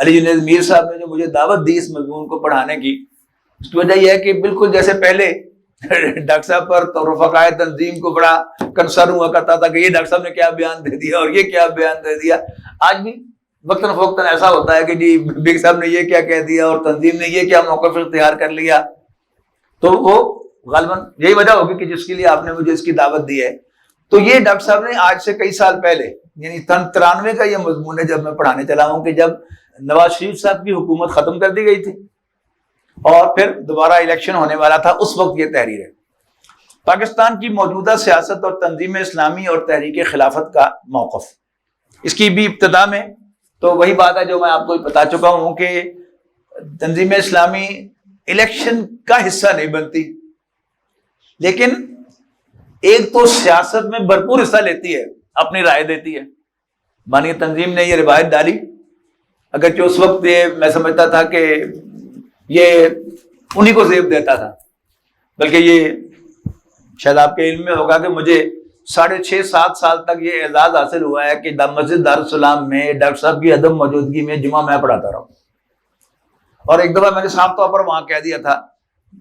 علی جنید میر صاحب نے جو مجھے دعوت دی اس مضمون کو پڑھانے کی، اس کی وجہ یہ ہے کہ بالکل جیسے پہلے ڈاکٹر صاحب پر تو رفقائے تنظیم کو بڑا کنسرن ہوا کرتا تھا کہ یہ ڈاکٹر صاحب نے کیا بیان دے دیا اور یہ کیا بیان دے دیا، آج بھی وقتاً فوقتاً ایسا ہوتا ہے کہ جی بیگ صاحب نے یہ کیا کہہ دیا اور تنظیم نے یہ کیا موقف اختیار کر لیا. تو وہ غالباً یہی وجہ ہوگی کہ جس کے لیے آپ نے مجھے اس کی دعوت دی ہے. تو یہ ڈاکٹر صاحب نے آج سے کئی سال پہلے، یعنی 93 کا یہ مضمون ہے جب میں پڑھانے چلا ہوں، کہ جب نواز شریف صاحب کی حکومت ختم کر دی گئی تھی اور پھر دوبارہ الیکشن ہونے والا تھا، اس وقت یہ تحریر ہے. پاکستان کی موجودہ سیاست اور تنظیم اسلامی اور تحریک خلافت کا موقف. اس کی بھی ابتدا میں تو وہی بات ہے جو میں آپ کو بتا چکا ہوں کہ تنظیم اسلامی الیکشن کا حصہ نہیں بنتی، لیکن ایک تو سیاست میں بھرپور حصہ لیتی ہے، اپنی رائے دیتی ہے. بانی تنظیم نے یہ روایت ڈالی، اگرچہ اس وقت یہ میں سمجھتا تھا کہ یہ انہی کو زیب دیتا تھا، بلکہ یہ شاید آپ کے علم میں ہوگا کہ مجھے 6.5-7 سال تک یہ اعزاز حاصل ہوا ہے کہ مسجد دارالسلام میں ڈاکٹر صاحب کی عدم موجودگی میں جمعہ میں پڑھاتا رہا ہوں. اور ایک دفعہ میں نے صاف طور پر وہاں کہہ دیا تھا،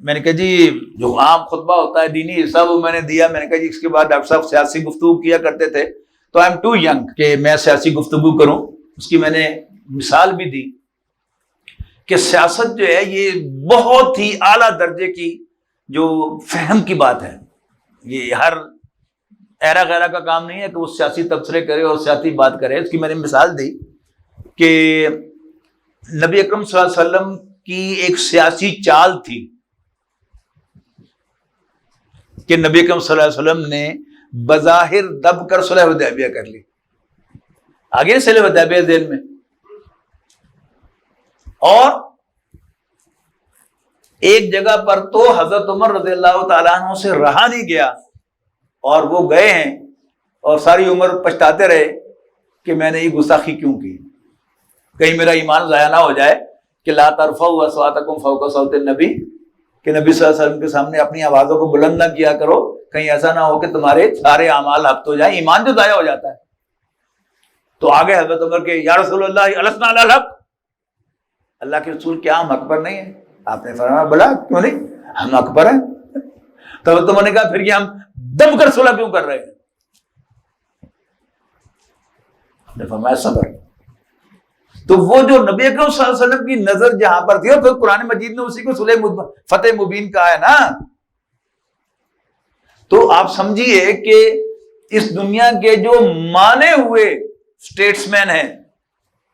میں نے کہا جی جو عام خطبہ ہوتا ہے دینی حصہ وہ میں نے دیا. میں نے کہا جی اس کے بعد ڈاکٹر صاحب سیاسی گفتگو کیا کرتے تھے تو آئی ایم ٹو ینگ کہ میں سیاسی گفتگو کروں. اس کی میں نے مثال بھی دی کہ سیاست جو ہے یہ بہت ہی اعلیٰ درجے کی جو فہم کی بات ہے، یہ ہر ایرا غیرہ کا کام نہیں ہے کہ وہ سیاسی تبصرے کرے اور سیاسی بات کرے. اس کی میں نے مثال دی کہ نبی اکرم صلی اللہ علیہ وسلم کی ایک سیاسی چال تھی کہ نبی اکرم صلی اللہ علیہ وسلم نے بظاہر دب کر صلح حدیبیہ کر لی. آگے صلح حدیبیہ ذہن میں، اور ایک جگہ پر تو حضرت عمر رضی اللہ تعالیٰ عنہ سے رہا نہیں گیا اور وہ گئے ہیں اور ساری عمر پچھتاتے رہے کہ میں نے یہ گستاخی کیوں کی، کہیں میرا ایمان ضائع نہ ہو جائے کہ لا ترفعوا اصواتکم فوق صوت النبی، کہ نبی صلی اللہ علیہ وسلم کے سامنے اپنی آوازوں کو بلند نہ کیا کرو، کہیں ایسا نہ ہو کہ تمہارے سارے اعمال حبط ہو جائیں، ایمان جو ضائع ہو جاتا ہے. تو آگے حضرت عمر کے یا رسول اللہ السنا علی الحق، اللہ کے رسول کیا ہم حق پر نہیں ہیں؟ آپ نے فرمایا بلا کیوں نہیں، ہم حق پر ہیں. تو تم نے کہا پھر یہ ہم دب کر صلح کیوں کر رہے ہیں؟ آپ نے فرمایا صبر. تو وہ جو نبی اکرم صلی اللہ علیہ وسلم کی نظر جہاں پر تھی، اور پھر قرآن مجید نے اسی کو صلح فتح مبین کہا ہے نا. تو آپ سمجھیے کہ اس دنیا کے جو مانے ہوئے اسٹیٹس مین ہیں،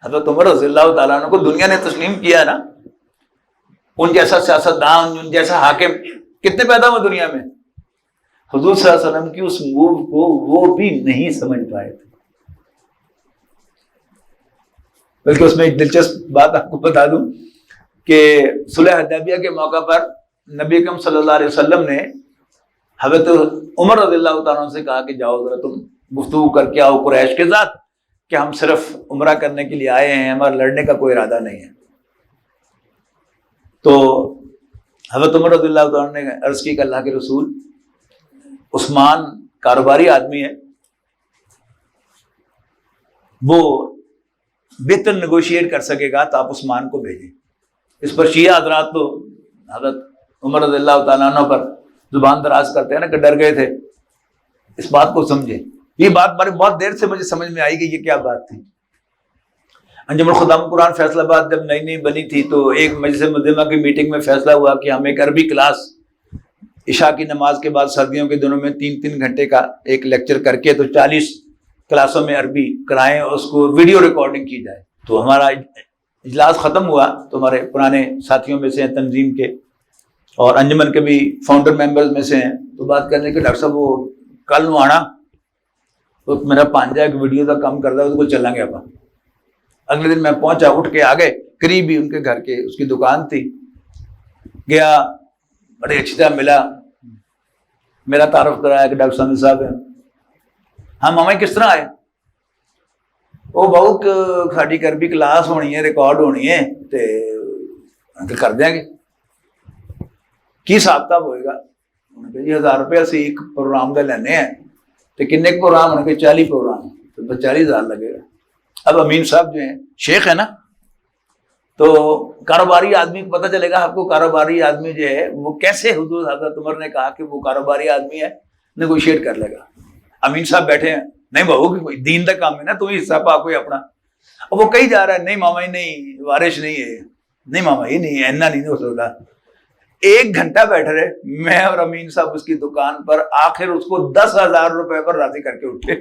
حضرت عمر رضی اللہ تعالیٰ عنہ کو دنیا نے تسلیم کیا نا. ان جیسا سیاستدان، ان جیسا حاکم کتنے پیدا ہوئے دنیا میں، حضور صلی اللہ علیہ وسلم کی اس موو کو وہ بھی نہیں سمجھ پائے تھے. بلکہ اس میں ایک دلچسپ بات آپ کو بتا دوں کہ صلح حدیبیہ کے موقع پر نبی اکرم صلی اللہ علیہ وسلم نے حضرت عمر رضی اللہ تعالیٰ عنہ سے کہا کہ جاؤ ذرا تم گفتگو کر کے آؤ قریش کے ساتھ کہ ہم صرف عمرہ کرنے کے لیے آئے ہیں، ہمارا لڑنے کا کوئی ارادہ نہیں ہے. تو حضرت عمر رضی اللہ تعالیٰ عنہ نے عرض کی کہ اللہ کے رسول، عثمان کاروباری آدمی ہے، وہ بہتر نیگوشیٹ کر سکے گا تو آپ عثمان کو بھیجیں. اس پر شیعہ حضرات تو حضرت عمر رضی اللہ تعالیٰ عنہ پر زبان دراز کرتے ہیں نا کہ ڈر گئے تھے. اس بات کو سمجھے. یہ بات بہت دیر سے مجھے سمجھ میں آئی کہ یہ کیا بات تھی. انجمن الخدام قرآن فیصل آباد جب نئی نئی بنی تھی تو ایک مجلس منظمہ کی میٹنگ میں فیصلہ ہوا کہ ہم ایک عربی کلاس عشاء کی نماز کے بعد سردیوں کے دنوں میں 3 گھنٹے کا ایک لیکچر کر کے تو 40 کلاسوں میں عربی کرائیں اور اس کو ویڈیو ریکارڈنگ کی جائے. تو ہمارا اجلاس ختم ہوا تو ہمارے پرانے ساتھیوں میں سے ہیں تنظیم کے اور انجمن کے بھی فاؤنڈر ممبرز میں سے ہیں. تو بات کرنے کے ڈاکٹر صاحب وہ کل نو آنا تو میرا پانجا ایک ویڈیو کا کام کرتا ہے، اس کو چلیں گے آپ. اگلے دن میں پہنچا، اٹھ کے آگے قریب ہی ان کے گھر کے اس کی دکان تھی، گیا بڑی اچھی طرح ملا، میرا تعارف کرایا کہ ڈاکٹر سامد صاحب ہیں. ہاں ماما کس طرح آئے؟ وہ بہت ساڑی عربی کلاس ہونی ہے، ریکارڈ ہونی ہے تے کر دیں گے. کی حساب کتاب ہوئے گا؟ جی 1000 روپیہ سے ایک پروگرام کا لینے ہیں تو کنے کے پروگرام ہونے کے 40 پروگرام تو 40,000 لگے گا. اب امین صاحب جو ہیں شیخ ہے نا، تو کاروباری آدمی کو پتہ چلے گا آپ کو کاروباری آدمی جو ہے وہ کیسے حضور حضرت عمر نے کہا کہ وہ کاروباری آدمی ہے, نیگوشیٹ کر لے گا. امین صاحب بیٹھے ہیں, نہیں بہو کہ کوئی دین کا کام ہے نا, تمہیں حصہ پا کوئی اپنا. اب وہ کہیں جا رہا ہے, نہیں ماما یہ نہیں, وارث نہیں ہے, نہیں ماما یہ نہیں ہے, اینا نہیں ہو سکتا. 1 گھنٹہ بیٹھ رہے میں اور امین صاحب اس کی دکان پر, آخر اس کو 10,000 روپے پر راضی کر کے اٹھے.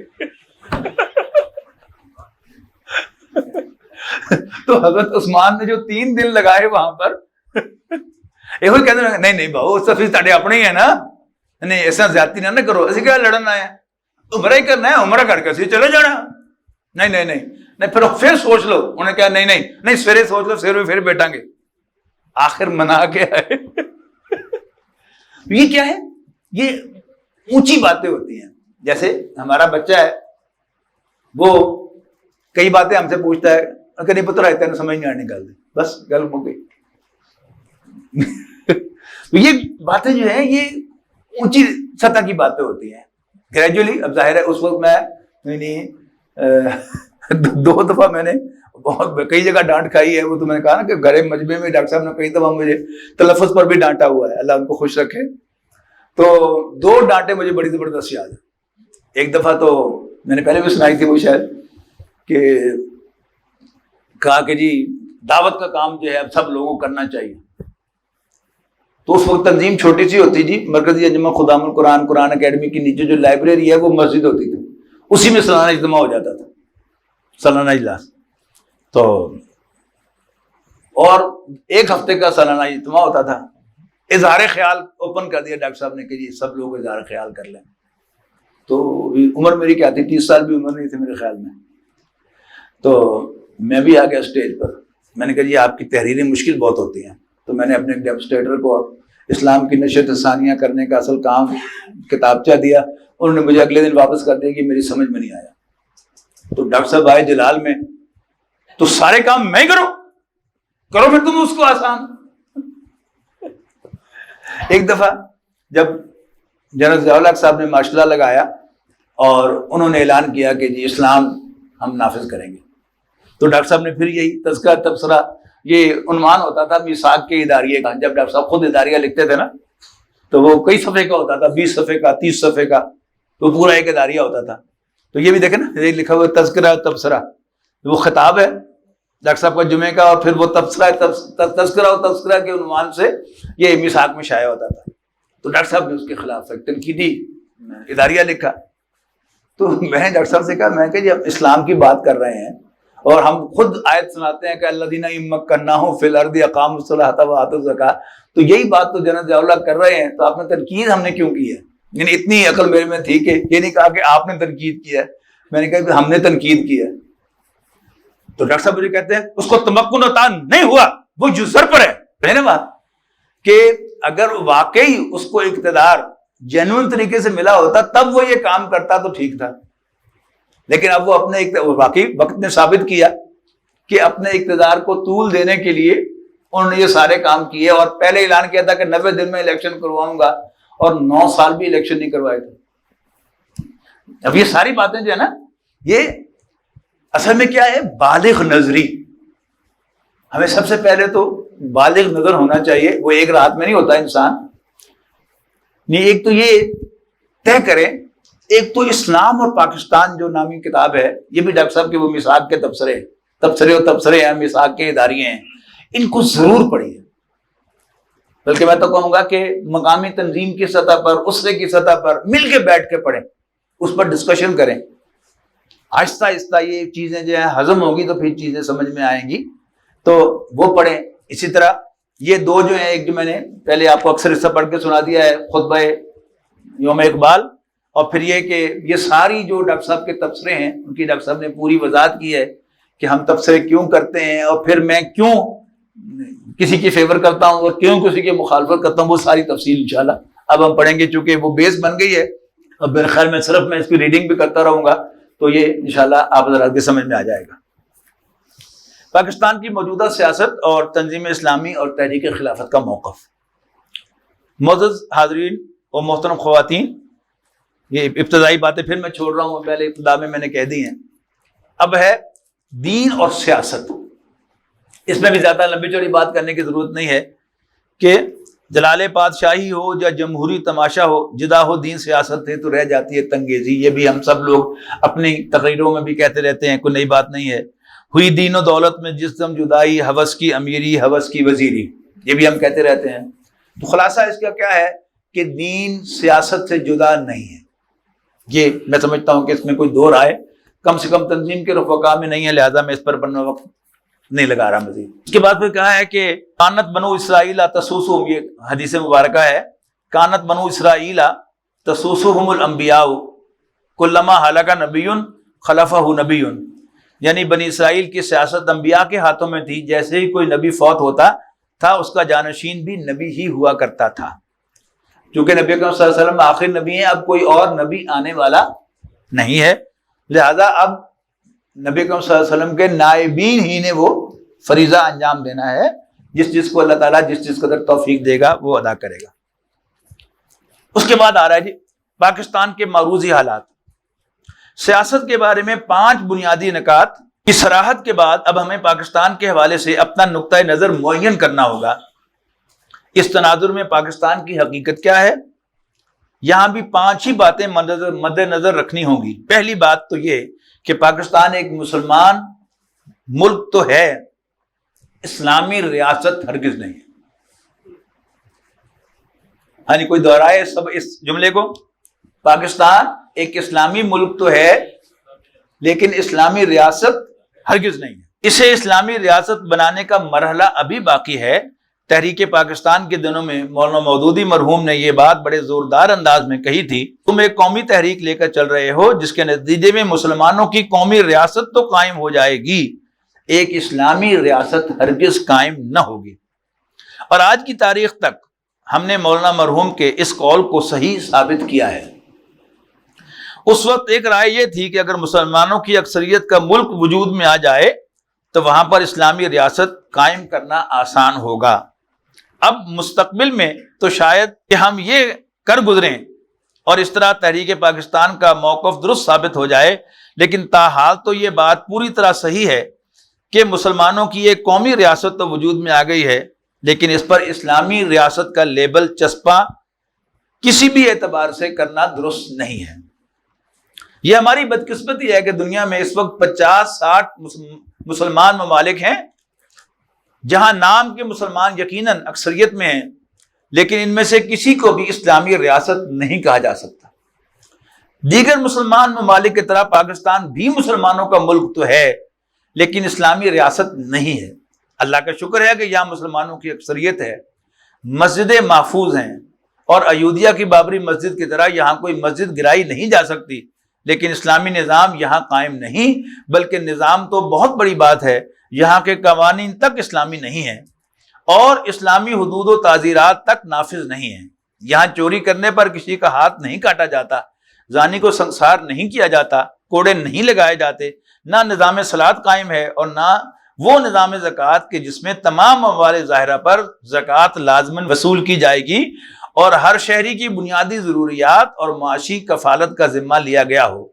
تو حضرت عثمان نے جو 3 دن لگائے وہاں پر, یہ کہتے ہیں نہیں نہیں بہو سفید تاڑے اپنے ہی ہے نا, نہیں ایسا زیادتی نہ کرو, ایسے کیا لڑنا ہے, عمرہ ہی کرنا ہے, عمرہ کر کے چلے جانا. نہیں نہیں نہیں نہیں, پھر سوچ لو. انہوں نے کہا نہیں نہیں نہیں, سویرے سوچ لو, سویرے پھر بیٹھیں گے. آخر منا کے آئے. یہ کیا ہے, یہ اونچی باتیں ہوتی ہیں. جیسے ہمارا بچہ ہے, وہ کئی باتیں ہم سے پوچھتا ہے, کہ نہیں پتہ رہتا ہے سمجھ نہیں آنے, نکال دیں بس گل ہو گئی. یہ باتیں جو ہیں یہ اونچی سطح کی باتیں ہوتی ہیں. گریجولی اب ظاہر ہے اس وقت میں 2 دفعہ میں نے بہت کئی جگہ ڈانٹ کھائی ہے. وہ تو میں نے کہا نا کہ گھر مجمع میں ڈاکٹر صاحب نے کئی دفعہ مجھے تلفظ پر بھی ڈانٹا ہوا ہے, اللہ ان کو خوش رکھے. تو 2 ڈانٹیں مجھے بڑی زبردست یاد ہیں. ایک دفعہ تو میں نے پہلے بھی سنائی تھی وہ شاید, کہ کہا کہ جی دعوت کا کام جو ہے اب سب لوگوں کو کرنا چاہیے. تو اس وقت تنظیم چھوٹی سی ہوتی جی, مرکزی انجمن خدام القرآن قرآن اکیڈمی کے نیچے جو لائبریری ہے وہ مسجد ہوتی تھی, اسی میں سالانہ اجتماع ہو جاتا تھا, سالانہ اجلاس. تو اور 1 ہفتے کا سالانہ اجتماع ہوتا تھا. اظہار خیال اوپن کر دیا ڈاکٹر صاحب نے کہ جی سب لوگ اظہار خیال کر لیں. تو عمر میری کیا تھی, 30 سال بھی عمر نہیں تھی میرے خیال میں. تو میں بھی آ گیا اسٹیج پر. میں نے کہا جی آپ کی تحریریں مشکل بہت ہوتی ہیں. تو میں نے اپنے ڈیمونسٹریٹر کو اسلام کی نشر ثانیہ کرنے کا اصل کام کتابچہ دیا. انہوں نے مجھے اگلے دن واپس کر دیا کہ میری سمجھ میں نہیں آیا. تو ڈاکٹر صاحب آئے جلال میں, تو سارے کام میں ہی کرو پھر تم اس کو آسان. ایک دفعہ جب جنرل ضیاء الحق صاحب نے ماشاء اللہ لگایا اور انہوں نے اعلان کیا کہ جی اسلام ہم نافذ کریں گے, تو ڈاکٹر صاحب نے پھر یہی تذکرہ تبصرہ, یہ عنوان ہوتا تھا میثاق کے اداریے کا. جب ڈاکٹر صاحب خود اداریہ لکھتے تھے نا, تو وہ کئی صفحے کا ہوتا تھا, 20 صفحے کا, 30 صفحے کا, تو پورا ایک اداریہ ہوتا تھا. تو یہ بھی دیکھیں نا, یہ لکھا ہوا تذکرہ تبصرہ, وہ خطاب ہے ڈاکٹر صاحب کا جمعے کا, اور پھر وہ تذکرہ و تذکرہ کے عنوان سے یہ میثاق میں شائع ہوتا تھا. تو ڈاکٹر صاحب نے اس کے خلاف ایک تنقیدی اداریہ لکھا. تو میں نے ڈاکٹر صاحب سے کہا, میں کہ جی اب اسلام کی بات کر رہے ہیں اور ہم خود آیت سناتے ہیں کہ الذین مکناہم فی الارض اقاموا الصلاۃ وآتوا الزکاۃ, تو یہی بات تو جنرل ضیاء الحق کر رہے ہیں. تو آپ نے تنقید ہم نے کیوں کی ہے؟ یعنی اتنی عقل میرے میں تھی کہ یہ نہیں کہا کہ آپ نے تنقید کی ہے, میں نے کہا کہ ہم نے تنقید کی ہے. تو ڈاکٹر صاحب مجھے کہتے ہیں اس کو تمکن و تان نہیں ہوا, وہ یوزر پر ہے. ہے نا بات کہ اگر واقعی اس کو اقتدار جینوئن طریقے سے ملا ہوتا تب وہ یہ کام کرتا تو ٹھیک تھا. لیکن اب وہ اپنے واقعی وقت نے ثابت کیا کہ اپنے اقتدار کو طول دینے کے لیے انہوں نے یہ سارے کام کیے. اور پہلے اعلان کیا تھا کہ 90 دن میں الیکشن کرواؤں گا, اور 9 سال بھی الیکشن نہیں کروائے تھے. اب یہ ساری باتیں جو ہے نا, یہ اصل میں کیا ہے, بالغ نظری. ہمیں سب سے پہلے تو بالغ نظر ہونا چاہیے. وہ ایک رات میں نہیں ہوتا انسان. نہیں, ایک تو یہ طے کریں, ایک تو اسلام اور پاکستان جو نامی کتاب ہے, یہ بھی ڈاکٹر صاحب کے وہ میثاق کے تبصرے ہیں, میثاق کے اداریے ہیں, ان کو ضرور پڑھیے. بلکہ میں تو کہوں گا کہ مقامی تنظیم کی سطح پر, اسرے کی سطح پر مل کے بیٹھ کے پڑھیں, اس پر ڈسکشن کریں. آہستہ آہستہ یہ چیزیں جو ہیں ہضم ہوگی تو پھر چیزیں سمجھ میں آئیں گی, تو وہ پڑھیں. اسی طرح یہ 2 جو ہیں, ایک جو میں نے پہلے آپ کو اکثر حصہ پڑھ کے سنا دیا ہے, خطبہ یوم اقبال, اور پھر یہ کہ یہ ساری جو ڈاکٹر صاحب کے تبصرے ہیں ان کی ڈاکٹر صاحب نے پوری وضاحت کی ہے کہ ہم تبصرے کیوں کرتے ہیں, اور پھر میں کیوں کسی کی فیور کرتا ہوں اور کیوں کسی کی مخالفت کرتا ہوں, وہ ساری تفصیل انشاءاللہ اب ہم پڑھیں گے. چونکہ وہ بیس بن گئی ہے, اب میرے خیال میں صرف میں اس کی ریڈنگ بھی کرتا رہوں گا, تو یہ انشاءاللہ آپ حضرات کے سمجھ میں آ جائے گا. پاکستان کی موجودہ سیاست اور تنظیم اسلامی اور تحریک خلافت کا موقف. معزز حاضرین اور محترم خواتین, یہ ابتدائی باتیں پھر میں چھوڑ رہا ہوں, پہلے ابتدا میں نے کہہ دی ہیں. اب ہے دین اور سیاست. اس میں بھی زیادہ لمبی چوڑی بات کرنے کی ضرورت نہیں ہے کہ جلال پادشاہی ہو یا جمہوری تماشا ہو، جدا ہو دین سیاست ہے تو رہ جاتی ہے تنگیزی. یہ بھی ہم سب لوگ اپنی تقریروں میں بھی کہتے رہتے ہیں، کوئی نئی بات نہیں ہے. ہوئی دین و دولت میں جس دم جدائی، ہوس کی امیری ہوس کی وزیری، یہ بھی ہم کہتے رہتے ہیں. تو خلاصہ اس کا کیا ہے کہ دین سیاست سے جدا نہیں ہے. یہ میں سمجھتا ہوں کہ اس میں کوئی دو رائے کم سے کم تنظیم کے رفقا میں نہیں ہے، لہذا میں اس پر بنا وقت نہیں لگا رہا مزید. اس کے بعد پھر کہا ہے کہ کانت بنو اسرائیل تسوسہم، یہ حدیث مبارکہ ہے، کانت بنو اسرائیل تسوسہم الانبیاء کلما ہلک نبی خلفہ نبی، یعنی بنی اسرائیل کی سیاست انبیاء کے ہاتھوں میں تھی. جیسے ہی کوئی نبی فوت ہوتا تھا اس کا جانشین بھی نبی ہی ہوا کرتا تھا. چونکہ نبی اکرم صلی اللہ علیہ وسلم آخری نبی ہیں، اب کوئی اور نبی آنے والا نہیں ہے، لہذا اب نبی اکرم صلی اللہ علیہ وسلم کے نائبین ہی نے وہ فریضہ انجام دینا ہے. جس کو اللہ تعالیٰ جس قدر توفیق دے گا وہ ادا کرے گا. اس کے بعد آ رہا ہے جی پاکستان کے معروضی حالات. سیاست کے بارے میں 5 بنیادی نکات کی صراحت کے بعد اب ہمیں پاکستان کے حوالے سے اپنا نقطۂ نظر معین کرنا ہوگا. اس تناظر میں پاکستان کی حقیقت کیا ہے؟ یہاں بھی 5 ہی باتیں مد نظر رکھنی ہوں گی. پہلی بات تو یہ کہ پاکستان ایک مسلمان ملک تو ہے، اسلامی ریاست ہرگز نہیں ہے. یعنی کوئی دہرائے سب اس جملے کو، پاکستان ایک اسلامی ملک تو ہے لیکن اسلامی ریاست ہرگز نہیں ہے. اسے اسلامی ریاست بنانے کا مرحلہ ابھی باقی ہے. تحریک پاکستان کے دنوں میں مولانا مودودی مرحوم نے یہ بات بڑے زوردار انداز میں کہی تھی، تم ایک قومی تحریک لے کر چل رہے ہو جس کے نتیجے میں مسلمانوں کی قومی ریاست تو قائم ہو جائے گی، ایک اسلامی ریاست ہرگز قائم نہ ہوگی. اور آج کی تاریخ تک ہم نے مولانا مرحوم کے اس قول کو صحیح ثابت کیا ہے. اس وقت ایک رائے یہ تھی کہ اگر مسلمانوں کی اکثریت کا ملک وجود میں آ جائے تو وہاں پر اسلامی ریاست قائم کرنا آسان ہوگا. اب مستقبل میں تو شاید کہ ہم یہ کر گزریں اور اس طرح تحریک پاکستان کا موقف درست ثابت ہو جائے، لیکن تاحال تو یہ بات پوری طرح صحیح ہے کہ مسلمانوں کی ایک قومی ریاست تو وجود میں آ گئی ہے لیکن اس پر اسلامی ریاست کا لیبل چسپاں کسی بھی اعتبار سے کرنا درست نہیں ہے. یہ ہماری بدقسمتی ہے کہ دنیا میں اس وقت 50-60 مسلمان ممالک ہیں جہاں نام کے مسلمان یقیناً اکثریت میں ہیں، لیکن ان میں سے کسی کو بھی اسلامی ریاست نہیں کہا جا سکتا. دیگر مسلمان ممالک کی طرح پاکستان بھی مسلمانوں کا ملک تو ہے لیکن اسلامی ریاست نہیں ہے. اللہ کا شکر ہے کہ یہاں مسلمانوں کی اکثریت ہے، مسجدیں محفوظ ہیں، اور ایودھیا کی بابری مسجد کی طرح یہاں کوئی مسجد گرائی نہیں جا سکتی، لیکن اسلامی نظام یہاں قائم نہیں، بلکہ نظام تو بہت بڑی بات ہے، یہاں کے قوانین تک اسلامی نہیں ہیں اور اسلامی حدود و تعزیرات تک نافذ نہیں ہیں. یہاں چوری کرنے پر کسی کا ہاتھ نہیں کاٹا جاتا، زانی کو سنسار نہیں کیا جاتا، کوڑے نہیں لگائے جاتے، نہ نظام صلاۃ قائم ہے اور نہ وہ نظام زکوٰۃ کہ جس میں تمام اموال ظاہرہ پر زکوٰۃ لازماً وصول کی جائے گی اور ہر شہری کی بنیادی ضروریات اور معاشی کفالت کا ذمہ لیا گیا ہو.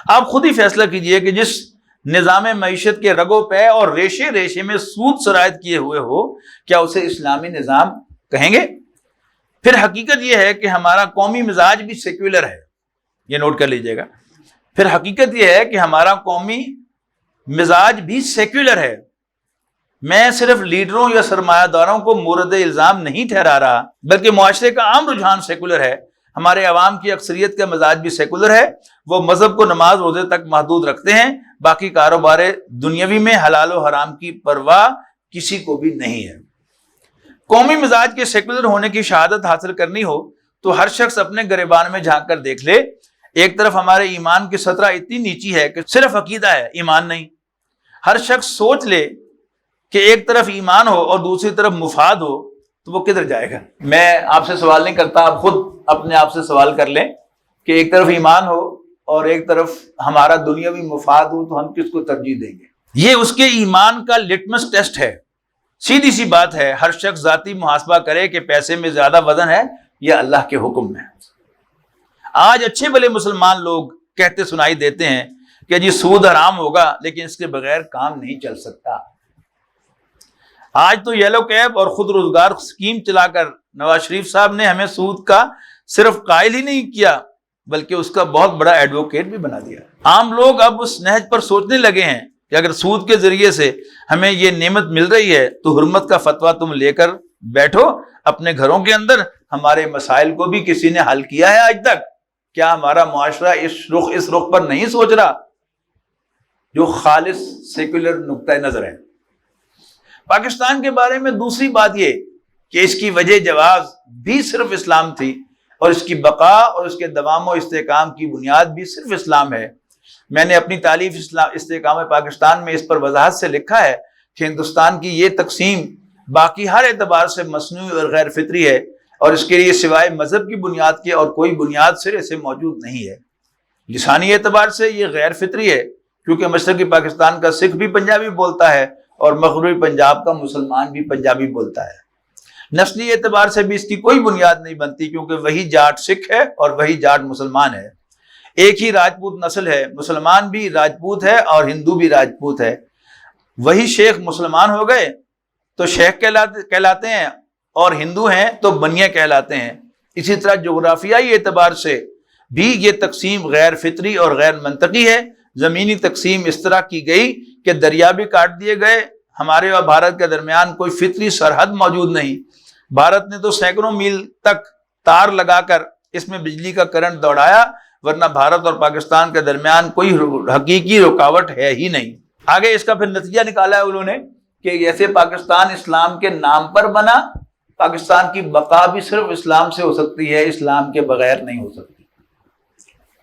آپ خود ہی فیصلہ کیجئے کہ جس نظام معیشت کے رگو پے اور ریشے ریشے میں سود سرایت کیے ہوئے ہو، کیا اسے اسلامی نظام کہیں گے؟ پھر حقیقت یہ ہے کہ ہمارا قومی مزاج بھی سیکولر ہے، یہ نوٹ کر لیجئے گا. پھر حقیقت یہ ہے کہ ہمارا قومی مزاج بھی سیکولر ہے. میں صرف لیڈروں یا سرمایہ داروں کو مورد الزام نہیں ٹھہرا رہا، بلکہ معاشرے کا عام رجحان سیکولر ہے. ہمارے عوام کی اکثریت کا مزاج بھی سیکولر ہے. وہ مذہب کو نماز روزے تک محدود رکھتے ہیں، باقی کاروبار دنیاوی میں حلال و حرام کی پرواہ کسی کو بھی نہیں ہے. قومی مزاج کے سیکولر ہونے کی شہادت حاصل کرنی ہو تو ہر شخص اپنے گریبان میں جھانک کر دیکھ لے. ایک طرف ہمارے ایمان کی سطح اتنی نیچی ہے کہ صرف عقیدہ ہے، ایمان نہیں. ہر شخص سوچ لے کہ ایک طرف ایمان ہو اور دوسری طرف مفاد ہو تو وہ کدھر جائے گا؟ میں آپ سے سوال نہیں کرتا، آپ خود اپنے آپ سے سوال کر لیں کہ ایک طرف ایمان ہو اور ایک طرف ہمارا دنیاوی مفاد ہو تو ہم کس کو ترجیح دیں گے؟ یہ اس کے ایمان کا لٹمس ٹیسٹ ہے. سیدھی سی بات ہے، ہر شخص ذاتی محاسبہ کرے کہ پیسے میں زیادہ وزن ہے یا اللہ کے حکم میں. آج اچھے بھلے مسلمان لوگ کہتے سنائی دیتے ہیں کہ جی سود حرام ہوگا لیکن اس کے بغیر کام نہیں چل سکتا. آج تو یلو کیب اور خود روزگار اسکیم چلا کر نواز شریف صاحب نے ہمیں سود کا صرف قائل ہی نہیں کیا بلکہ اس کا بہت بڑا ایڈوکیٹ بھی بنا دیا۔ عام لوگ اب اس نہج پر سوچنے لگے ہیں کہ اگر سود کے ذریعے سے ہمیں یہ نعمت مل رہی ہے تو حرمت کا فتویٰ تم لے کر بیٹھو اپنے گھروں کے اندر۔ ہمارے مسائل کو بھی کسی نے حل کیا ہے آج تک؟ کیا ہمارا معاشرہ اس رخ پر نہیں سوچ رہا جو خالص سیکولر نقطہ نظر ہے؟ پاکستان کے بارے میں دوسری بات یہ کہ اس کی وجہ جواز بھی صرف اسلام تھی اور اس کی بقا اور اس کے دوام و استحکام کی بنیاد بھی صرف اسلام ہے۔ میں نے اپنی تالیف استحکام پاکستان میں اس پر وضاحت سے لکھا ہے کہ ہندوستان کی یہ تقسیم باقی ہر اعتبار سے مصنوعی اور غیر فطری ہے اور اس کے لیے سوائے مذہب کی بنیاد کے اور کوئی بنیاد سرے سے موجود نہیں ہے۔ لسانی اعتبار سے یہ غیر فطری ہے کیونکہ مشرقی پاکستان کا سکھ بھی پنجابی بولتا ہے اور مغربی پنجاب کا مسلمان بھی پنجابی بولتا ہے۔ نسلی اعتبار سے بھی اس کی کوئی بنیاد نہیں بنتی کیونکہ وہی جاٹ سکھ ہے اور وہی جاٹ مسلمان ہے۔ ایک ہی راجپوت نسل ہے، مسلمان بھی راجپوت ہے اور ہندو بھی راجپوت ہے۔ وہی شیخ مسلمان ہو گئے تو شیخ کہلاتے ہیں اور ہندو ہیں تو بنیا کہلاتے ہیں۔ اسی طرح جغرافیائی اعتبار سے بھی یہ تقسیم غیر فطری اور غیر منطقی ہے۔ زمینی تقسیم اس طرح کی گئی کہ دریا بھی کاٹ دیے گئے۔ ہمارے اور بھارت کے درمیان کوئی فطری سرحد موجود نہیں۔ بھارت نے تو سینکڑوں میل تک تار لگا کر اس میں بجلی کا کرنٹ دوڑایا، ورنہ بھارت اور پاکستان کے درمیان کوئی حقیقی رکاوٹ ہے ہی نہیں۔ آگے اس کا پھر نتیجہ نکالا ہے انہوں نے کہ جیسے پاکستان اسلام کے نام پر بنا، پاکستان کی بقا بھی صرف اسلام سے ہو سکتی ہے، اسلام کے بغیر نہیں ہو سکتی۔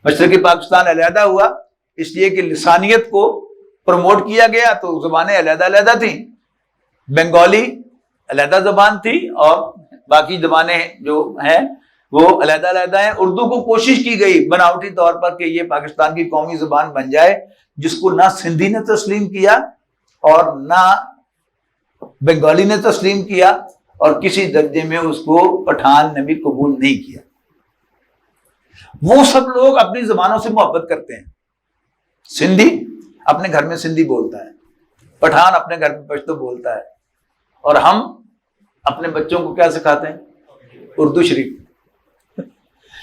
مشرقی پاکستان علیحدہ ہوا اس لیے کہ لسانیت کو پروموٹ کیا گیا تو زبانیں علیحدہ علیحدہ تھیں۔ بنگالی علیحدہ زبان تھی اور باقی زبانیں جو ہیں وہ علیحدہ علیحدہ ہیں۔ اردو کو کوشش کی گئی بناوٹی طور پر کہ یہ پاکستان کی قومی زبان بن جائے، جس کو نہ سندھی نے تسلیم کیا اور نہ بنگالی نے تسلیم کیا اور کسی درجے میں اس کو پٹھان نے بھی قبول نہیں کیا۔ وہ سب لوگ اپنی زبانوں سے محبت کرتے ہیں۔ سندھی اپنے گھر میں سندھی بولتا ہے، پٹھان اپنے گھر میں پشتو بولتا ہے، اور ہم اپنے بچوں کو کیا سکھاتے ہیں؟ اردو شریف۔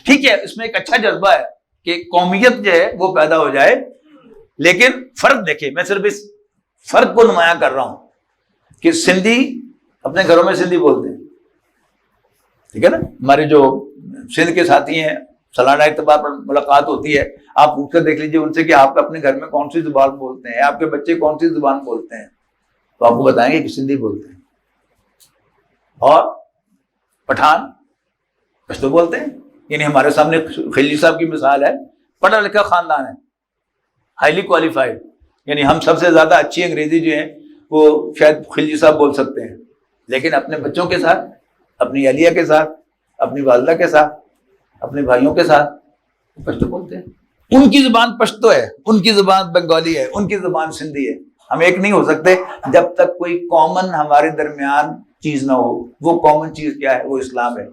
ٹھیک ہے، اس میں ایک اچھا جذبہ ہے کہ قومیت جو ہے وہ پیدا ہو جائے، لیکن فرق دیکھیں، میں صرف اس فرق کو نمایاں کر رہا ہوں کہ سندھی اپنے گھروں میں سندھی بولتے ہیں، ٹھیک ہے نا۔ ہمارے جو سندھ کے ساتھی ہیں سالانہ اعتبار پر ملاقات ہوتی ہے، آپ پوچھ کر دیکھ لیجیے ان سے کہ آپ اپنے گھر میں کون سی زبان بولتے ہیں، آپ کے بچے کون سی زبان بولتے ہیں، تو آپ کو بتائیں گے کہ سندھی بولتے ہیں، اور پٹھان پشتو بولتے ہیں۔ یعنی ہمارے سامنے خلجی صاحب کی مثال ہے، پڑھا لکھا خاندان ہے، ہائیلی کوالیفائڈ، یعنی ہم سب سے زیادہ اچھی انگریزی جو ہے وہ شاید خلجی صاحب بول سکتے ہیں، لیکن اپنے بچوں کے ساتھ، اپنی اہلیہ کے ساتھ، اپنی والدہ کے ساتھ، اپنے بھائیوں کے ساتھ پشتو بولتے ہیں۔ ان کی زبان پشتو ہے، ان کی زبان بنگالی ہے، ان کی زبان سندھی ہے۔ ہم ایک نہیں ہو سکتے جب تک کوئی کامن ہمارے درمیان چیز نہ ہو۔ وہ کامن چیز کیا ہے؟ وہ اسلام ہے۔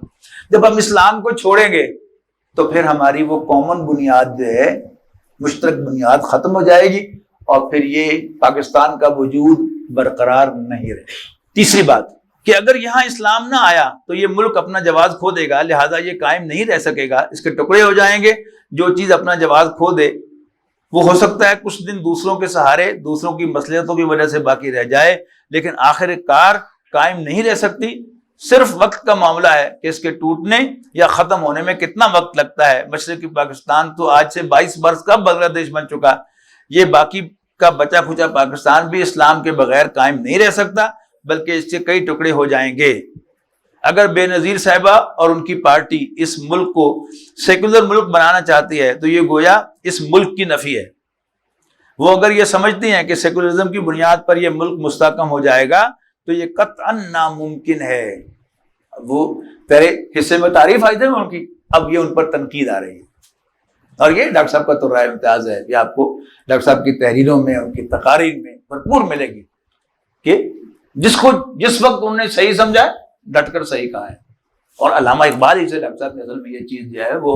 جب ہم اسلام کو چھوڑیں گے تو پھر ہماری وہ کامن بنیاد جو ہے، مشترک بنیاد ختم ہو جائے گی اور پھر یہ پاکستان کا وجود برقرار نہیں رہے۔ تیسری بات کہ اگر یہاں اسلام نہ آیا تو یہ ملک اپنا جواز کھو دے گا، لہٰذا یہ قائم نہیں رہ سکے گا، اس کے ٹکڑے ہو جائیں گے۔ جو چیز اپنا جواز کھو دے وہ ہو سکتا ہے کچھ دن دوسروں کے سہارے، دوسروں کی مصلحتوں کی وجہ سے باقی رہ جائے، لیکن آخر کار قائم نہیں رہ سکتی۔ صرف وقت کا معاملہ ہے کہ اس کے ٹوٹنے یا ختم ہونے میں کتنا وقت لگتا ہے۔ مشرقی پاکستان تو آج سے 22 برس کا بنگلہ دیش بن چکا، یہ باقی کا بچا کھچا پاکستان بھی اسلام کے بغیر قائم نہیں رہ سکتا، بلکہ اس کے کئی ٹکڑے ہو جائیں گے۔ اگر بے نظیر صاحبہ اور ان کی پارٹی اس ملک کو سیکولر ملک بنانا چاہتی ہے تو یہ گویا اس ملک کی نفی ہے۔ وہ اگر یہ سمجھتی ہیں کہ سیکولرزم کی بنیاد پر یہ ملک مستحکم ہو جائے گا تو یہ قطعاً ناممکن ہے۔ وہ تیرے حصے میں تعریف آئی تھی ان کی، اب یہ ان پر تنقید آ رہی ہے، اور یہ ڈاکٹر صاحب کا تو رائے امتیاز ہے کہ آپ کو ڈاکٹر صاحب کی تحریروں میں، ان کی تقاریر میں بھرپور ملے گی کہ جس وقت انہوں نے صحیح سمجھا ڈٹ کر صحیح کہا ہے۔ اور علامہ اقبال ہی سے ڈاکٹر صاحب نے اصل میں یہ چیز جو ہے وہ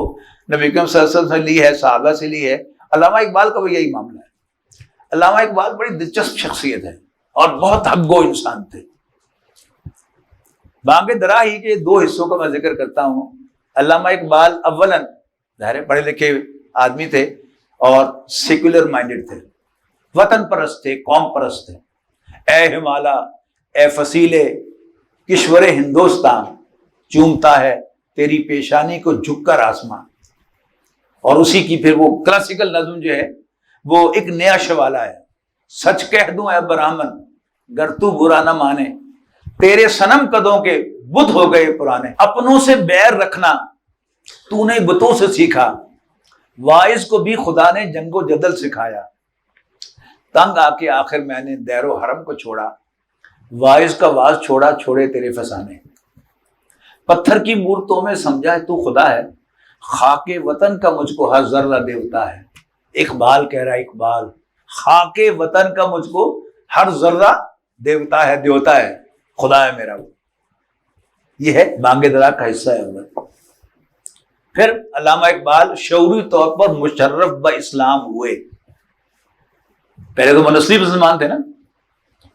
نبی اکرم صلی اللہ علیہ وسلم سے لی ہے، صحابہ سے لی ہے۔ علامہ اقبال کا بھی یہی معاملہ ہے۔ علامہ اقبال بڑی دلچسپ شخصیت ہے اور بہت حق گو انسان تھے، بانگ درا ہی کے دو حصوں کا میں ذکر کرتا ہوں. علامہ اقبال اولاً ظاہر پڑھے لکھے آدمی تھے اور سیکولر مائنڈڈ تھے، وطن پرست تھے، قوم پرست تھے. اے ہمالا، اے فصیلے کشور ہندوستان، چومتا ہے تیری پیشانی کو جھک کر آسمان. اور اسی کی پھر وہ کلاسیکل نظم جو ہے وہ ایک نیا شوالا ہے. سچ کہہ دوں اے برہمن گر تو برا نہ مانے، تیرے صنم قدوں کے بت ہو گئے پرانے. اپنوں سے بیر رکھنا تو نے بتوں سے سیکھا، وائز کو بھی خدا نے جنگ و جدل سکھایا. تنگ آ کے آخر میں نے دیر و حرم کو چھوڑا، وائز کا واز چھوڑا چھوڑے تیرے فسانے. پتھر کی مورتوں میں سمجھا ہے تو خدا ہے، خاک وطن کا مجھ کو ہر ذرہ دیوتا ہے. اقبال کہہ رہا ہے، اقبال خاک وطن کا مجھ کو ہر ذرہ دیوتا ہے، دیوتا ہے، خدا ہے میرا. وہ یہ ہے بانگ درا کا حصہ ہے اول. پھر علامہ اقبال شعوری طور پر مشرف با اسلام ہوئے. پہلے تو منسلک مسلمان تھے نا،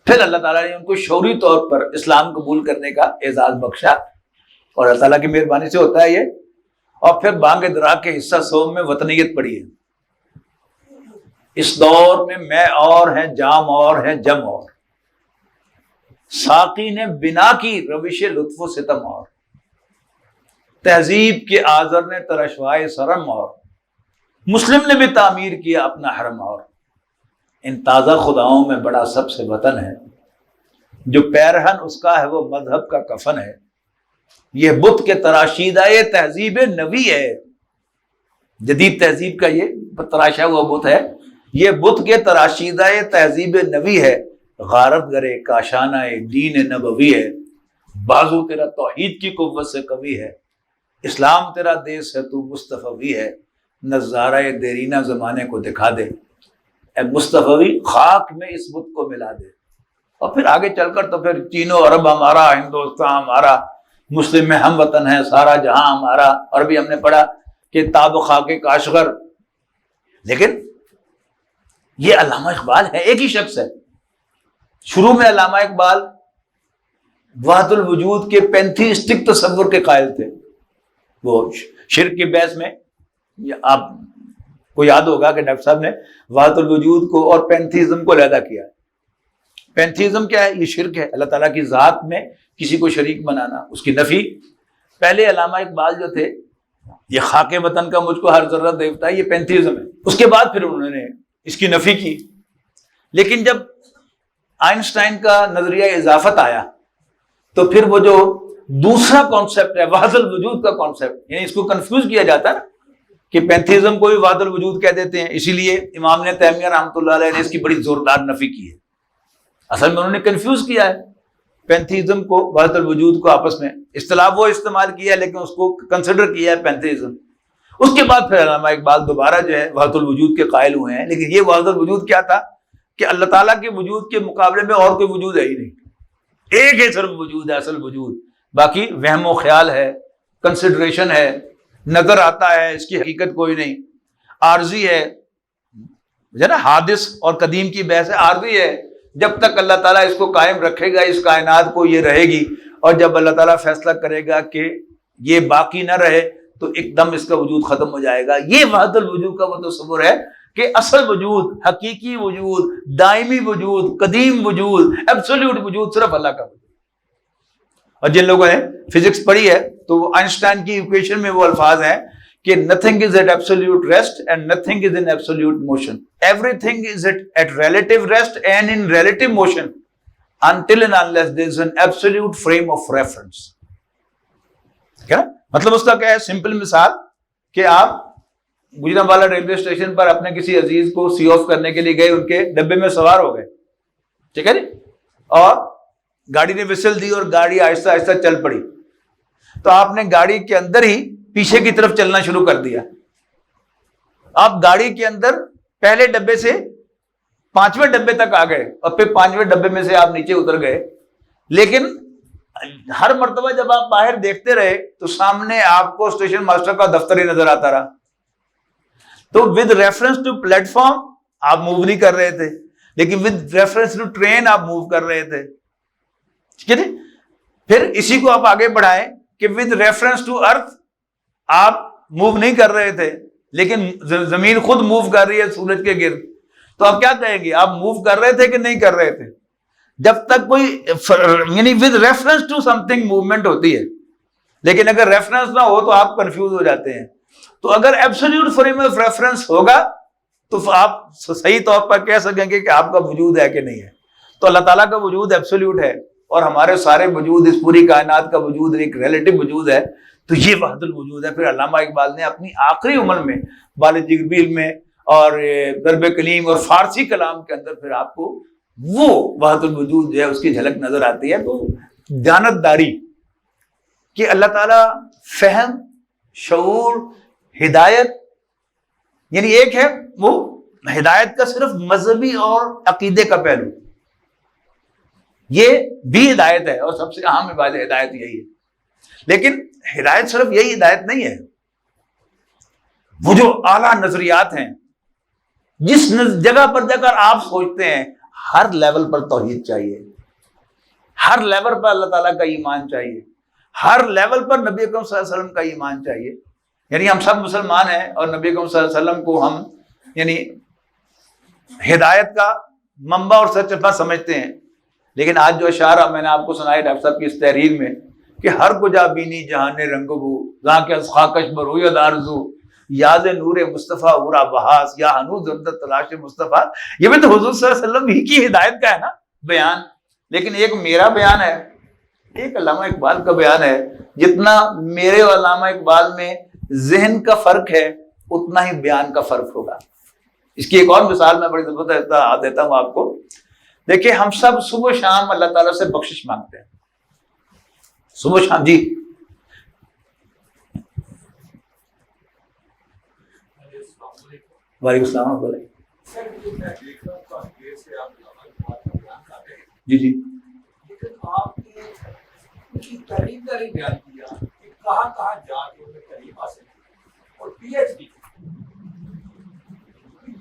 پھر اللہ تعالیٰ نے ان کو شعوری طور پر اسلام قبول کرنے کا اعزاز بخشا، اور اللہ تعالیٰ کی مہربانی سے ہوتا ہے یہ. اور پھر بانگ درا کے حصہ سوم میں وطنیت پڑھی ہے. اس دور میں اور ہیں، جام اور ہیں، جم اور، ساقی نے بنا کی روش لطف و ستم اور، تہذیب کے آذر نے ترشوائے سرم اور، مسلم نے بھی تعمیر کیا اپنا حرم اور. ان تازہ خداؤں میں بڑا سب سے وطن ہے، جو پیرہن اس کا ہے وہ مذہب کا کفن ہے. یہ بت کے تراشیدہ یہ تہذیب نبی ہے. جدید تہذیب کا یہ تراشا ہوا بت ہے، یہ بت کے تراشیدہ یہ تہذیب نبی ہے. غارت گرے کاشانہ دین نبوی ہے، بازو تیرا توحید کی قوت سے قوی ہے. اسلام تیرا دیس ہے تو مصطفی ہے، نظارہ دیرینہ زمانے کو دکھا دے. اے مصطفی خاک میں اس بت کو ملا دے. اور پھر آگے چل کر تو پھر چین و عرب ہمارا، ہندوستان ہمارا، مسلم میں ہم وطن ہے، سارا جہاں ہمارا. اور بھی ہم نے پڑھا کہ تاب خاک کاشغر. لیکن یہ علامہ اقبال ہے، ایک ہی شخص ہے. شروع میں علامہ اقبال وحدت الوجود کے پینتھیسٹک تصور کے قائل تھے. وہ شرک کے بحث میں آپ کو یاد ہوگا کہ ڈاکٹر صاحب نے وحدت الوجود کو اور پینتھیزم کو علیحدہ کیا. پینتھیزم کیا ہے؟ یہ شرک ہے، اللہ تعالیٰ کی ذات میں کسی کو شریک بنانا، اس کی نفی. پہلے علامہ اقبال جو تھے، یہ خاک وطن کا مجھ کو ہر ذرہ دیوتا ہے، یہ پینتھیزم ہے. اس کے بعد پھر انہوں نے اس کی نفی کی. لیکن جب آئنسٹائن کا نظریہ اضافت آیا تو پھر وہ جو دوسرا کانسیپٹ ہے وحدت الوجود کا کانسیپٹ، یعنی اس کو کنفیوز کیا جاتا ہے نا کہ پینتھیزم کو بھی وحدت الوجود کہہ دیتے ہیں، اسی لیے امام نے تیمیہ رحمۃ اللہ علیہ نے اس کی بڑی زوردار نفی کی ہے. اصل میں انہوں نے کنفیوز کیا ہے پینتھیزم کو، وحدت الوجود کو آپس میں. اصطلاح وہ استعمال کیا ہے لیکن اس کو کنسیڈر کیا ہے پینتھیزم. اس کے بعد پھر علامہ اقبال دوبارہ جو ہے وحدت الوجود کے قائل ہوئے ہیں. لیکن یہ وحدت الوجود کیا تھا کہ اللہ تعالیٰ کے وجود کے مقابلے میں اور کوئی وجود ہے ہی نہیں، ایک ہی صرف وجود ہے، اصل وجود. باقی وہم و خیال ہے، کنسیڈریشن ہے، نظر آتا ہے، اس کی حقیقت کوئی نہیں، عارضی ہے. جو ہے نا حادث اور قدیم کی بحث ہے، عارضی ہے. جب تک اللہ تعالیٰ اس کو قائم رکھے گا اس کائنات کو، یہ رہے گی. اور جب اللہ تعالیٰ فیصلہ کرے گا کہ یہ باقی نہ رہے تو ایک دم اس کا وجود ختم ہو جائے گا. یہ وحدت الوجود کا وہ تصور ہے کہ اصل وجود، حقیقی وجود، دائمی وجود، قدیم وجود، ایبسولوٹ وجود صرف اللہ کا وجود. اور جن لوگوں نے فزکس پڑھی ہے تو آئنسٹائن کی ایکویشن میں وہ الفاظ ہیں کہ nothing is at absolute rest and nothing is in absolute motion. Everything is at relative rest and in relative motion until and unless there is an absolute frame of reference. کیا مطلب اس کا کیا ہے؟ سمپل مثال کہ آپ Gujranwala railway station پر اپنے کسی عزیز کو سی آف کرنے کے لیے گئے، ان کے ڈبے میں سوار ہو گئے، ٹھیک ہے جی، اور گاڑی نے وسل دی اور گاڑی آہستہ آہستہ چل پڑی. تو آپ نے گاڑی کے اندر ہی پیچھے کی طرف چلنا شروع کر دیا. آپ گاڑی کے اندر پہلے ڈبے سے 5ویں ڈبے تک آ گئے اور پھر 5ویں ڈبے میں سے آپ نیچے اتر گئے. لیکن ہر مرتبہ جب آپ باہر دیکھتے رہے تو سامنے آپ کو اسٹیشن ماسٹر کا دفتر ہی نظر آتا رہا. تو with reference to platform آپ موو نہیں کر رہے تھے، لیکن ود ریفرنس ٹو ٹرین آپ موو کر رہے تھے. ٹھیک ہے جی. پھر اسی کو آپ آگے بڑھائیں کہ ود ریفرنس ٹو ارتھ آپ موو نہیں کر رہے تھے لیکن زمین خود موو کر رہی ہے سورج کے گرد، تو آپ کیا کہیں گے؟ آپ موو کر رہے تھے کہ نہیں کر رہے تھے؟ جب تک کوئی یعنی with reference to something movement ہوتی ہے، لیکن اگر ریفرنس نہ ہو تو آپ کنفیوز ہو جاتے ہیں. تو اگر ایبسولوٹ فریم آف ریفرنس ہوگا تو آپ صحیح طور پر کہہ سکیں گے کہ آپ کا وجود ہے کہ نہیں ہے. تو اللہ تعالیٰ کا وجود ایبسولوٹ ہے اور ہمارے سارے وجود، اس پوری کائنات کا وجود ایک ریلیٹو وجود ہے. تو یہ وحدت الوجود ہے. پھر علامہ اقبال نے اپنی آخری عمر میں بال جبریل میں اور ضرب کلیم اور فارسی کلام کے اندر پھر آپ کو وہ وحدت الوجود جو ہے اس کی جھلک نظر آتی ہے. تو دیانتداری کہ اللہ تعالیٰ فہم، شعور، ہدایت، یعنی ایک ہے وہ ہدایت کا صرف مذہبی اور عقیدے کا پہلو، یہ بھی ہدایت ہے اور سب سے اہم ہدایت یہی ہے. لیکن ہدایت صرف یہی ہدایت نہیں ہے، وہ جو اعلیٰ نظریات ہیں، جس جگہ پر جا کر آپ سوچتے ہیں ہر لیول پر توحید چاہیے، ہر لیول پر اللہ تعالیٰ کا ایمان چاہیے، ہر لیول پر نبی اکرم صلی اللہ علیہ وسلم کا ایمان چاہیے. یعنی ہم سب مسلمان ہیں اور نبی اکرم صلی اللہ علیہ وسلم کو ہم یعنی ہدایت کا منبع اور سرچشمہ سمجھتے ہیں. لیکن آج جو اشعار میں نے آپ کو سنائے ڈاکٹر صاحب کی اس تحریر میں کہ ہر کجا بینی جہان رنگ بو ذاں کے خاکش بروید آرزو یاد نور مصطفیٰ ورا بحاس یا ہنوز زندہ تلاش مصطفیٰ، یہ بھی تو حضور صلی اللہ علیہ وسلم ہی کی ہدایت کا ہے نا بیان. لیکن ایک میرا بیان ہے، ایک علامہ اقبال کا بیان ہے. جتنا میرے اور علامہ اقبال میں ذہن کا فرق ہے اتنا ہی بیان کا فرق ہوگا. اس کی ایک اور مثال میں بڑی زبردست دیتا ہوں آپ کو. دیکھیں ہم سب صبح و شام اللہ تعالیٰ سے بخشش مانگتے ہیں، صبح و شام. جی وعلیکم السلام. جی جی آپ نے ان کی تعلیم کا نہیں بیان کیا کہ کہاں کہاں جا کے انہیں تعلیم حاصل کی اور پی ایچ ڈی.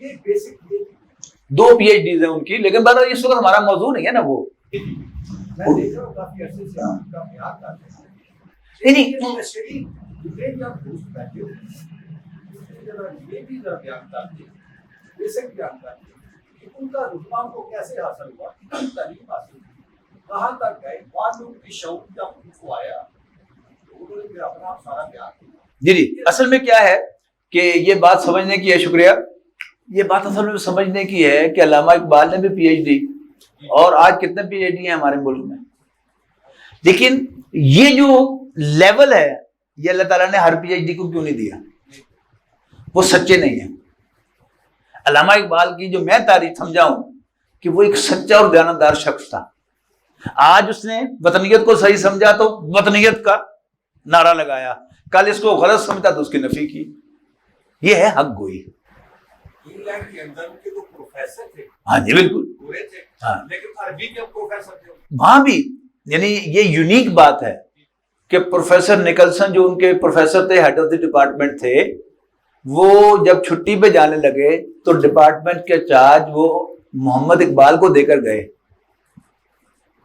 یہ بیسک 2 PhDs ہیں ان کی، لیکن بہرحال اس وقت ہمارا موضوع نہیں ہے نا وہ. میں دیکھ رہا ہوں کافی عرصے سے آپ کا بیان کرتے ہیں. بیسک بیان کرتے ہیں ان کا رتبہ کو کیسے حاصل ہوا، کتنی تعلیم حاصل کی، کہاں تک گئے، معلوم کی شعور جب ان کو آیا تو انہوں نے پھر اپنا سارا بیان کیا. جی جی اصل میں کیا ہے کہ یہ بات سمجھنے کی ہے، شکریہ. یہ بات اصل میں سمجھنے کی ہے کہ علامہ اقبال نے بھی PhD اور آج کتنے PhD ہیں ہمارے ملک میں. لیکن یہ جو لیول ہے یہ اللہ تعالیٰ نے ہر PhD کو کیوں نہیں دیا؟ وہ سچے نہیں ہیں. علامہ اقبال کی جو میں تاریخ سمجھاؤں کہ وہ ایک سچا اور دیانتدار شخص تھا. آج اس نے وطنیت کو صحیح سمجھا تو وطنیت کا نعرہ لگایا، کل اس کو غلط سمجھا تو اس کی نفی کی. یہ ہے حق گوئی. انگلینڈ کے اندر کے تو پروفیسر تھے، ہاں جی بالکل، گورے تھے، ہاں لیکن عربی کے پروفیسر تھے. وہاں بھی یعنی یہ یونیک بات ہے کہ پروفیسر نکلسن جو ان کے پروفیسر تھے، ہیڈ آف دی ڈپارٹمنٹ تھے، وہ جب چھٹی پہ جانے لگے تو ڈپارٹمنٹ کے چارج وہ محمد اقبال کو دے کر گئے،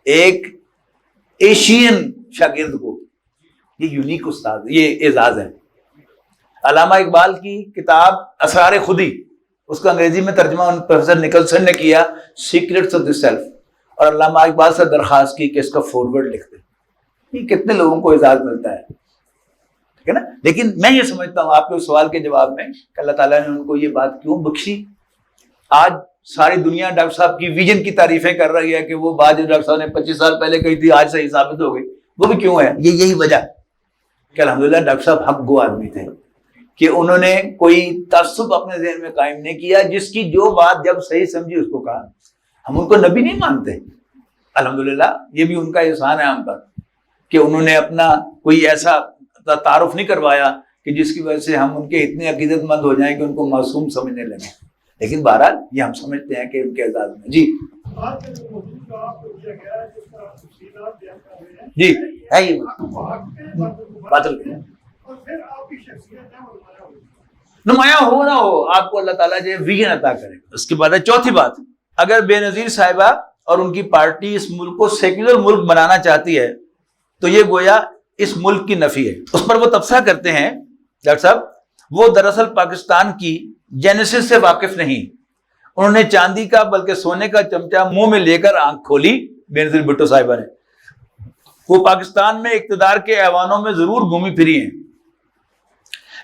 ایک ایشین شاگرد کو. یہ یونیک استاد، یہ اعزاز ہے. علامہ اقبال کی کتاب اسرار خودی، اس کا انگریزی میں ترجمہ پروفیسر نکلسن نے کیا، سیکرٹس آف دی سیلف، اور علامہ اقبال سے درخواست کی کہ اس کا فارورڈ لکھ دیں. یہ کتنے لوگوں کو اعزاز ملتا ہے، ٹھیک ہے نا. لیکن میں یہ سمجھتا ہوں آپ کے سوال کے جواب میں کہ اللہ تعالیٰ نے ان کو یہ بات کیوں بخشی. آج ساری دنیا ڈاکٹر صاحب کی ویژن کی تعریفیں کر رہی ہے کہ وہ بات جو ڈاکٹر صاحب نے 25 سال پہلے کہی تھی آج صحیح ثابت ہو گئی. وہ بھی کیوں ہے؟ یہی وجہ کہ الحمدللہ ڈاکٹر صاحب حق گو آدمی تھے کہ انہوں نے کوئی تعصب اپنے ذہن میں قائم نہیں کیا. جس کی جو بات جب صحیح سمجھی اس کو کہا. ہم ان کو نبی نہیں مانتے، الحمدللہ یہ بھی ان کا احسان ہے ہم پر کہ انہوں نے اپنا کوئی ایسا تعارف نہیں کروایا کہ جس کی وجہ سے ہم ان کے اتنے عقیدت مند ہو جائیں کہ ان کو معصوم سمجھنے لگیں. لیکن بہرحال یہ ہم سمجھتے ہیں کہ ان کے اعزاز میں. جی جی ہے یہ باطل نمایاں ہو نہ ہو آپ کو اللہ تعالیٰ جو ویژن عطا کرے. اس کے بعد ہے چوتھی بات، اگر بے نظیر صاحبہ اور ان کی پارٹی اس ملک کو سیکولر ملک بنانا چاہتی ہے تو یہ گویا اس ملک کی نفی ہے۔ اس پر وہ تبصرہ کرتے ہیں ڈاکٹر صاحب، وہ دراصل پاکستان کی جینیسس سے واقف نہیں، انہوں نے چاندی کا بلکہ سونے کا چمچہ منہ میں لے کر آنکھ کھولی بینظیر بھٹو صاحبہ نے۔ وہ پاکستان میں اقتدار کے ایوانوں میں ضرور گھومی پھری ہیں،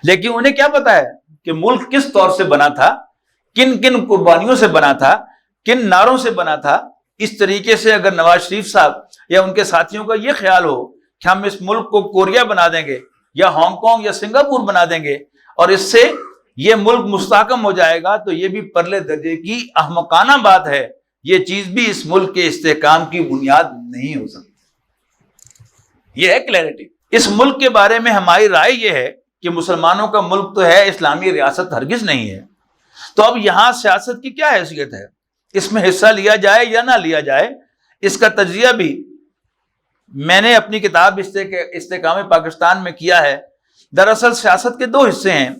لیکن انہیں کیا پتا ہے کہ ملک کس طور سے بنا تھا، کن کن قربانیوں سے بنا تھا، کن نعروں سے بنا تھا۔ اس طریقے سے اگر نواز شریف صاحب یا ان کے ساتھیوں کا یہ خیال ہو کہ ہم اس ملک کو کوریا بنا دیں گے یا ہانگ کانگ یا سنگاپور بنا دیں گے اور اس سے یہ ملک مستحکم ہو جائے گا، تو یہ بھی پرلے درجے کی احمقانہ بات ہے۔ یہ چیز بھی اس ملک کے استحکام کی بنیاد نہیں ہو سکتی۔ یہ ہے کلیئرٹی۔ اس ملک کے بارے میں ہماری رائے یہ ہے کہ مسلمانوں کا ملک تو ہے، اسلامی ریاست ہرگز نہیں ہے۔ تو اب یہاں سیاست کی کیا حیثیت ہے؟ اس میں حصہ لیا جائے یا نہ لیا جائے، اس کا تجزیہ بھی میں نے اپنی کتاب استحکام پاکستان میں کیا ہے۔ دراصل سیاست کے دو حصے ہیں،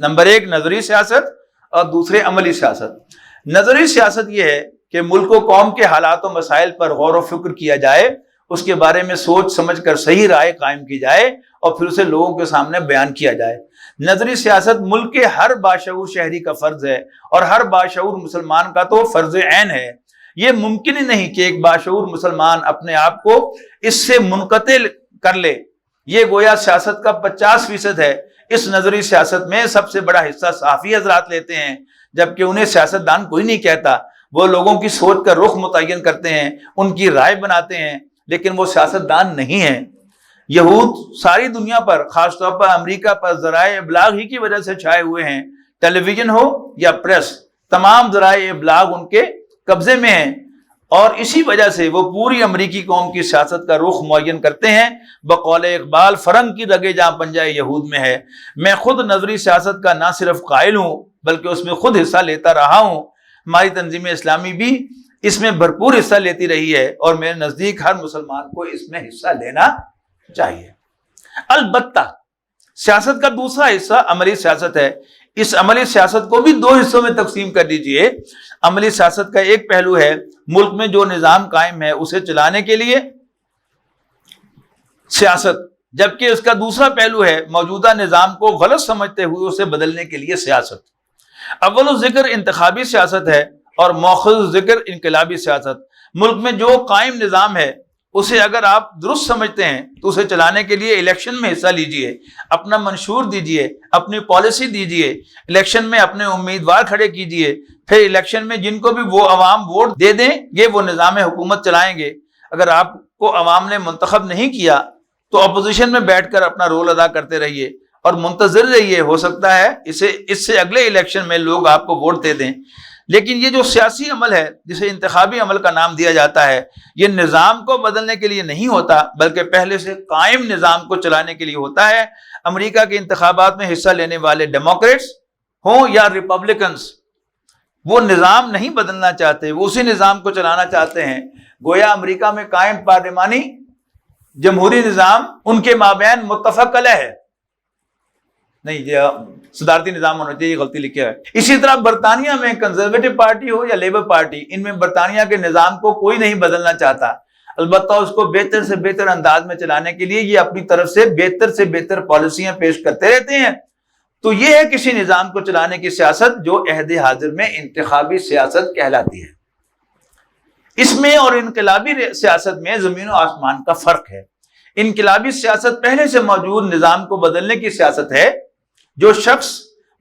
نمبر ایک نظری سیاست اور دوسرے عملی سیاست۔ نظری سیاست یہ ہے کہ ملک و قوم کے حالات و مسائل پر غور و فکر کیا جائے، اس کے بارے میں سوچ سمجھ کر صحیح رائے قائم کی جائے اور پھر اسے لوگوں کے سامنے بیان کیا جائے۔ نظری سیاست ملک کے ہر باشعور شہری کا فرض ہے اور ہر باشعور مسلمان کا تو فرض عین ہے۔ یہ ممکن ہی نہیں کہ ایک باشعور مسلمان اپنے آپ کو اس سے منقطع کر لے۔ یہ گویا سیاست کا 50% ہے۔ اس نظری سیاست میں سب سے بڑا حصہ صحافی حضرات لیتے ہیں، جبکہ انہیں سیاست دان کوئی نہیں کہتا۔ وہ لوگوں کی سوچ کا رخ متعین کرتے ہیں، ان کی رائے بناتے ہیں، لیکن وہ سیاست دان نہیں ہیں۔ یہود ساری دنیا پر، خاص طور پر امریکہ پر، ذرائع ابلاغ ہی کی وجہ سے چھائے ہوئے ہیں۔ ٹیلی ویژن ہو یا پریس، تمام ذرائع ابلاغ ان کے قبضے میں ہیں، اور اسی وجہ سے وہ پوری امریکی قوم کی سیاست کا رخ معین کرتے ہیں۔ بقول اقبال، فرنگ کی رگے جہاں پنجہ یہود میں ہے۔ میں خود نظری سیاست کا نہ صرف قائل ہوں بلکہ اس میں خود حصہ لیتا رہا ہوں۔ ہماری تنظیم اسلامی بھی اس میں بھرپور حصہ لیتی رہی ہے، اور میرے نزدیک ہر مسلمان کو اس میں حصہ لینا چاہیے۔ البتہ سیاست کا دوسرا حصہ عملی سیاست ہے۔ اس عملی سیاست کو بھی دو حصوں میں تقسیم کر دیجئے۔ عملی سیاست کا ایک پہلو ہے ملک میں جو نظام قائم ہے اسے چلانے کے لیے سیاست، جبکہ اس کا دوسرا پہلو ہے موجودہ نظام کو غلط سمجھتے ہوئے اسے بدلنے کے لیے سیاست۔ اول ذکر انتخابی سیاست ہے اور مؤخر ذکر انقلابی سیاست۔ ملک میں جو قائم نظام ہے اسے اگر آپ درست سمجھتے ہیں تو اسے چلانے کے لیے الیکشن میں حصہ لیجئے، اپنا منشور دیجئے، اپنی پالیسی دیجئے، الیکشن میں اپنے امیدوار کھڑے کیجئے، پھر الیکشن میں جن کو بھی وہ عوام ووٹ دے دیں گے وہ نظام حکومت چلائیں گے۔ اگر آپ کو عوام نے منتخب نہیں کیا تو اپوزیشن میں بیٹھ کر اپنا رول ادا کرتے رہیے اور منتظر رہیے، ہو سکتا ہے اس سے اگلے الیکشن میں لوگ آپ کو ووٹ دے دیں۔ لیکن یہ جو سیاسی عمل ہے جسے انتخابی عمل کا نام دیا جاتا ہے، یہ نظام کو بدلنے کے لیے نہیں ہوتا بلکہ پہلے سے قائم نظام کو چلانے کے لیے ہوتا ہے۔ امریکہ کے انتخابات میں حصہ لینے والے ڈیموکریٹس ہوں یا ریپبلکنز، وہ نظام نہیں بدلنا چاہتے، وہ اسی نظام کو چلانا چاہتے ہیں۔ گویا امریکہ میں قائم پارلیمانی جمہوری نظام ان کے مابین متفق علیہ ہے، نہیں یہ صدارتی نظام ہونا چاہیے، یہ غلطی لکھا ہے۔ اسی طرح برطانیہ میں کنزرویٹو پارٹی ہو یا لیبر پارٹی، ان میں برطانیہ کے نظام کو کوئی نہیں بدلنا چاہتا، البتہ اس کو بہتر سے بہتر انداز میں چلانے کے لیے یہ اپنی طرف سے بہتر پالیسیاں پیش کرتے رہتے ہیں۔ تو یہ ہے کسی نظام کو چلانے کی سیاست جو عہد حاضر میں انتخابی سیاست کہلاتی ہے۔ اس میں اور انقلابی سیاست میں زمین و آسمان کا فرق ہے۔ انقلابی سیاست پہلے سے موجود نظام کو بدلنے کی سیاست ہے۔ جو شخص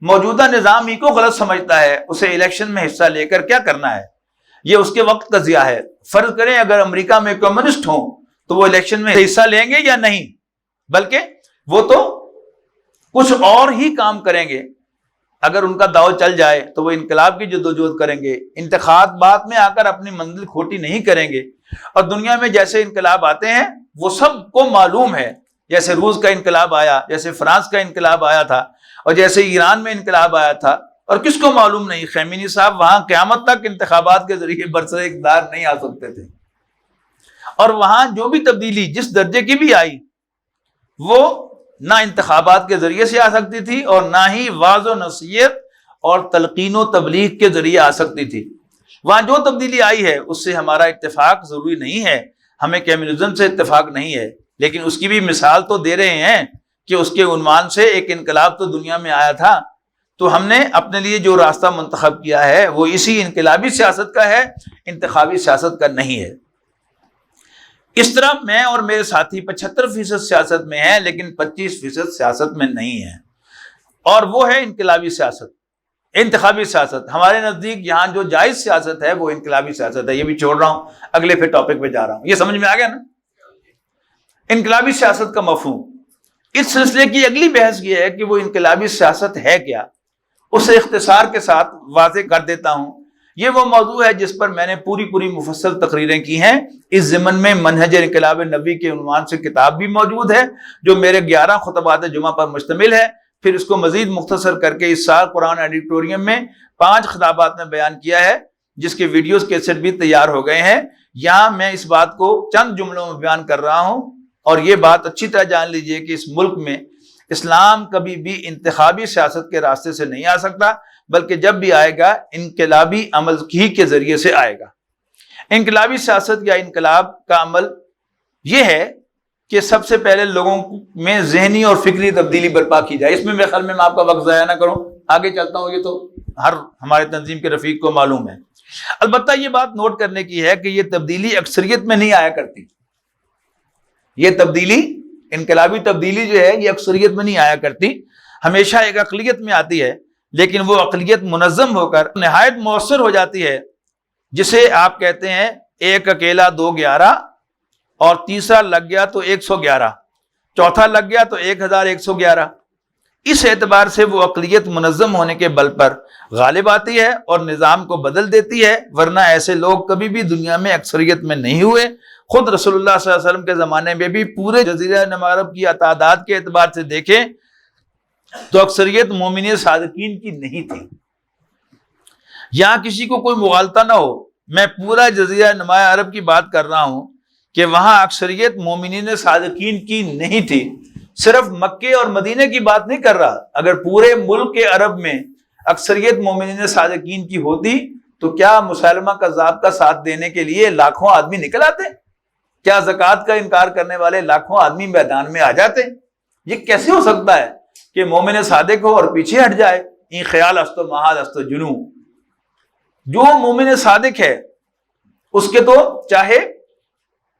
موجودہ نظام ہی کو غلط سمجھتا ہے اسے الیکشن میں حصہ لے کر کیا کرنا ہے؟ یہ اس کے وقت کا ضیاع ہے۔ فرض کریں اگر امریکہ میں کمیونسٹ ہوں تو وہ الیکشن میں حصہ لیں گے یا نہیں، بلکہ وہ تو کچھ اور ہی کام کریں گے۔ اگر ان کا داؤ چل جائے تو وہ انقلاب کی جدوجہد کریں گے، انتخابات میں آ کر اپنی منزل کھوٹی نہیں کریں گے۔ اور دنیا میں جیسے انقلاب آتے ہیں وہ سب کو معلوم ہے، جیسے روس کا انقلاب آیا، جیسے فرانس کا انقلاب آیا تھا، اور جیسے ایران میں انقلاب آیا تھا، اور کس کو معلوم نہیں؟ خیمینی صاحب وہاں قیامت تک انتخابات کے ذریعے برسر اقتدار نہیں آ سکتے تھے، اور وہاں جو بھی تبدیلی جس درجے کی بھی آئی وہ نہ انتخابات کے ذریعے سے آ سکتی تھی اور نہ ہی واعظ و نصیحت اور تلقین و تبلیغ کے ذریعے آ سکتی تھی۔ وہاں جو تبدیلی آئی ہے اس سے ہمارا اتفاق ضروری نہیں ہے، ہمیں کمیونزم سے اتفاق نہیں ہے، لیکن اس کی بھی مثال تو دے رہے ہیں کہ اس کے عنوان سے ایک انقلاب تو دنیا میں آیا تھا، تو ہم نے اپنے لیے جو راستہ منتخب کیا ہے وہ اسی انقلابی سیاست کا ہے، انتخابی سیاست کا نہیں ہے۔ اس طرح میں اور میرے ساتھی 75% سیاست میں ہیں لیکن 25% سیاست میں نہیں ہیں، اور وہ ہے انقلابی سیاست، انتخابی سیاست۔ ہمارے نزدیک یہاں جو جائز سیاست ہے وہ انقلابی سیاست ہے۔ یہ بھی چھوڑ رہا ہوں، اگلے پھر ٹاپک پہ جا رہا ہوں۔ یہ سمجھ میں آ گیا نا انقلابی سیاست کا مفہوم؟ اس سلسلے کی اگلی بحث یہ ہے کہ وہ انقلابی سیاست ہے کیا، اسے اختصار کے ساتھ واضح کر دیتا ہوں۔ یہ وہ موضوع ہے جس پر میں نے پوری مفصل تقریریں کی ہیں۔ اس ضمن میں منہج انقلاب نبوی کے عنوان سے کتاب بھی موجود ہے جو میرے 11 خطبات جمعہ پر مشتمل ہے۔ پھر اس کو مزید مختصر کر کے اس سال قرآن ایڈیٹوریم میں 5 خطابات میں بیان کیا ہے، جس کے ویڈیوز کیسٹ بھی تیار ہو گئے ہیں۔ یہاں میں اس بات کو چند جملوں میں بیان کر رہا ہوں، اور یہ بات اچھی طرح جان لیجئے کہ اس ملک میں اسلام کبھی بھی انتخابی سیاست کے راستے سے نہیں آ سکتا، بلکہ جب بھی آئے گا انقلابی عمل ہی کے ذریعے سے آئے گا۔ انقلابی سیاست یا انقلاب کا عمل یہ ہے کہ سب سے پہلے لوگوں میں ذہنی اور فکری تبدیلی برپا کی جائے۔ اس میں میرے خیال میں آپ کا وقت ضائع نہ کروں، آگے چلتا ہوں۔ یہ تو ہر ہمارے تنظیم کے رفیق کو معلوم ہے۔ البتہ یہ بات نوٹ کرنے کی ہے کہ یہ تبدیلی اکثریت میں نہیں آیا کرتی۔ یہ تبدیلی، انقلابی تبدیلی جو ہے، یہ اکثریت میں نہیں آیا کرتی، ہمیشہ ایک اقلیت میں آتی ہے، لیکن وہ اقلیت منظم ہو کر نہایت مؤثر ہو جاتی ہے، جسے آپ کہتے ہیں 1 اکیلا 2 11، اور تیسرا لگ گیا تو 111، چوتھا لگ گیا تو 1111۔ اس اعتبار سے وہ اقلیت منظم ہونے کے بل پر غالب آتی ہے اور نظام کو بدل دیتی ہے، ورنہ ایسے لوگ کبھی بھی دنیا میں اکثریت میں نہیں ہوئے۔ خود رسول اللہ صلی اللہ علیہ وسلم کے زمانے میں بھی پورے جزیرہ نما عرب کی تعداد کے اعتبار سے دیکھیں تو اکثریت مومنین صادقین کی نہیں تھی۔ یہاں کسی کو کوئی مغالطہ نہ ہو، میں پورا جزیرہ نما عرب کی بات کر رہا ہوں کہ وہاں اکثریت مومنین صادقین کی نہیں تھی۔ صرف مکے اور مدینے کی بات نہیں کر رہا، اگر پورے ملک کے عرب میں اکثریت مومنین صادقین کی ہوتی تو کیا مسلمہ کذاب کا ساتھ دینے کے لیے لاکھوں آدمی نکل آتے؟ کیا زکوٰۃ کا انکار کرنے والے لاکھوں آدمی میدان میں آ جاتے؟ یہ کیسے ہو سکتا ہے کہ مومن صادق ہو اور پیچھے ہٹ جائے؟ این خیال است و محال است و جنوں۔ جو مومن صادق ہے اس کے تو چاہے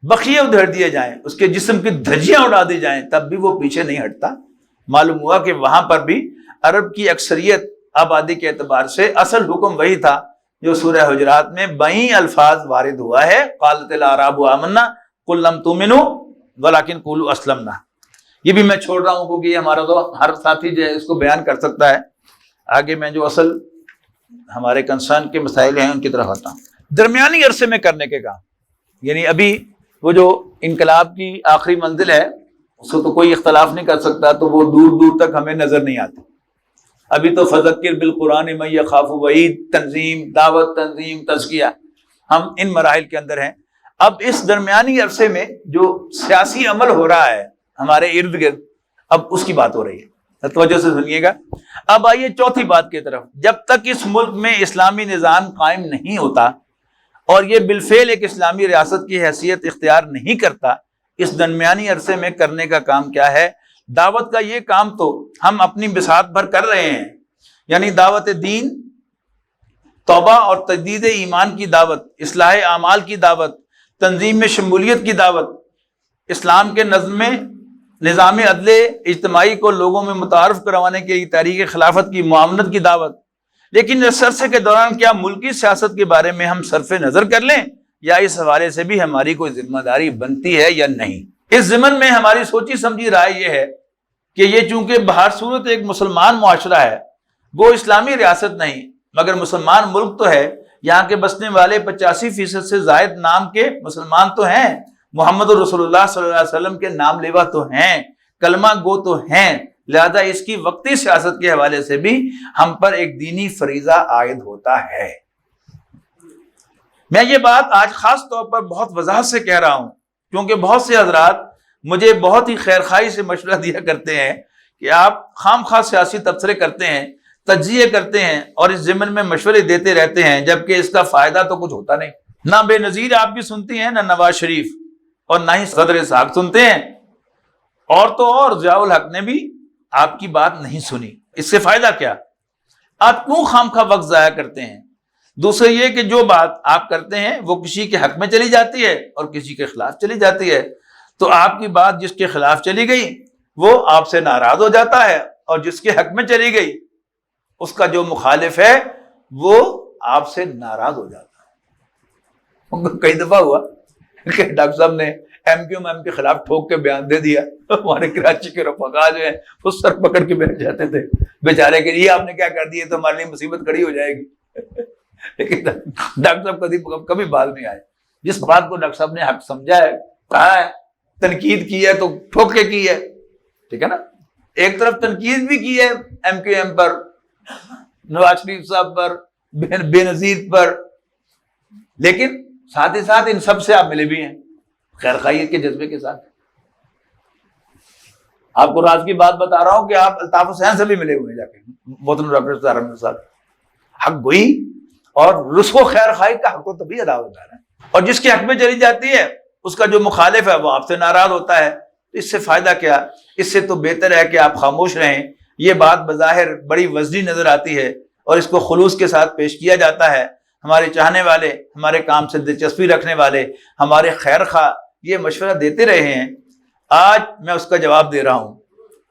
بخیے ادھر دیے جائیں، اس کے جسم کی دھجیاں اڑا دی جائیں، تب بھی وہ پیچھے نہیں ہٹتا۔ معلوم ہوا کہ وہاں پر بھی عرب کی اکثریت آبادی کے اعتبار سے اصل حکم وہی تھا جو سورہ حجرات میں بائیں الفاظ وارد ہوا ہے، قالت الاعراب آمنا قل لم تؤمنوا ولکن قولوا اسلمنا۔ یہ بھی میں چھوڑ رہا ہوں کیونکہ یہ ہمارا تو ہر ساتھی جو ہے اس کو بیان کر سکتا ہے۔ آگے میں جو اصل ہمارے کنسرن کے مسائل ہیں ان کی طرف آتا ہوں۔ درمیانی عرصے میں کرنے کے کام، یعنی ابھی وہ جو انقلاب کی آخری منزل ہے اس کو تو کوئی اختلاف نہیں کر سکتا، تو وہ دور دور تک ہمیں نظر نہیں آتی۔ ابھی تو فذکر بالقرآن من یخاف وعید، تنظیم، دعوت، تنظیم، تزکیہ، ہم ان مراحل کے اندر ہیں۔ اب اس درمیانی عرصے میں جو سیاسی عمل ہو رہا ہے ہمارے ارد گرد، اب اس کی بات ہو رہی ہے، توجہ سے سنیے گا۔ اب آئیے چوتھی بات کی طرف۔ جب تک اس ملک میں اسلامی نظام قائم نہیں ہوتا اور یہ بالفعل ایک اسلامی ریاست کی حیثیت اختیار نہیں کرتا، اس درمیانی عرصے میں کرنے کا کام کیا ہے؟ دعوت کا یہ کام تو ہم اپنی بساط بھر کر رہے ہیں، یعنی دعوت دین، توبہ اور تجدید ایمان کی دعوت، اصلاح اعمال کی دعوت، تنظیم میں شمولیت کی دعوت، اسلام کے نظام عدل اجتماعی کو لوگوں میں متعارف کروانے کے لیے تحریک خلافت کی معاونت کی دعوت۔ لیکن اس عرصے کے دوران کیا ملکی سیاست کے بارے میں ہم صرف نظر کر لیں، یا اس حوالے سے بھی ہماری کوئی ذمہ داری بنتی ہے یا نہیں؟ اس ضمن میں ہماری سوچی سمجھی رائے یہ ہے کہ یہ چونکہ بہر صورت ایک مسلمان معاشرہ ہے، وہ اسلامی ریاست نہیں مگر مسلمان ملک تو ہے، یہاں کے بسنے والے 85% سے زائد نام کے مسلمان تو ہیں، محمد رسول اللہ صلی اللہ علیہ وسلم کے نام لیوا تو ہیں، کلمہ گو تو ہیں، لہذا اس کی وقتی سیاست کے حوالے سے بھی ہم پر ایک دینی فریضہ عائد ہوتا ہے۔ میں یہ بات آج خاص طور پر بہت وضاحت سے کہہ رہا ہوں کیونکہ بہت سے حضرات مجھے بہت ہی خیرخواہی سے مشورہ دیا کرتے ہیں کہ آپ خام خواہ سیاسی تبصرے کرتے ہیں، تجزیے کرتے ہیں اور اس ضمن میں مشورے دیتے رہتے ہیں، جبکہ اس کا فائدہ تو کچھ ہوتا نہیں۔ نہ بے نظیر آپ بھی سنتی ہیں، نہ نواز شریف، اور نہ ہی صدر اسحاق سنتے ہیں، اور تو اور ضیاء الحق نے بھی آپ کی بات نہیں سنی، اس سے فائدہ کیا؟ آپ کیوں خامخواہ وقت ضائع کرتے ہیں؟ دوسرا یہ کہ جو بات آپ کرتے ہیں وہ کسی کے حق میں چلی جاتی ہے اور کسی کے خلاف چلی جاتی ہے، تو آپ کی بات جس کے خلاف چلی گئی وہ آپ سے ناراض ہو جاتا ہے، اور جس کے حق میں چلی گئی اس کا جو مخالف ہے وہ آپ سے ناراض ہو جاتا ہے۔ کئی دفعہ ہوا کہ ڈاکٹر صاحب نے ایم کیو ایم کے خلاف ٹھوک کے بیان دے دیا، ہمارے کراچی کے رفقا جو ہیں وہ سر پکڑ کے بیٹھ جاتے تھے بیچارے کہ یہ آپ نے کیا کر دیا، تو ہمارے لیے مصیبت کھڑی ہو جائے گی۔ لیکن ڈاکٹر صاحب کبھی بات نہیں آئے، جس بات کو ڈاکٹر صاحب نے حق سمجھا ہے، کہا ہے، تنقید کی ہے تو ٹھوک کے کی ہے، ٹھیک ہے نا۔ ایک طرف تنقید بھی کی ہے ایم کیو ایم پر، نواز شریف صاحب پر، بے نظیر پر، لیکن ساتھ ہی ساتھ ان سب سے آپ ملے بھی ہیں خیر خواہیت کے جذبے کے ساتھ۔ آپ کو راز کی بات بتا رہا ہوں کہ آپ الطاف حسین سے بھی ملے ہوئے ہیں جا کے، محترم ڈاکٹر ستار احمد صاحب۔ حق گوئی اور رسو خیر خواہی کا حق تو تبھی ادا ہوتا ہے، اور جس کے حق میں چلی جاتی ہے اس کا جو مخالف ہے وہ آپ سے ناراض ہوتا ہے، اس سے فائدہ کیا؟ اس سے تو بہتر ہے کہ آپ خاموش رہیں۔ یہ بات بظاہر بڑی وزنی نظر آتی ہے اور اس کو خلوص کے ساتھ پیش کیا جاتا ہے۔ ہمارے چاہنے والے، ہمارے کام سے دلچسپی رکھنے والے، ہمارے خیر خواہ یہ مشورہ دیتے رہے ہیں، آج میں اس کا جواب دے رہا ہوں۔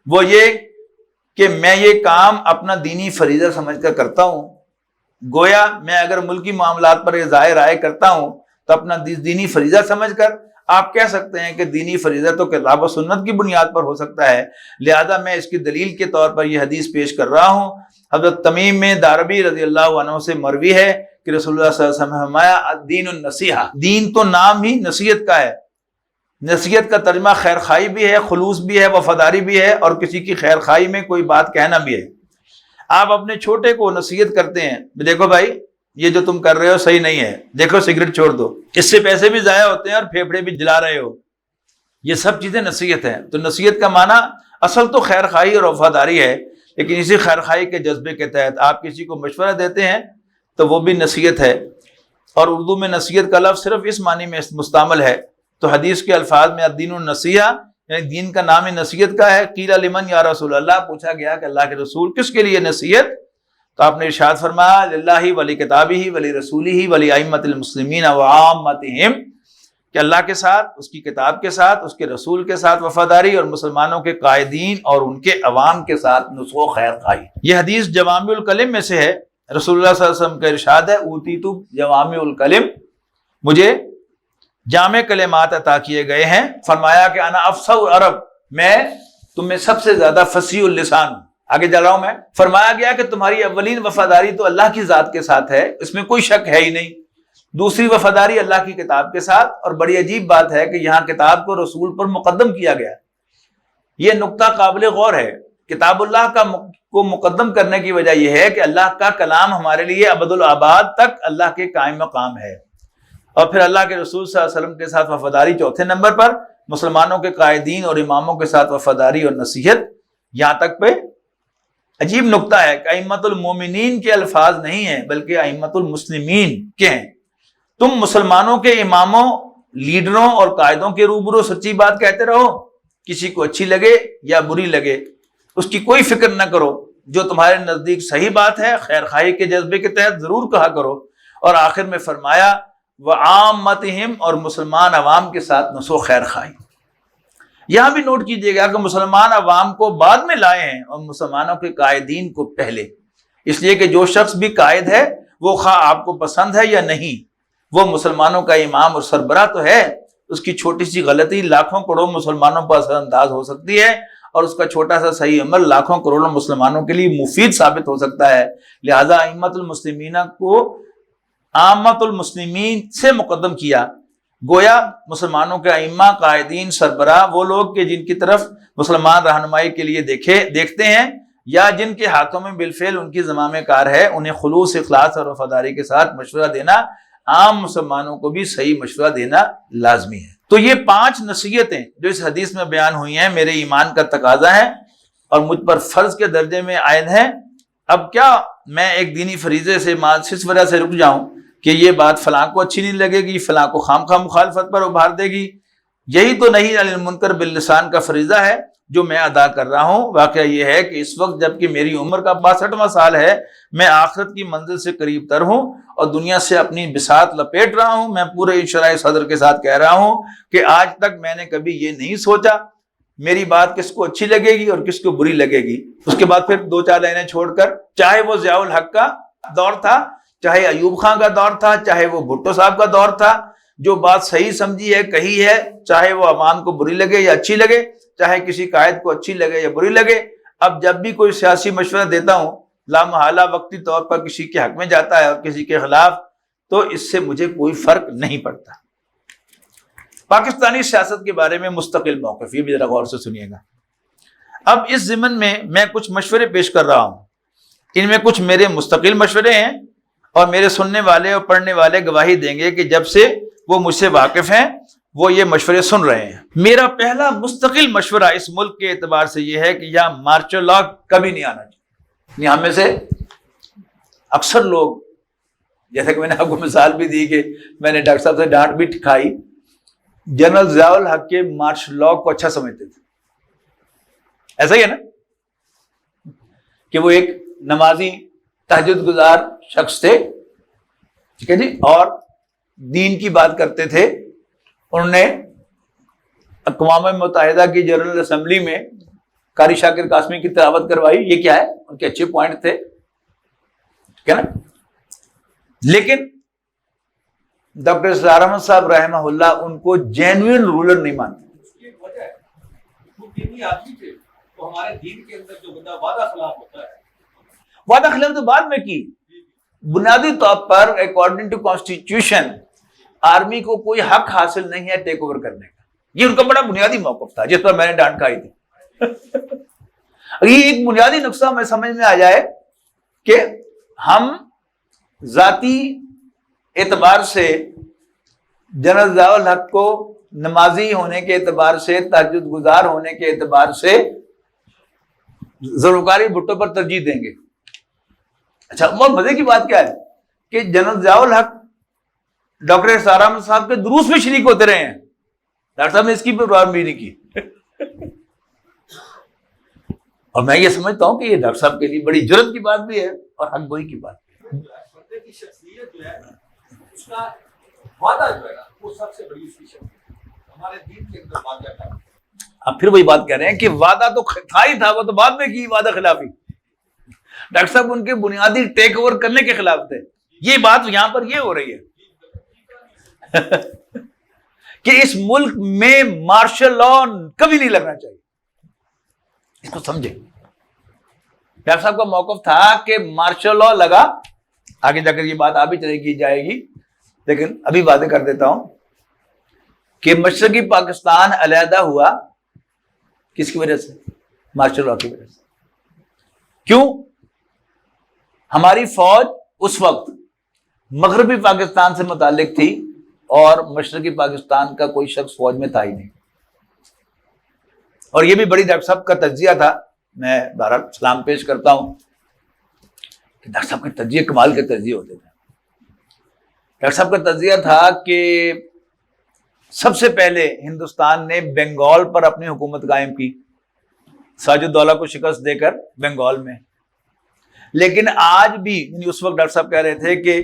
وہ یہ کہ میں یہ کام اپنا دینی فریضہ سمجھ کر کرتا ہوں۔ گویا میں اگر ملکی معاملات پر اظہار رائے کرتا ہوں تو اپنا دینی فریضہ سمجھ کر، آپ کہہ سکتے ہیں کہ دینی فریضہ تو کتاب و سنت کی بنیاد پر ہو سکتا ہے، لہذا میں اس کی دلیل کے طور پر یہ حدیث پیش کر رہا ہوں۔ حضرت تمیم میں داربی رضی اللہ عنہ سے مروی ہے کہ رسول اللہ صلی اللہ علیہ وسلم نے فرمایا الدین النصیحہ، دین تو نام ہی نصیحت کا ہے۔ نصیحت کا ترجمہ خیر خواہی بھی ہے، خلوص بھی ہے، وفاداری بھی ہے، اور کسی کی خیر خواہی میں کوئی بات کہنا بھی ہے۔ آپ اپنے چھوٹے کو نصیحت کرتے ہیں، دیکھو بھائی یہ جو تم کر رہے ہو صحیح نہیں ہے، دیکھو سگریٹ چھوڑ دو، اس سے پیسے بھی ضائع ہوتے ہیں اور پھیپھڑے بھی جلا رہے ہو، یہ سب چیزیں نصیحت ہیں۔ تو نصیحت کا معنی اصل تو خیر خواہی اور وفاداری ہے، لیکن اسی خیر خواہی کے جذبے کے تحت آپ کسی کو مشورہ دیتے ہیں تو وہ بھی نصیحت ہے۔ اور اردو میں نصیحت کا لفظ صرف اس معنی میں مستعمل ہے، تو حدیث کے الفاظ میں الدین النصیحہ یعنی دین کا نام ہی نصیحت کا ہے۔ قیل لمن یا رسول اللہ، پوچھا گیا کہ اللہ کے رسول کس کے لیے نصیحت؟ تو آپ نے ارشاد فرمایا للہ ولی کتابہ ولی رسولہ ولی ائمۃ المسلمین وعامتہم، کہ اللہ کے ساتھ، اس کی کتاب کے ساتھ، اس کے رسول کے ساتھ وفاداری، اور مسلمانوں کے قائدین اور ان کے عوام کے ساتھ نصح و خیر خواہی۔ یہ حدیث جوامع الکلم میں سے ہے۔ رسول اللہ صلی اللہ علیہ وسلم کا ارشاد ہے اوتیت جوامع الکلم، مجھے جامع کلمات عطا کیے گئے ہیں۔ فرمایا کہ انا افصح العرب، میں تم میں سب سے زیادہ فصیح اللسان ہوں۔ آگے جا رہا ہوں میں، فرمایا گیا کہ تمہاری اولین وفاداری تو اللہ کی ذات کے ساتھ ہے، اس میں کوئی شک ہے ہی نہیں۔ دوسری وفاداری اللہ کی کتاب کے ساتھ، اور بڑی عجیب بات ہے کہ یہاں کتاب کو رسول پر مقدم کیا گیا۔ یہ نقطہ قابل غور ہے۔ کتاب اللہ کو مقدم کرنے کی وجہ یہ ہے کہ اللہ کا کلام ہمارے لیے ابد الآباد تک اللہ کے قائم مقام ہے، اور پھر اللہ کے رسول صلی اللہ علیہ وسلم کے ساتھ وفاداری چوتھے نمبر پر، مسلمانوں کے قائدین اور اماموں کے ساتھ وفاداری اور نصیحت یہاں تک پہ۔ عجیب نقطہ ہے کہ ائمۃ المومنین کے الفاظ نہیں ہیں بلکہ ائمۃ المسلمین کے ہیں۔ تم مسلمانوں کے اماموں، لیڈروں اور قائدوں کے روبرو سچی بات کہتے رہو، کسی کو اچھی لگے یا بری لگے اس کی کوئی فکر نہ کرو، جو تمہارے نزدیک صحیح بات ہے خیر خواہی کے جذبے کے تحت ضرور کہا کرو۔ اور آخر میں فرمایا وعامتہم، اور مسلمان عوام کے ساتھ نصح و خیر خواہی۔ یہاں بھی نوٹ کیجئے گا کہ مسلمان عوام کو بعد میں لائے ہیں اور مسلمانوں کے قائدین کو پہلے، اس لیے کہ جو شخص بھی قائد ہے وہ خواہ آپ کو پسند ہے یا نہیں، وہ مسلمانوں کا امام اور سربراہ تو ہے، اس کی چھوٹی سی غلطی لاکھوں کروڑوں مسلمانوں پر اثر انداز ہو سکتی ہے، اور اس کا چھوٹا سا صحیح عمل لاکھوں کروڑوں مسلمانوں کے لیے مفید ثابت ہو سکتا ہے۔ لہذا ائمۃ المسلمین کو عامۃ المسلمین سے مقدم کیا، گویا مسلمانوں کے ائمہ، قائدین، سربراہ وہ لوگ کہ جن کی طرف مسلمان رہنمائی کے لیے دیکھتے ہیں یا جن کے ہاتھوں میں بالفعل ان کی زمام کار ہے، انہیں خلوص، اخلاص اور وفاداری کے ساتھ مشورہ دینا، عام مسلمانوں کو بھی صحیح مشورہ دینا لازمی ہے۔ تو یہ 5 نصیحتیں جو اس حدیث میں بیان ہوئی ہیں میرے ایمان کا تقاضا ہے اور مجھ پر فرض کے درجے میں عائد ہے۔ اب کیا میں ایک دینی فریضے سے اس وجہ سے رک جاؤں کہ یہ بات فلاں کو اچھی نہیں لگے گی، فلاں کو خام خواہ مخالفت پر ابھار دے گی، یہی تو نہیں علی المنکر باللسان کا فریضہ ہے جو میں ادا کر رہا ہوں۔ واقعہ یہ ہے کہ اس وقت جب کہ میری عمر کا 62واں سال ہے، میں آخرت کی منزل سے قریب تر ہوں اور دنیا سے اپنی بساط لپیٹ رہا ہوں۔ میں پورے انشراح صدر کے ساتھ کہہ رہا ہوں کہ آج تک میں نے کبھی یہ نہیں سوچا میری بات کس کو اچھی لگے گی اور کس کو بری لگے گی۔ اس کے بعد پھر 2-4 لائنیں چھوڑ کر، چاہے وہ ضیاء الحق کا دور تھا، چاہے ایوب خان کا دور تھا، چاہے وہ بھٹو صاحب کا دور تھا، جو بات صحیح سمجھی ہے کہی ہے، چاہے وہ عوام کو بری لگے یا اچھی لگے، چاہے کسی قائد کو اچھی لگے یا بری لگے۔ اب جب بھی کوئی سیاسی مشورہ دیتا ہوں، لامحالہ وقتی طور پر کسی کے حق میں جاتا ہے اور کسی کے خلاف، تو اس سے مجھے کوئی فرق نہیں پڑتا۔ پاکستانی سیاست کے بارے میں مستقل موقف، یہ بھی ذرا غور سے سنیے گا۔ اب اس ضمن میں کچھ مشورے پیش کر رہا ہوں، ان میں کچھ میرے مستقل مشورے ہیں اور میرے سننے والے اور پڑھنے والے گواہی دیں گے کہ جب سے وہ مجھ سے واقف ہیں وہ یہ مشورے سن رہے ہیں۔ میرا پہلا مستقل مشورہ اس ملک کے اعتبار سے یہ ہے کہ یہاں مارشل لا کبھی نہیں آنا چاہیے۔ ہم میں سے اکثر لوگ، جیسے کہ میں نے آپ کو مثال بھی دی کہ میں نے ڈاکٹر صاحب سے ڈانٹ بھی کھائی، جنرل ضیاء الحق کے مارشل لا کو اچھا سمجھتے تھے۔ ایسا ہی ہے نا کہ وہ ایک نمازی تہجد گزار شخص تھے، ٹھیک ہے جی، اور دین کی بات کرتے تھے۔ انہوں نے اقوام متحدہ کی جنرل اسمبلی میں قاری شاکر قاسمی کی تلاوت کروائی۔ یہ کیا ہے؟ ان کے اچھے پوائنٹ تھے، ٹھیک ہے نا۔ لیکن ڈاکٹر اسرار احمد صاحب رحمہ اللہ ان کو جینوئن رولر نہیں مانتے۔ اس کی ایک وجہ ہے، وہ دینی آدمی تھے، تو ہمارے دین کے اندر جو بندہ وعدہ خلاف ہوتا ہے، وعدہ خلاف تو بعد میں کی، بنیادی طور پر اکارڈنگ ٹو کانسٹیٹیوشن آرمی کو کوئی حق حاصل نہیں ہے ٹیک اوور کرنے کا۔ یہ ان کا بڑا بنیادی موقف تھا جس پر میں نے ڈانٹ کھائی تھی۔ یہ ایک بنیادی نقصہ میں سمجھ میں آ جائے کہ ہم ذاتی اعتبار سے جنرل ضیاء الحق کو نمازی ہونے کے اعتبار سے، تہجد گزار ہونے کے اعتبار سے ذوالفقار بھٹو پر ترجیح دیں گے۔ اچھا، اور مزے کی بات کیا ہے کہ جنرل ضیاء الحق ڈاکٹر اسرار احمد صاحب کے دروس میں شریک ہوتے رہے ہیں، ڈاکٹر صاحب نے اس کی پرواہ بھی نہیں کی۔ اور میں یہ سمجھتا ہوں کہ یہ ڈاکٹر صاحب کے لیے بڑی جرت کی بات بھی ہے اور حق گوئی کی بات بھی ہے۔ بندے کی شخصیت جو ہے، اس کا وعدہ جو ہے نا، وہ سب سے بڑی اس کی شخصیت ہے۔ ہمارے دین کے اندر وعدہ کا، اب پھر وہی بات کہہ رہے ہیں کہ وعدہ تو تھا ہی تھا، وہ تو بعد میں کی وعدہ خلافی۔ ڈاکٹر صاحب ان کے بنیادی ٹیک اوور کرنے کے خلاف تھے۔ یہ بات یہاں پر یہ ہو رہی ہے کہ اس ملک میں مارشل لا کبھی نہیں لگنا چاہیے، اس کو سمجھے۔ ڈاکٹر صاحب کا موقف تھا کہ مارشل لا لگا، آگے جا کر یہ بات آبی چلے کی جائے گی، لیکن ابھی باتیں کر دیتا ہوں کہ مشرقی پاکستان علیحدہ ہوا کس کی وجہ سے؟ مارشل لا کی وجہ سے۔ کیوں؟ ہماری فوج اس وقت مغربی پاکستان سے متعلق تھی اور مشرقی پاکستان کا کوئی شخص فوج میں تھا ہی نہیں۔ اور یہ بھی بڑی ڈاکٹر صاحب کا تجزیہ تھا، میں بہرحال سلام پیش کرتا ہوں کہ ڈاکٹر صاحب کے تجزیے کمال کے تجزیے ہوتے تھے۔ ڈاکٹر صاحب کا تجزیہ تھا کہ سب سے پہلے ہندوستان نے بنگال پر اپنی حکومت قائم کی، سراج الدولہ کو شکست دے کر بنگال میں۔ لیکن آج بھی، یعنی اس وقت ڈاکٹر صاحب کہہ رہے تھے کہ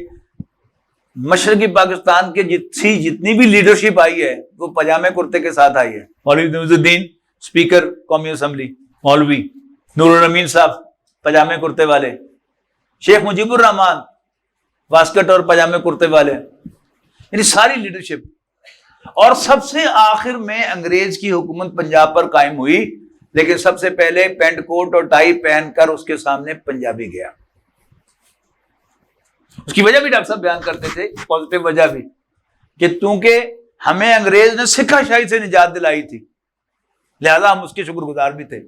مشرقی پاکستان کے جتنی بھی لیڈرشپ آئی ہے وہ پاجامے کرتے کے ساتھ آئی ہے۔ مولوی نواز الدین اسپیکر قومی اسمبلی، مولوی نور الامین صاحب پاجامے کرتے والے، شیخ مجیب الرحمان واسکٹ اور پاجامے کرتے والے، یعنی ساری لیڈرشپ۔ اور سب سے آخر میں انگریز کی حکومت پنجاب پر قائم ہوئی، لیکن سب سے پہلے پینٹ کوٹ اور ٹائی پہن کر اس کے سامنے پنجابی گیا۔ اس کی وجہ بھی ڈاکٹر صاحب بیان کرتے تھے، پازیٹیو وجہ بھی، کہ چونکہ ہمیں انگریز نے سکھا شاہی سے نجات دلائی تھی، لہذا ہم اس کے شکر گزار بھی تھے۔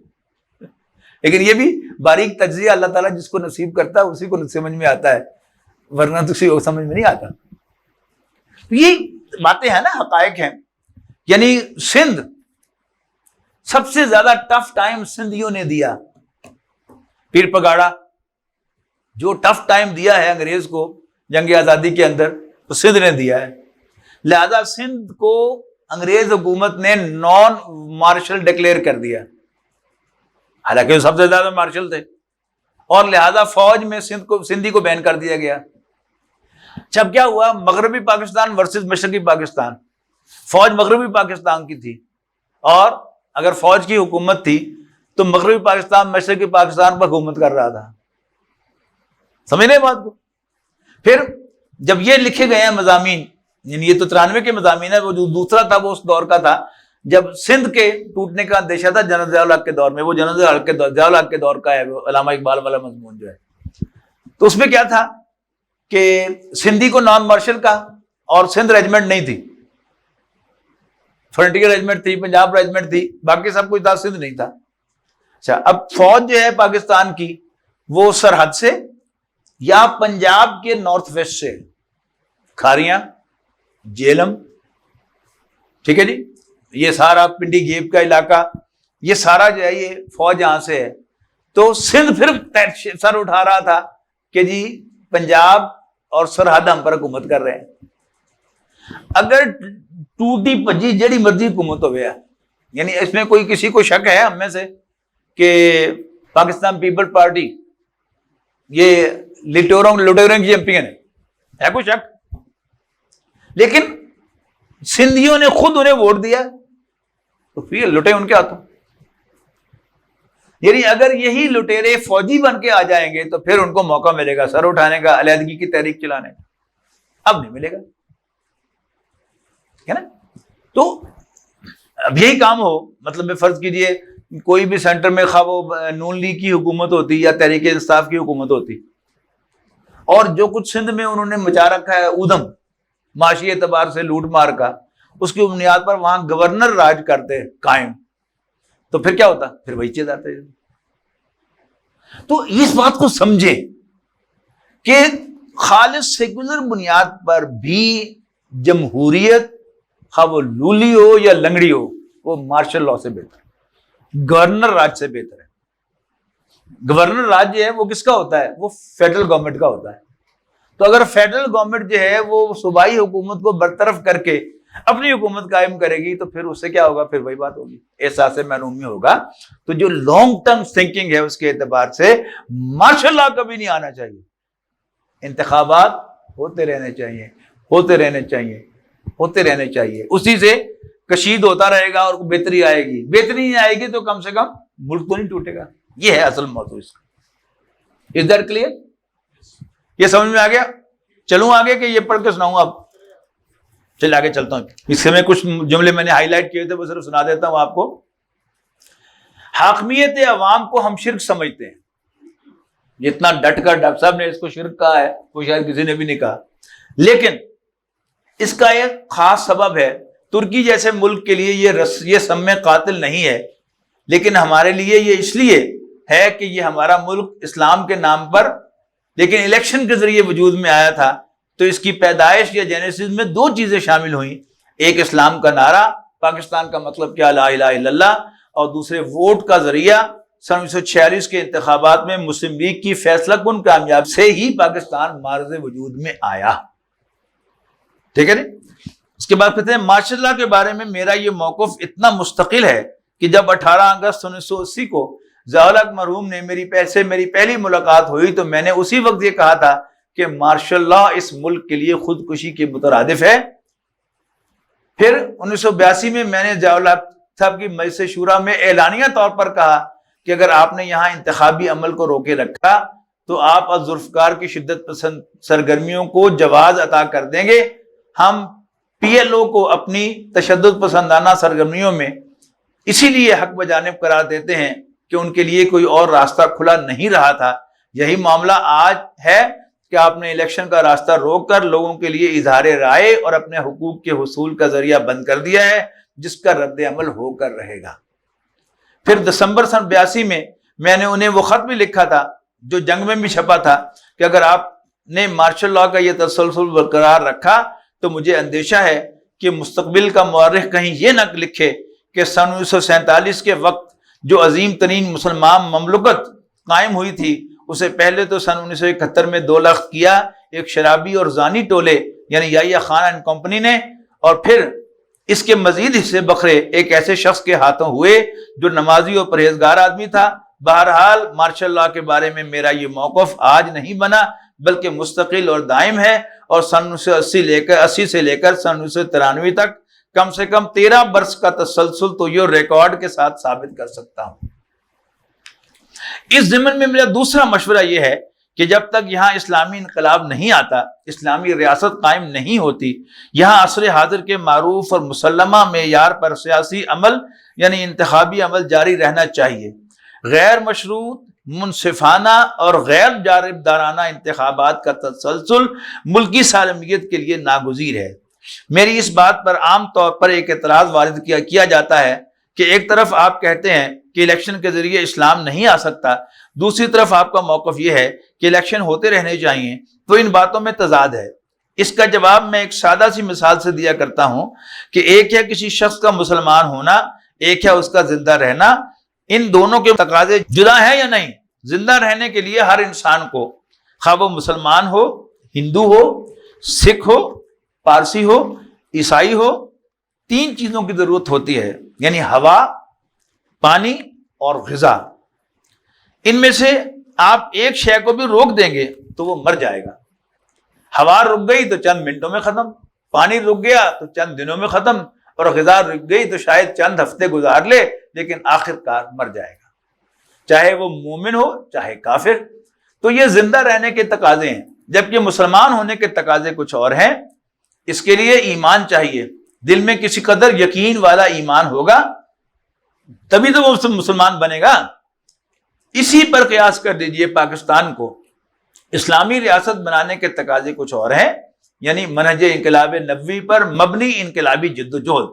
لیکن یہ بھی باریک تجزیہ اللہ تعالیٰ جس کو نصیب کرتا ہے اسی کو سمجھ میں آتا ہے، ورنہ تو کسی کو سمجھ میں نہیں آتا۔ یہ باتیں ہیں نا، حقائق ہیں۔ یعنی سندھ، سب سے زیادہ ٹف ٹائم سندھیوں نے دیا۔ پیر پگاڑا جو ٹف ٹائم دیا ہے انگریز کو جنگ آزادی کے اندر، تو سندھ نے دیا ہے۔ لہذا سندھ کو انگریز حکومت نے نان مارشل ڈکلیئر کر دیا، حالانکہ وہ سب سے زیادہ مارشل تھے، اور لہذا فوج میں سندھی کو بین کر دیا گیا۔ جب کیا ہوا، مغربی پاکستان ورسز مشرقی پاکستان، فوج مغربی پاکستان کی تھی، اور اگر فوج کی حکومت تھی تو مغربی پاکستان مشرقی پاکستان پر حکومت کر رہا تھا، سمجھ رہے بات کو؟ پھر جب یہ لکھے گئے ہیں مضامین، یعنی یہ تو 93 کے مضامین ہے، وہ جو دوسرا تھا وہ اس دور کا تھا جب سندھ کے ٹوٹنے کا اندیشہ تھا جنرل ضیاء الحق کے دور میں، وہ جنرل ضیاء الحق کے دور کا ہے، وہ علامہ اقبال والا مضمون جو ہے۔ تو اس میں کیا تھا کہ سندھی کو نان مارشل کا، اور سندھ ریجمنٹ نہیں تھی، فرنٹیئر ریجمنٹ تھی، پنجاب ریجمنٹ تھی، باقی سب کچھ تھا، سندھ نہیں تھا۔ اچھا، اب فوج جو ہے پاکستان کی وہ سرحد سے یا پنجاب کے نارتھ ویسٹ سے، کھاریاں، جیلم، ٹھیک ہے جی، یہ سارا پنڈی گیب کا علاقہ، یہ سارا جو ہے یہ فوج یہاں سے ہے۔ تو سندھ پھر سر اٹھا رہا تھا کہ جی پنجاب اور سرحد ہم پر حکومت کر رہے ہیں۔ اگر ٹوٹی پجی جڑی مرضی حکومت ہو گیا، یعنی اس میں کوئی کسی کو شک ہے ہم میں سے کہ پاکستان پیپل پارٹی یہ لٹورنگ چیمپئن ہے کوئی شک؟ لیکن سندھیوں نے خود انہیں ووٹ دیا تو پھر لٹے ان کے ہاتھوں۔ یعنی اگر یہی لٹیرے فوجی بن کے آ جائیں گے تو پھر ان کو موقع ملے گا سر اٹھانے کا، علیحدگی کی تحریک چلانے کا، اب نہیں ملے گا، ہے نا؟ تو اب یہی کام ہو، مطلب میں فرض کیجئے کوئی بھی سینٹر میں خواہ وہ نون لیگ کی حکومت ہوتی یا تحریک انصاف کی حکومت ہوتی، اور جو کچھ سندھ میں انہوں نے مچا رکھا ہے ادھم معاشی اعتبار سے لوٹ مار کا، اس کی بنیاد پر وہاں گورنر راج کرتے قائم، تو پھر کیا ہوتا؟ پھر وہی چیز آتے۔ تو اس بات کو سمجھے کہ خالص سیکولر بنیاد پر بھی جمہوریت، خواہ وہ لولی ہو یا لنگڑی ہو، وہ مارشل لا سے بہتر ہے، گورنر راج سے بہتر ہے۔ گورنر راج جو ہے وہ کس کا ہوتا ہے؟ وہ فیڈرل گورنمنٹ کا ہوتا ہے۔ تو اگر فیڈرل گورنمنٹ جو ہے وہ صوبائی حکومت کو برطرف کر کے اپنی حکومت قائم کرے گی تو پھر اس سے کیا ہوگا؟ پھر وہی بات ہوگی، احساس محرومی ہوگا۔ تو جو لانگ ٹرم تھنکنگ ہے اس کے اعتبار سے مارشل لا کبھی نہیں آنا چاہیے۔ انتخابات ہوتے رہنے چاہیے، ہوتے رہنے چاہیے، ہوتے رہنے چاہیے، اسی سے کشید ہوتا رہے گا اور بہتری آئے گی۔ بہتری نہیں آئے گی تو کم سے کم ملک تو نہیں ٹوٹے گا۔ یہ ہے اصل موضوع اس کا۔ Is that clear? یہ سمجھ میں آ گیا؟ چلوں آگے کہ یہ پڑھ کے سناؤں اب؟ چل آگے چلتا ہوں۔ اس میں کچھ جملے میں نے ہائی لائٹ کیے تھے وہ صرف سنا دیتا ہوں آپ کو۔ حاکمیت عوام کو ہم شرک سمجھتے ہیں، جتنا ڈٹ کر ڈاکٹر صاحب نے اس کو شرک کہا ہے وہ شاید کسی نے بھی نہیں کہا، لیکن اس کا ایک خاص سبب ہے۔ ترکی جیسے ملک کے لیے یہ سم قاتل نہیں ہے، لیکن ہمارے لیے یہ اس لیے ہے کہ یہ ہمارا ملک اسلام کے نام پر لیکن الیکشن کے ذریعے وجود میں آیا تھا، تو اس کی پیدائش یا جینیسس میں دو چیزیں شامل ہوئیں، ایک اسلام کا نعرہ، پاکستان کا مطلب کیا لا الہ الا اللہ، اور دوسرے ووٹ کا ذریعہ 1946 کے انتخابات میں مسلم لیگ کی فیصلہ کن کامیاب سے ہی پاکستان معرض وجود میں آیا۔ ٹھیک ہے نا؟ اس کے بعد کہتے ہیں مارشل لا کے بارے میں میرا یہ موقف اتنا مستقل ہے کہ جب 18 اگست 1980 کو ضیاء الحق مرحوم نے میری پہلی ملاقات ہوئی تو میں نے اسی وقت یہ کہا تھا کہ مارشل لا اس ملک کے لیے خودکشی کے مترادف ہے۔ پھر 1982 میں نے ضیاء الحق صاحب کی مجلس شورا میں اعلانیہ طور پر کہا کہ اگر آپ نے یہاں انتخابی عمل کو روکے رکھا تو آپ ذوالفقار کی شدت پسند سرگرمیوں کو جواز عطا کر دیں گے۔ ہم پی ایل او کو اپنی تشدد پسندانہ سرگرمیوں میں اسی لیے حق بجانب قرار دیتے ہیں کہ ان کے لیے کوئی اور راستہ کھلا نہیں رہا تھا۔ یہی معاملہ آج ہے کہ آپ نے الیکشن کا راستہ روک کر لوگوں کے لیے اظہار رائے اور اپنے حقوق کے حصول کا ذریعہ بند کر دیا ہے، جس کا رد عمل ہو کر رہے گا۔ پھر دسمبر سن 82 میں نے انہیں وہ خط بھی لکھا تھا جو جنگ میں بھی چھپا تھا کہ اگر آپ نے مارشل لا کا یہ تسلسل برقرار رکھا تو مجھے اندیشہ ہے کہ مستقبل کا مورخ کہیں یہ نہ لکھے کہ سن 1947 کے وقت جو عظیم ترین مسلمان مملکت قائم ہوئی تھی اسے پہلے تو سن 1971 میں 2 لخت کیا ایک شرابی اور زانی ٹولے یعنی یحییٰ خان اینڈ کمپنی نے، اور پھر اس کے مزید حصے بکھرے ایک ایسے شخص کے ہاتھوں ہوئے جو نمازی اور پرہیزگار آدمی تھا۔ بہرحال مارشل لاء کے بارے میں میرا یہ موقف آج نہیں بنا بلکہ مستقل اور دائم ہے، اور سن 1980 سے لے کر سن 1993 تک کم سے کم 13 برس کا تسلسل تو یہ ریکارڈ کے ساتھ ثابت کر سکتا ہوں۔ اس ضمن میں میرا دوسرا مشورہ یہ ہے کہ جب تک یہاں اسلامی انقلاب نہیں آتا، اسلامی ریاست قائم نہیں ہوتی، یہاں عصر حاضر کے معروف اور مسلمہ معیار پر سیاسی عمل یعنی انتخابی عمل جاری رہنا چاہیے۔ غیر مشروط، منصفانہ اور غیر جانبدارانہ انتخابات کا تسلسل ملکی سالمیت کے لیے ناگزیر ہے۔ میری اس بات پر عام طور پر ایک اعتراض وارد کیا جاتا ہے کہ ایک طرف آپ کہتے ہیں کہ الیکشن کے ذریعے اسلام نہیں آ سکتا، دوسری طرف آپ کا موقف یہ ہے کہ الیکشن ہوتے رہنے چاہیے، تو ان باتوں میں تضاد ہے۔ اس کا جواب میں ایک سادہ سی مثال سے دیا کرتا ہوں کہ ایک ہے کسی شخص کا مسلمان ہونا، ایک ہے اس کا زندہ رہنا۔ ان دونوں کے تقاضے جدا ہیں یا نہیں؟ زندہ رہنے کے لیے ہر انسان کو، خواہ وہ مسلمان ہو، ہندو ہو، سکھ ہو، پارسی ہو، عیسائی ہو، 3 چیزوں کی ضرورت ہوتی ہے، یعنی ہوا، پانی اور غذا۔ ان میں سے آپ ایک شے کو بھی روک دیں گے تو وہ مر جائے گا۔ ہوا رک گئی تو چند منٹوں میں ختم، پانی رک گیا تو چند دنوں میں ختم، اور غذا رک گئی تو شاید چند ہفتے گزار لے لیکن آخر کار مر جائے گا، چاہے وہ مومن ہو چاہے کافر۔ تو یہ زندہ رہنے کے تقاضے ہیں، جبکہ مسلمان ہونے کے تقاضے کچھ اور ہیں۔ اس کے لیے ایمان چاہیے، دل میں کسی قدر یقین والا ایمان ہوگا تبھی تو وہ مسلمان بنے گا۔ اسی پر قیاس کر دیجئے پاکستان کو، اسلامی ریاست بنانے کے تقاضے کچھ اور ہیں، یعنی منہج انقلاب نبوی پر مبنی انقلابی جدوجہد،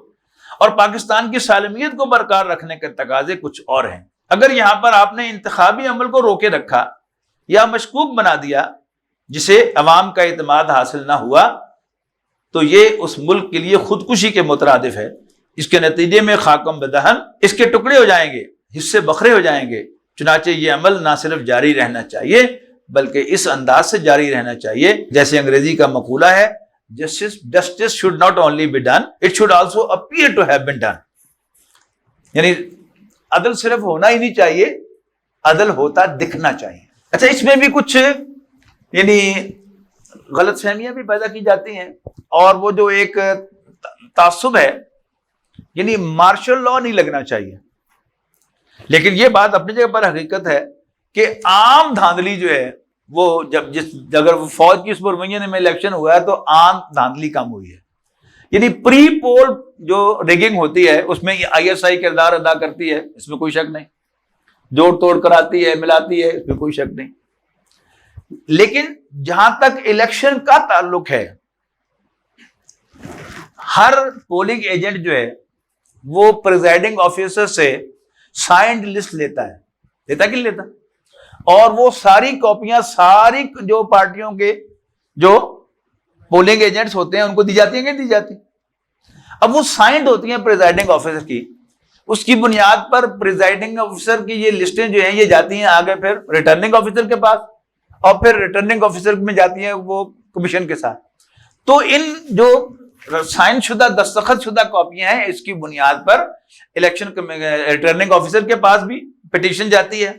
اور پاکستان کی سالمیت کو برقرار رکھنے کے تقاضے کچھ اور ہیں۔ اگر یہاں پر آپ نے انتخابی عمل کو روکے رکھا یا مشکوک بنا دیا جسے عوام کا اعتماد حاصل نہ ہوا، تو یہ اس ملک کے لیے خودکشی کے مترادف ہے۔ اس کے نتیجے میں خاکم بدہن، اس کے ٹکڑے ہو جائیں گے، حصے بکھرے ہو جائیں گے۔ چنانچہ یہ عمل نہ صرف جاری رہنا چاہیے بلکہ اس انداز سے جاری رہنا چاہیے جیسے انگریزی کا مقولہ ہے، justice should not only be done, it should also appear to have been done۔ یعنی عدل صرف ہونا ہی نہیں چاہیے، عدل ہوتا دکھنا چاہیے۔ اچھا، اس میں بھی کچھ یعنی غلط فہمیاں بھی پیدا کی جاتی ہیں، اور وہ جو ایک تعصب ہے، یعنی مارشل لاء نہیں لگنا چاہیے۔ لیکن یہ بات اپنی جگہ پر حقیقت ہے کہ عام دھاندلی جو ہے وہ اگر وہ فوج کی اس پرمین میں الیکشن ہوا ہے تو عام دھاندلی کم ہوئی ہے۔ یعنی پری پول جو ریگنگ ہوتی ہے اس میں آئی ایس آئی کردار ادا کرتی ہے، اس میں کوئی شک نہیں، جوڑ توڑ کراتی ہے، ملاتی ہے، اس میں کوئی شک نہیں۔ لیکن جہاں تک الیکشن کا تعلق ہے، ہر پولنگ ایجنٹ جو ہے وہ پریزائڈنگ آفیسر سے سائنڈ لسٹ لیتا ہے کہ نہیں لیتا، اور وہ ساری کاپیاں ساری جو پارٹیوں کے جو پولنگ ایجنٹس ہوتے ہیں ان کو دی جاتی ہیں کہ نہیں دی جاتی۔ اب وہ سائنڈ ہوتی ہیں پریزائڈنگ آفیسر کی، اس کی بنیاد پر پریزائڈنگ آفیسر کی یہ لسٹیں جو ہیں یہ جاتی ہیں آگے پھر ریٹرننگ آفیسر کے پاس، اور پھر ریٹرننگ آفیسر میں جاتی ہیں وہ کمیشن کے ساتھ۔ تو ان جو سائن شدہ دستخط شدہ کاپیاں ہیں اس کی بنیاد پر الیکشن ریٹرننگ آفیسر کے پاس بھی پٹیشن جاتی ہے،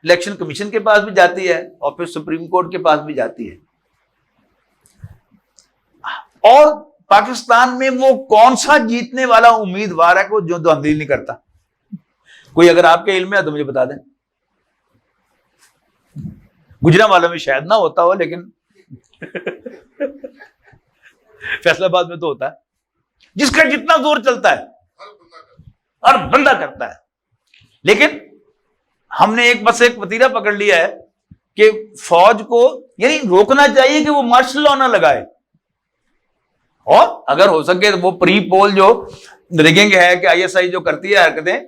الیکشن کمیشن کے پاس بھی جاتی ہے، اور پھر سپریم کورٹ کے پاس بھی جاتی ہے۔ اور پاکستان میں وہ کون سا جیتنے والا امیدوار ہے جو دھاندلی نہیں کرتا؟ کوئی اگر آپ کے علم میں ہے تو مجھے بتا دیں۔ گجرا والوں میں شاید نہ ہوتا ہو، لیکن فیصلہ آباد میں تو ہوتا ہے، جس کا جتنا زور چلتا ہے ہر بندہ کرتا ہے۔ لیکن ہم نے ایک وتیرہ پکڑ لیا ہے کہ فوج کو یعنی روکنا چاہیے کہ وہ مارشل لاء نہ لگائے، اور اگر ہو سکے تو وہ پری پول جو ریگنگ ہے کہ آئی ایس آئی جو کرتی ہے حرکتیں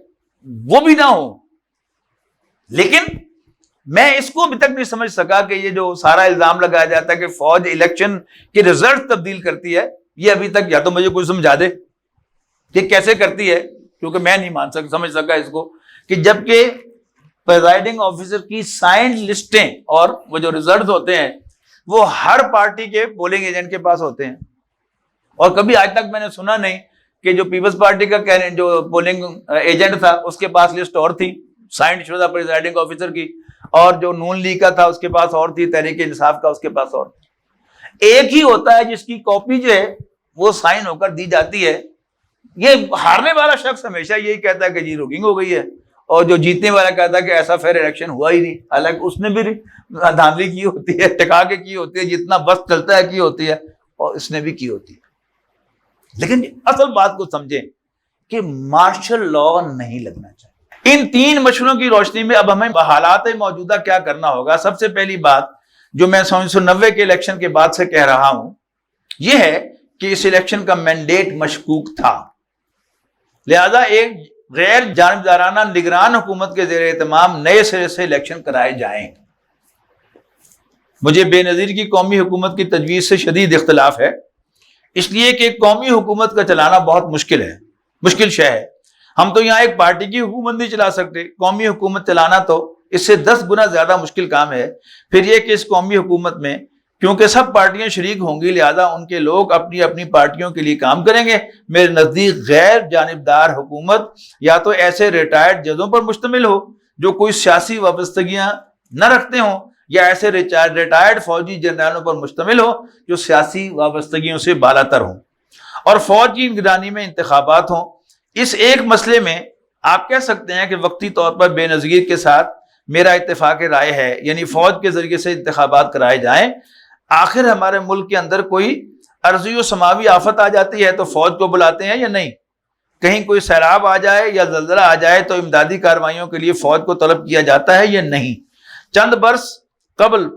وہ بھی نہ ہو۔ لیکن میں اس کو ابھی تک نہیں سمجھ سکا کہ یہ جو سارا الزام لگایا جاتا ہے کہ فوج الیکشن کے رزلٹ تبدیل کرتی ہے، یہ ابھی تک یا تو مجھے کوئی سمجھا دے کہ کیسے کرتی ہے، کیونکہ میں نہیں سمجھ سکا اس کو، کہ جبکہ پریزائڈنگ آفیسر کی سائنڈ لسٹیں اور وہ جو ریزلٹ ہوتے ہیں وہ ہر پارٹی کے پولنگ ایجنٹ کے پاس ہوتے ہیں، اور کبھی آج تک میں نے سنا نہیں کہ جو پیپلز پارٹی کا جو پولنگ ایجنٹ تھا اس کے پاس لسٹ اور تھی سائن شدہ پریزائڈنگ آفیسر کی، اور جو نون لیگ کا تھا اس کے پاس اور تھی، تحریک انصاف کا اس کے پاس اور تھی۔ ایک ہی ہوتا ہے جس کی کاپی جو ہے وہ سائن ہو کر دی جاتی ہے۔ یہ ہارنے والا شخص ہمیشہ یہی کہتا ہے کہ جی روکنگ ہو گئی ہے، اور جو جیتنے والا کہتا ہے کہ ایسا فیر الیکشن ہوا ہی نہیں، حالانکہ اس نے بھی دھاندلی کی ہوتی ہے، ٹکا کے کی ہوتی ہے، جتنا بس چلتا ہے کی ہوتی ہے، اور اس نے بھی کی ہوتی ہے۔ لیکن اصل بات کو سمجھیں کہ مارشل لا نہیں لگنا چاہیے۔ ان تین مشوروں کی روشنی میں اب ہمیں حالات موجودہ کیا کرنا ہوگا؟ سب سے پہلی بات جو میں 1990 کے الیکشن کے بعد سے کہہ رہا ہوں یہ ہے کہ اس الیکشن کا مینڈیٹ مشکوک تھا، لہذا ایک غیر جانبدارانہ نگران حکومت کے زیر اہتمام نئے سرے سے الیکشن کرائے جائیں۔ مجھے بے نظیر کی قومی حکومت کی تجویز سے شدید اختلاف ہے، اس لیے کہ ایک قومی حکومت کا چلانا بہت مشکل شے ہے۔ ہم تو یہاں ایک پارٹی کی حکومت نہیں چلا سکتے، قومی حکومت چلانا تو اس سے 10 گنا زیادہ مشکل کام ہے۔ پھر یہ کہ اس قومی حکومت میں کیونکہ سب پارٹیاں شریک ہوں گی، لہذا ان کے لوگ اپنی اپنی پارٹیوں کے لیے کام کریں گے۔ میرے نزدیک غیر جانبدار حکومت یا تو ایسے ریٹائرڈ ججوں پر مشتمل ہو جو کوئی سیاسی وابستگیاں نہ رکھتے ہوں، یا ایسے ریٹائرڈ فوجی جنرلوں پر مشتمل ہو جو سیاسی وابستگیوں سے بالاتر ہوں، اور فوج کی نگرانی میں انتخابات ہوں۔ اس ایک مسئلے میں آپ کہہ سکتے ہیں کہ وقتی طور پر بے نظیر کے ساتھ میرا اتفاق رائے ہے، یعنی فوج کے ذریعے سے انتخابات کرائے جائیں۔ آخر ہمارے ملک کے اندر کوئی ارضی و سماوی آفت آ جاتی ہے تو فوج کو بلاتے ہیں یا نہیں؟ کہیں کوئی سیلاب آ جائے یا زلزلہ آ جائے تو امدادی کارروائیوں کے لیے فوج کو طلب کیا جاتا ہے یا نہیں؟ چند برس قبل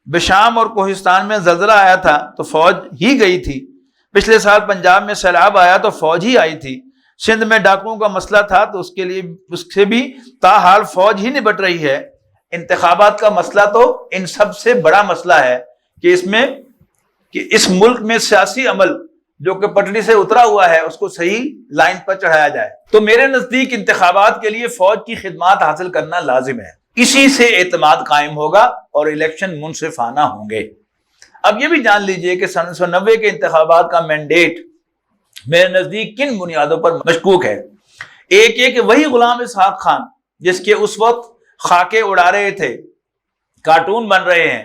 بشام اور کوہستان میں زلزلہ آیا تھا تو فوج ہی گئی تھی۔ پچھلے سال پنجاب میں سیلاب آیا تو فوج ہی آئی تھی۔ سندھ میں ڈاکوؤں کا مسئلہ تھا تو اس سے بھی تاحال فوج ہی نبٹ رہی ہے۔ انتخابات کا مسئلہ تو ان سب سے بڑا مسئلہ ہے کہ اس ملک میں سیاسی عمل جو کہ پٹڑی سے اترا ہوا ہے اس کو صحیح لائن پر چڑھایا جائے۔ تو میرے نزدیک انتخابات کے لیے فوج کی خدمات حاصل کرنا لازم ہے، اسی سے اعتماد قائم ہوگا اور الیکشن منصفانہ ہوں گے۔ اب یہ بھی جان لیجئے کہ 1990 کے انتخابات کا مینڈیٹ میرے نزدیک کن بنیادوں پر مشکوک ہے۔ ایک یہ کہ وہی غلام اسحاق خان جس کے اس وقت خاکے اڑا رہے تھے، کارٹون بن رہے ہیں،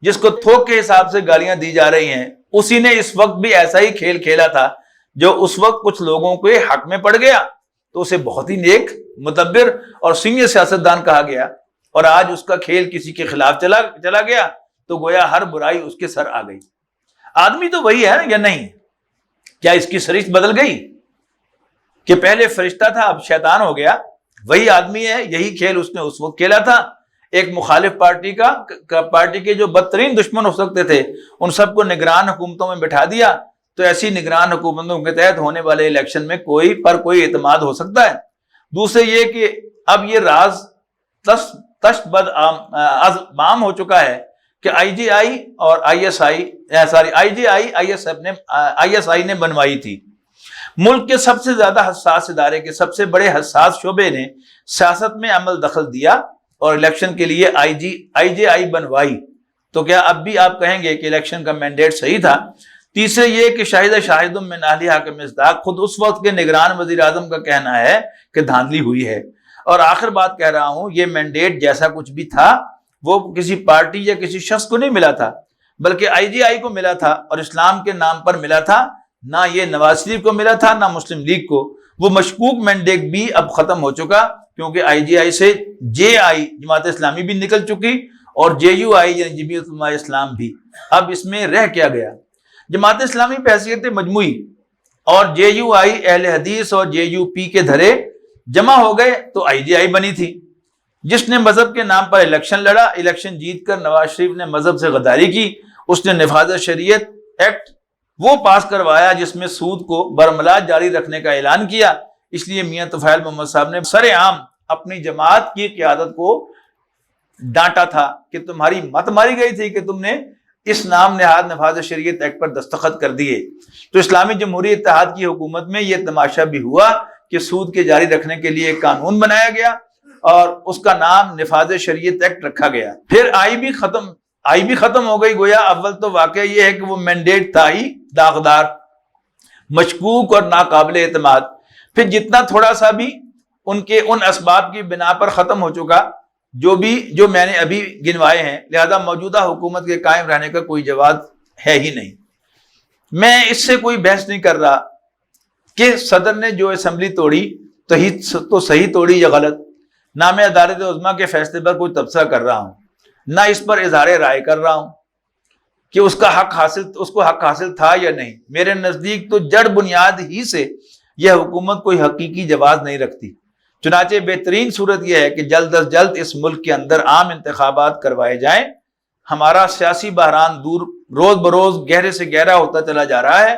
جس کو تھوک کے حساب سے گالیاں دی جا رہی ہیں، اسی نے اس وقت بھی ایسا ہی کھیل کھیلا تھا جو اس وقت کچھ لوگوں کے حق میں پڑ گیا تو اسے بہت ہی نیک، مدبر اور سینئر سیاستدان کہا گیا، اور آج اس کا کھیل کسی کے خلاف چلا گیا تو گویا ہر برائی اس کے سر آ گئی۔ آدمی تو وہی ہے یا نہیں؟ کیا اس کی سرشت بدل گئی کہ پہلے فرشتہ تھا اب شیطان ہو گیا؟ وہی آدمی ہے، یہی کھیل اس نے اس وقت کھیلا تھا۔ ایک مخالف پارٹی کے جو بدترین دشمن ہو سکتے تھے ان سب کو نگران حکومتوں میں بٹھا دیا، تو ایسی نگران حکومتوں کے تحت ہونے والے الیکشن میں کوئی اعتماد ہو سکتا ہے؟ دوسرے یہ کہ اب یہ راز عام ہو چکا ہے کہ آئی جی آئی نے بنوائی تھی۔ ملک کے سب سے زیادہ حساس ادارے کے سب سے بڑے حساس شعبے نے سیاست میں عمل دخل دیا اور الیکشن کے لیے آئی جے آئی بنوائی، تو کیا اب بھی آپ کہیں گے کہ الیکشن کا مینڈیٹ صحیح تھا؟ تیسرے یہ کہ شاہد من اہلھا کے مصداق خود اس وقت کے نگران وزیر اعظم کا کہنا ہے کہ دھاندلی ہوئی ہے۔ اور آخر بات کہہ رہا ہوں، یہ مینڈیٹ جیسا کچھ بھی تھا وہ کسی پارٹی یا کسی شخص کو نہیں ملا تھا، بلکہ آئی جی آئی کو ملا تھا، اور اسلام کے نام پر ملا تھا۔ نہ یہ نواز شریف کو ملا تھا نہ مسلم لیگ کو۔ وہ مشکوک مینڈیٹ بھی اب ختم ہو چکا، کیونکہ آئی جی آئی سے جے آئی جماعت اسلامی بھی نکل چکی اور جے یو آئی یعنی جمعیت علماء اسلام بھی۔ اب اس میں رہ کیا گیا؟ جماعت اسلامی پہ حیثیت مجموعی اور جے یو آئی اہل حدیث اور جے یو پی کے دھرے جمع ہو گئے تو آئی جی آئی بنی تھی۔ جس نے مذہب کے نام پر الیکشن لڑا، الیکشن جیت کر نواز شریف نے مذہب سے غداری کی، اس نے نفاذ شریعت ایکٹ وہ پاس کروایا جس میں سود کو برملا جاری رکھنے کا اعلان کیا۔ اس لیے میاں طفیل محمد صاحب نے سر عام اپنی جماعت کی قیادت کو ڈانٹا تھا کہ تمہاری مت ماری گئی تھی کہ تم نے اس نام نہاد نفاذ شریعت ایکٹ پر دستخط کر دیے۔ تو اسلامی جمہوری اتحاد کی حکومت میں یہ تماشا بھی ہوا کہ سود کے جاری رکھنے کے لیے ایک قانون بنایا گیا اور اس کا نام نفاذ شریعت ایکٹ رکھا گیا۔ پھر آئی بھی ختم ہو گئی۔ گویا اول تو واقعہ یہ ہے کہ وہ مینڈیٹ تھا ہی داغدار، مشکوک اور ناقابل اعتماد، پھر جتنا تھوڑا سا بھی ان کے ان اسباب کی بنا پر ختم ہو چکا جو میں نے ابھی گنوائے ہیں، لہذا موجودہ حکومت کے قائم رہنے کا کوئی جواز ہے ہی نہیں۔ میں اس سے کوئی بحث نہیں کر رہا کہ صدر نے جو اسمبلی توڑی تو صحیح توڑی یا غلط، نہ میں عدالت عظمیٰ کے فیصلے پر کوئی تبصرہ کر رہا ہوں، نہ اس پر اظہار رائے کر رہا ہوں کہ اس کو حق حاصل تھا یا نہیں۔ میرے نزدیک تو جڑ بنیاد ہی سے یہ حکومت کوئی حقیقی جواز نہیں رکھتی۔ چنانچہ بہترین صورت یہ ہے کہ جلد از جلد اس ملک کے اندر عام انتخابات کروائے جائیں۔ ہمارا سیاسی بحران روز بروز گہرے سے گہرا ہوتا چلا جا رہا ہے،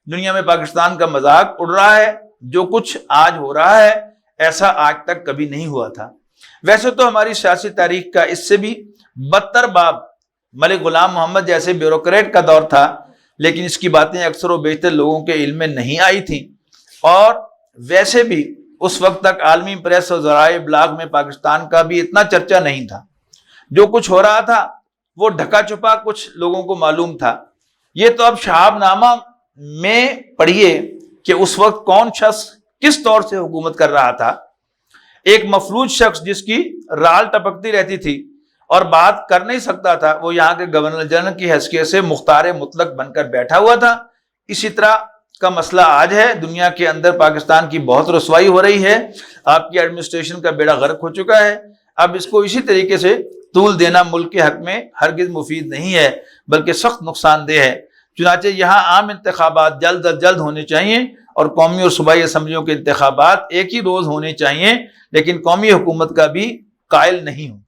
دنیا میں پاکستان کا مذاق اڑ رہا ہے، جو کچھ آج ہو رہا ہے ایسا آج تک کبھی نہیں ہوا تھا۔ ویسے تو ہماری سیاسی تاریخ کا اس سے بھی بدتر باب ملک غلام محمد جیسے بیوروکریٹ کا دور تھا، لیکن اس کی باتیں اکثر و بیشتر لوگوں کے علم میں نہیں آئی تھیں، اور ویسے بھی اس وقت تک عالمی پریس اور ذرائع ابلاغ میں پاکستان کا بھی اتنا چرچا نہیں تھا۔ جو کچھ ہو رہا تھا وہ ڈھکا چھپا کچھ لوگوں کو معلوم تھا۔ یہ تو اب شہاب نامہ میں پڑھیے کہ اس وقت کون شخص کس طور سے حکومت کر رہا تھا۔ ایک مفلوج شخص جس کی رال ٹپکتی رہتی تھی اور بات کر نہیں سکتا تھا، وہ یہاں کے گورنر جنرل کی حیثیت سے مختار مطلق بن کر بیٹھا ہوا تھا۔ اسی طرح کا مسئلہ آج ہے۔ دنیا کے اندر پاکستان کی بہت رسوائی ہو رہی ہے، آپ کی ایڈمنسٹریشن کا بیڑا غرق ہو چکا ہے۔ اب اس کو اسی طریقے سے طول دینا ملک کے حق میں ہرگز مفید نہیں ہے، بلکہ سخت نقصان دہ ہے۔ چنانچہ یہاں عام انتخابات جلد از جلد ہونے چاہیے، اور قومی اور صوبائی اسمبلیوں کے انتخابات ایک ہی روز ہونے چاہیے، لیکن قومی حکومت کا بھی قائل نہیں ہوں۔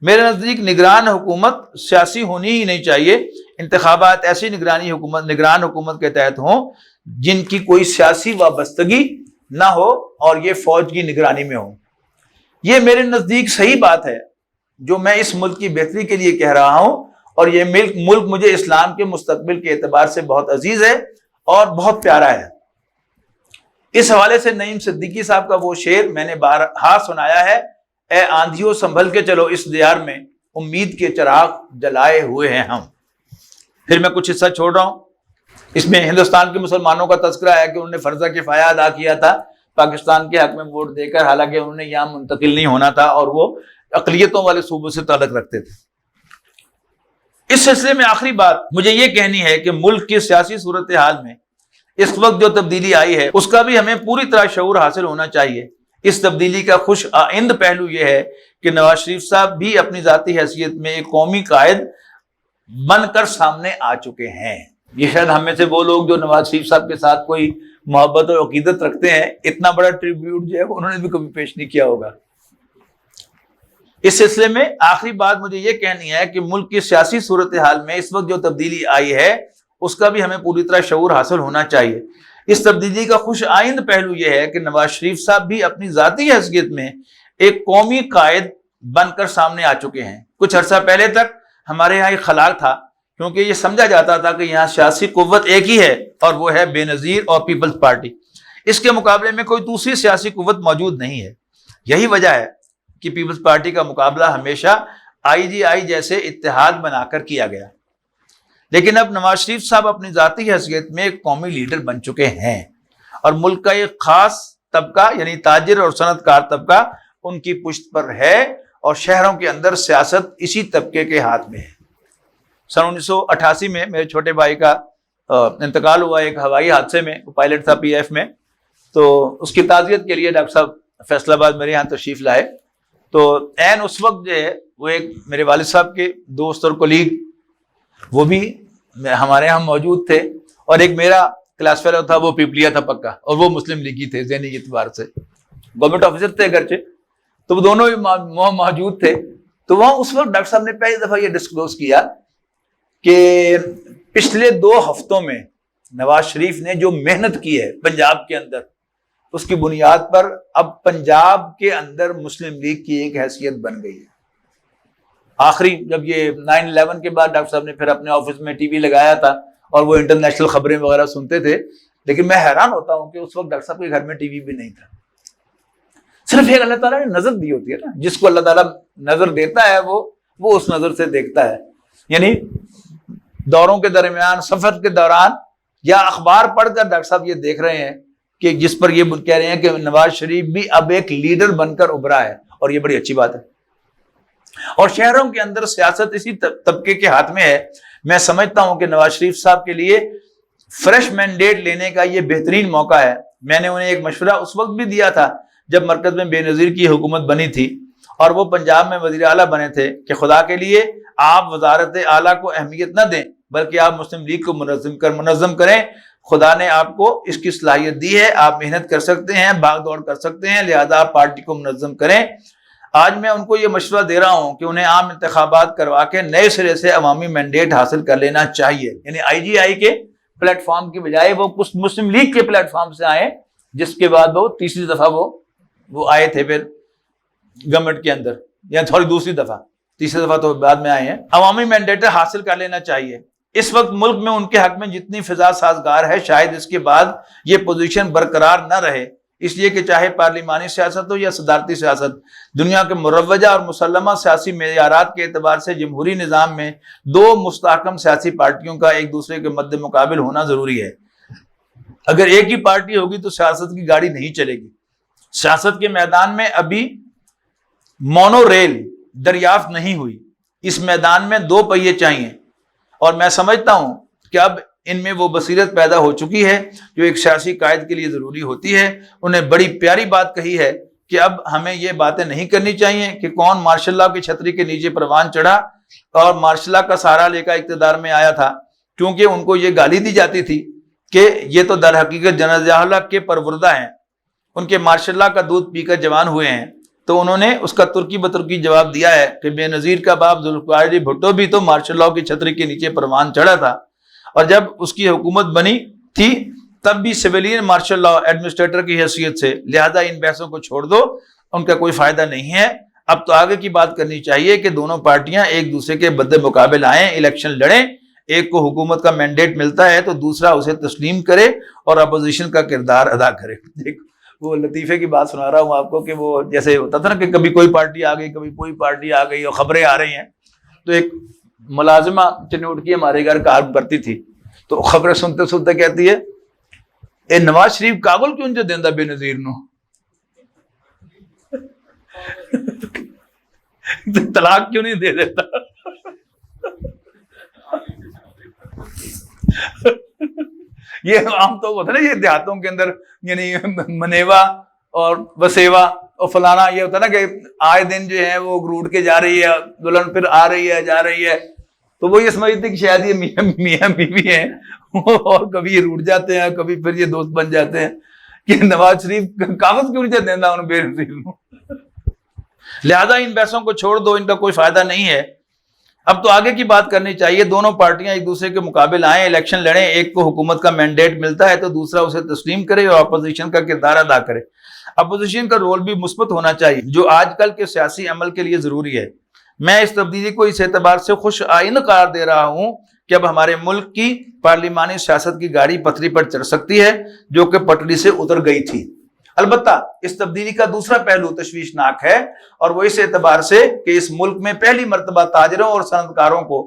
میرے نزدیک نگران حکومت سیاسی ہونی ہی نہیں چاہیے۔ انتخابات ایسی نگران حکومت کے تحت ہوں جن کی کوئی سیاسی وابستگی نہ ہو اور یہ فوج کی نگرانی میں ہو۔ یہ میرے نزدیک صحیح بات ہے جو میں اس ملک کی بہتری کے لیے کہہ رہا ہوں، اور یہ ملک مجھے اسلام کے مستقبل کے اعتبار سے بہت عزیز ہے اور بہت پیارا ہے۔ اس حوالے سے نعیم صدیقی صاحب کا وہ شعر میں نے بارہا سنایا ہے، اے آندھیوں سنبھل کے چلو اس دیار میں، امید کے چراغ جلائے ہوئے ہیں ہم۔ پھر میں کچھ حصہ چھوڑ رہا ہوں۔ اس میں ہندوستان کے مسلمانوں کا تذکرہ ہے کہ انہوں نے فرض کفایہ ادا کیا تھا پاکستان کے حق میں ووٹ دے کر، حالانکہ انہوں نے یہاں منتقل نہیں ہونا تھا اور وہ اقلیتوں والے صوبوں سے تعلق رکھتے تھے۔ اس سلسلے میں آخری بات مجھے یہ کہنی ہے کہ ملک کی سیاسی صورتحال میں اس وقت جو تبدیلی آئی ہے اس کا بھی ہمیں پوری طرح شعور حاصل ہونا چاہیے۔ اس تبدیلی کا خوش آئند پہلو یہ ہے کہ نواز شریف صاحب بھی اپنی ذاتی حیثیت میں ایک قومی قائد بن کر سامنے آ چکے ہیں۔ یہ شاید ہم میں سے وہ لوگ جو نواز شریف صاحب کے ساتھ کوئی محبت اور عقیدت رکھتے ہیں، اتنا بڑا ٹریبیوٹ جو ہے انہوں نے بھی کبھی پیش نہیں کیا ہوگا۔ اس سلسلے میں آخری بات مجھے یہ کہنی ہے کہ ملک کی سیاسی صورتحال میں اس وقت جو تبدیلی آئی ہے اس کا بھی ہمیں پوری طرح شعور حاصل ہونا چاہیے۔ اس تبدیلی کا خوش آئند پہلو یہ ہے کہ نواز شریف صاحب بھی اپنی ذاتی حیثیت میں ایک قومی قائد بن کر سامنے آ چکے ہیں۔ کچھ عرصہ پہلے تک ہمارے یہاں ایک خلال تھا، کیونکہ یہ سمجھا جاتا تھا کہ یہاں سیاسی قوت ایک ہی ہے اور وہ ہے بے نظیر اور پیپلز پارٹی، اس کے مقابلے میں کوئی دوسری سیاسی قوت موجود نہیں ہے۔ یہی وجہ ہے کہ پیپلز پارٹی کا مقابلہ ہمیشہ IGI جیسے اتحاد بنا کر کیا گیا، لیکن اب نواز شریف صاحب اپنی ذاتی حیثیت میں ایک قومی لیڈر بن چکے ہیں، اور ملک کا ایک خاص طبقہ یعنی تاجر اور صنعت کار طبقہ ان کی پشت پر ہے، اور شہروں کے اندر سیاست اسی طبقے کے ہاتھ میں ہے۔ سن 1988 میں میرے چھوٹے بھائی کا انتقال ہوا ایک ہوائی حادثے میں، وہ پائلٹ تھا PF میں، تو اس کی تعزیت کے لیے ڈاکٹر صاحب فیصل آباد میرے یہاں تشریف لائے، تو عین اس وقت جو ہے وہ ایک میرے والد صاحب کے دوست اور کولیگ وہ بھی ہمارے یہاں موجود تھے، اور ایک میرا کلاس فیلو تھا وہ پیپلیا تھا پکا، اور وہ مسلم لیگی تھے ذہنی اعتبار سے، گورنمنٹ آفیسر تھے اگرچہ، تو وہ دونوں ہی موجود تھے۔ تو وہاں اس وقت ڈاکٹر صاحب نے پہلی دفعہ یہ ڈسکلوز کیا کہ پچھلے 2 ہفتوں میں نواز شریف نے جو محنت کی ہے پنجاب کے اندر، اس کی بنیاد پر اب پنجاب کے اندر مسلم لیگ کی ایک حیثیت بن گئی ہے۔ آخری جب یہ 9/11 کے بعد ڈاکٹر صاحب نے پھر اپنے آفس میں TV لگایا تھا اور وہ انٹرنیشنل خبریں وغیرہ سنتے تھے، لیکن میں حیران ہوتا ہوں کہ اس وقت ڈاکٹر صاحب کے گھر میں TV بھی نہیں تھا۔ صرف ایک اللہ تعالیٰ نے نظر دی ہوتی ہے نا، جس کو اللہ تعالیٰ نظر دیتا ہے وہ اس نظر سے دیکھتا ہے، یعنی دوروں کے درمیان، سفر کے دوران یا اخبار پڑھ کر ڈاکٹر صاحب یہ دیکھ رہے ہیں کہ جس پر یہ کہہ رہے ہیں کہ نواز شریف بھی اب ایک لیڈر بن کر ابھرا ہے، اور یہ بڑی اچھی بات ہے. اور شہروں کے اندر سیاست اسی طبقے کے ہاتھ میں ہے. میں سمجھتا ہوں کہ نواز شریف صاحب کے لیے فریش مینڈیٹ لینے کا یہ بہترین موقع ہے. میں نے انہیں ایک مشورہ اس وقت بھی دیا تھا جب مرکز میں بے نظیر کی حکومت بنی تھی اور وہ پنجاب میں وزیر اعلیٰ بنے تھے کہ خدا کے لیے آپ وزارت اعلیٰ کو اہمیت نہ دیں بلکہ آپ مسلم لیگ کو منظم کریں. خدا نے آپ کو اس کی صلاحیت دی ہے، آپ محنت کر سکتے ہیں، بھاگ دوڑ کر سکتے ہیں، لہذا آپ پارٹی کو منظم کریں. آج میں ان کو یہ مشورہ دے رہا ہوں کہ انہیں عام انتخابات کروا کے نئے سرے سے عوامی مینڈیٹ حاصل کر لینا چاہیے. یعنی آئی جی آئی کے پلیٹ فارم کی بجائے وہ مسلم لیگ کے پلیٹ فارم سے آئے، جس کے بعد وہ تیسری دفعہ وہ آئے تھے پھر گورنمنٹ کے اندر، یا تھوڑی دوسری دفعہ، تیسری دفعہ تو بعد میں آئے ہیں. عوامی مینڈیٹ حاصل کر لینا چاہیے. اس وقت ملک میں ان کے حق میں جتنی فضا سازگار ہے شاید اس کے بعد یہ پوزیشن برقرار نہ رہے، اس لیے کہ چاہے پارلیمانی سیاست ہو یا صدارتی سیاست، دنیا کے مروجہ اور مسلمہ سیاسی معیارات کے اعتبار سے جمہوری نظام میں دو مستحکم سیاسی پارٹیوں کا ایک دوسرے کے مد مقابل ہونا ضروری ہے. اگر ایک ہی پارٹی ہوگی تو سیاست کی گاڑی نہیں چلے گی. سیاست کے میدان میں ابھی مونو ریل دریافت نہیں ہوئی، اس میدان میں دو پہیے چاہیے، اور میں سمجھتا ہوں کہ اب ان میں وہ بصیرت پیدا ہو چکی ہے جو ایک سیاسی قائد کے لیے ضروری ہوتی ہے. انہیں بڑی پیاری بات کہی ہے کہ اب ہمیں یہ باتیں نہیں کرنی چاہیے کہ کون مارشل لاء کی چھتری کے نیچے پروان چڑھا اور مارشل لاء کا سہارا لے کر اقتدار میں آیا تھا، کیونکہ ان کو یہ گالی دی جاتی تھی کہ یہ تو در حقیقت جنرل ضیاء الحق کے پروردہ ہیں، ان کے مارشل لاء کا دودھ پی کر جوان ہوئے ہیں. تو انہوں نے اس کا ترکی بترکی جواب دیا ہے کہ بے نظیر کا باپ ذوالفقار علی بھٹو بھی تو مارشل لاء کی چھتری کے نیچے پروان چڑھا تھا، اور جب اس کی حکومت بنی تھی تب بھی سویلین مارشل لاء ایڈمنسٹریٹر کی حیثیت سے. لہذا ان بحثوں کو چھوڑ دو، ان کا کوئی فائدہ نہیں ہے. اب تو آگے کی بات کرنی چاہیے کہ دونوں پارٹیاں ایک دوسرے کے بد مقابل آئیں، الیکشن لڑیں، ایک کو حکومت کا مینڈیٹ ملتا ہے تو دوسرا اسے تسلیم کرے اور اپوزیشن کا کردار ادا کرے. وہ لطیفے کی بات سنا رہا ہوں آپ کو کہ وہ جیسے ہوتا تھا نا کہ کبھی کوئی پارٹی آ گئی، کبھی کوئی پارٹی آ گئی اور خبریں آ رہی ہیں. تو ایک ملازمہ چنوٹ کی ہمارے گھر کام کرتی تھی، تو خبریں سنتے سنتے کہتی ہے اے نواز شریف کاغل کیوں جو دیندہ بے نظیر نو، طلاق کیوں نہیں دے دیتا. یہ عام تو ہوتا ہے نا یہ دیہاتوں کے اندر، یعنی منیوا اور وسیوا اور فلانا، یہ ہوتا ہے نا کہ آئے دن جو ہے وہ روٹ کے جا رہی ہے دلہن، پھر آ رہی ہے جا رہی ہے، تو وہ یہ سمجھتے کہ شاید یہ میاں بیوی ہیں، اور کبھی یہ روٹ جاتے ہیں کبھی پھر یہ دوست بن جاتے ہیں کہ نواز شریف کاغذ کیوں نہیں دینا انہوں بے نظیر نو. لہذا ان بحثوں کو چھوڑ دو، ان کا کوئی فائدہ نہیں ہے. اب تو آگے کی بات کرنی چاہیے. دونوں پارٹیاں ایک دوسرے کے مقابل آئیں، الیکشن لڑیں، ایک کو حکومت کا مینڈیٹ ملتا ہے تو دوسرا اسے تسلیم کرے اور اپوزیشن کا کردار ادا کرے. اپوزیشن کا رول بھی مثبت ہونا چاہیے جو آج کل کے سیاسی عمل کے لیے ضروری ہے. میں اس تبدیلی کو اس اعتبار سے خوش آئند قرار دے رہا ہوں کہ اب ہمارے ملک کی پارلیمانی سیاست کی گاڑی پٹری پر چڑھ سکتی ہے جو کہ پٹری سے اتر گئی تھی. البتہ اس تبدیلی کا دوسرا پہلو تشویشناک ہے، اور وہ اس اعتبار سے کہ اس ملک میں پہلی مرتبہ تاجروں اور صنعتکاروں کو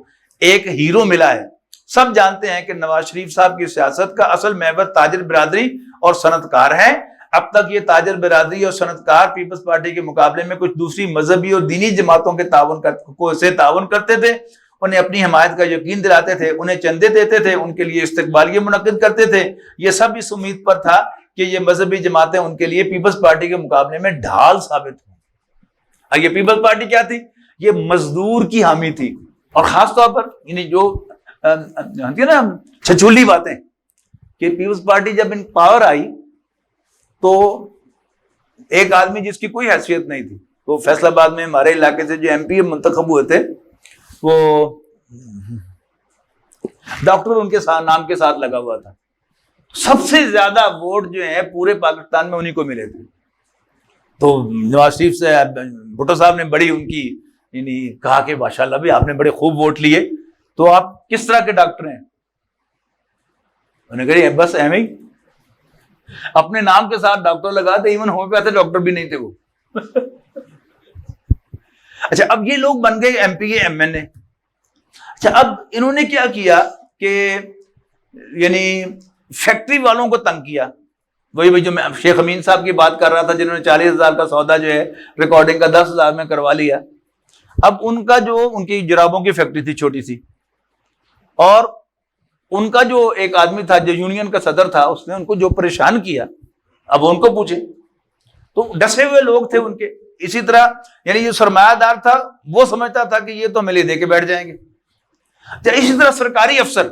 ایک ہیرو ملا ہے. سب جانتے ہیں کہ نواز شریف صاحب کی سیاست کا اصل محور تاجر برادری اور صنعتکار ہے. اب تک یہ تاجر برادری اور صنعتکار پیپلز پارٹی کے مقابلے میں کچھ دوسری مذہبی اور دینی جماعتوں کے تعاون کرتے تھے، انہیں اپنی حمایت کا یقین دلاتے تھے، انہیں چندے دیتے تھے، ان کے لیے استقبالیے منعقد کرتے تھے. یہ سب اس امید پر تھا کہ یہ مذہبی جماعتیں ان کے لیے پیپلز پارٹی کے مقابلے میں ڈھال ثابت ہوں. یہ پیپلز پارٹی کیا تھی؟ یہ مزدور کی حامی تھی، اور خاص طور پر یعنی جو نا چھچولی باتیں کہ پیپلز پارٹی جب ان پاور آئی تو ایک آدمی جس کی کوئی حیثیت نہیں تھی، وہ فیصل آباد میں ہمارے علاقے سے جو MP منتخب ہوئے تھے، وہ ڈاکٹر ان کے نام کے ساتھ لگا ہوا تھا. سب سے زیادہ ووٹ جو ہیں پورے پاکستان میں انہی کو ملے تھے. تو نواز شریف سے بھٹو صاحب نے بڑی ان کی یعنی کہا کہ ماشاءاللہ بھی آپ نے بڑے خوب ووٹ لیے، تو آپ کس طرح کے ڈاکٹر ہیں؟ انہوں نے کہا بس ایویں ہی اپنے نام کے ساتھ ڈاکٹر لگا تھے، ایون ہومیوپیتھی ڈاکٹر بھی نہیں تھے وہ. اچھا اب یہ لوگ بن گئے MP MNA. اچھا اب انہوں نے کیا کیا کہ یعنی فیکٹری والوں کو تنگ کیا. وہی جو میں شیخ امین صاحب کی بات کر رہا تھا جنہوں نے 40,000 کا سودا جو ہے ریکارڈنگ کا 10,000 میں کروا لیا. اب ان کا جو ان کی جرابوں کی فیکٹری تھی چھوٹی سی, اور ان کا جو ایک آدمی تھا جو یونین کا صدر تھا, اس نے ان کو جو پریشان کیا, اب ان کو پوچھیں. تو ڈسے ہوئے لوگ تھے ان کے. اسی طرح یعنی جو سرمایہ دار تھا وہ سمجھتا تھا کہ یہ تو ملے دے کے بیٹھ جائیں گے. اسی طرح سرکاری افسر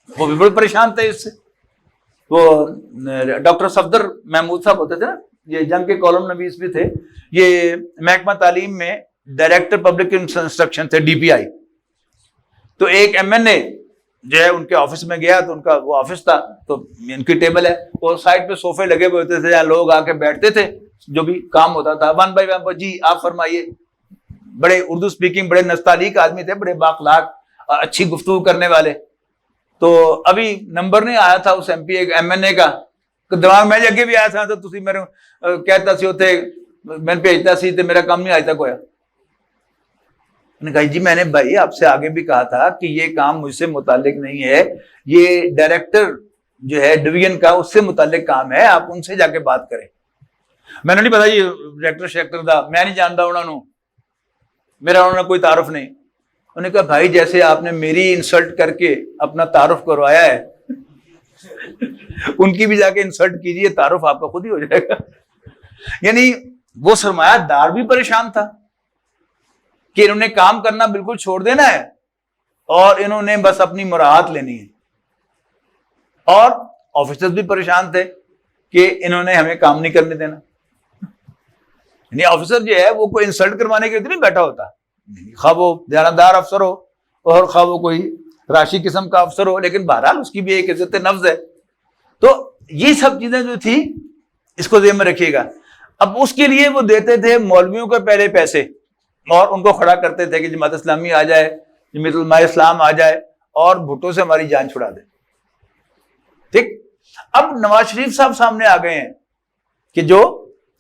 وہ بھی بڑے پریشان تھے اس سے. وہ ڈاکٹر صفدر محمود صاحب ہوتے تھے نا, یہ جنگ کے کالم نویس بھی تھے, یہ محکمہ تعلیم میں ڈائریکٹر پبلک انسٹرکشن تھے, DPI. تو ایک MNA جو ہے ان کے آفس میں گیا, تو ان کا وہ آفس تھا, تو ان کی ٹیبل ہے, اور سائڈ پہ صوفے لگے ہوئے ہوتے تھے, جہاں لوگ آ کے بیٹھتے تھے, جو بھی کام ہوتا تھا ون بائی ون, جی آپ فرمائیے. بڑے اردو سپیکنگ, بڑے نستعلیق آدمی تھے, بڑے بااخلاق, اچھی گفتگو کرنے والے. تو ابھی نمبر نہیں آیا تھا اس MP ایک MNA کا, دماغ میں اگے بھی آیا تھا, تو تسی میرے کہتا سی ہوتے میں بھیجتا سی, تو میرا کام نہیں آج تک ہویا. نے کہا جی میں نے بھائی آپ سے آگے بھی کہا تھا کہ یہ کام مجھ سے متعلق نہیں ہے, یہ ڈائریکٹر جو ہے ڈویژن کا اس سے متعلق کام ہے, آپ ان سے جا کے بات کریں. میں نے نہیں پتا یہ ڈائریکٹر شیکٹر تھا, میں نہیں جانتا انہوں, میرا انہوں نے کوئی تعارف نہیں. انہوں نے کہا بھائی جیسے آپ نے میری انسلٹ کر کے اپنا تعارف کروایا ہے, ان کی بھی جا کے انسلٹ کیجیے, تعارف آپ کا خود ہی ہو جائے گا. یعنی وہ سرمایہ دار بھی پریشان تھا کہ انہوں نے کام کرنا بالکل چھوڑ دینا ہے, اور انہوں نے بس اپنی مراحت لینی ہے. اور آفیسرز بھی پریشان تھے کہ انہوں نے ہمیں کام نہیں کرنے دینا. یعنی آفیسر جو ہے وہ کوئی انسلٹ کروانے کے لیے نہیں بیٹھا ہوتا, خواہ وہ دیانتدار افسر ہو اور خواہ وہ کوئی راشی قسم کا افسر ہو, لیکن بہرحال اس کی بھی ایک عزت نفس ہے. تو یہ سب چیزیں جو تھی اس کو ذہن میں رکھیے گا. اب اس کے لیے وہ دیتے تھے مولویوں کو پہلے پیسے, اور ان کو کھڑا کرتے تھے کہ جماعت اسلامی آ جائے, جمعیت علماء اسلام آ جائے, اور بھٹو سے ہماری جان چھڑا دے. ٹھیک. اب نواز شریف صاحب سامنے آ گئے ہیں کہ جو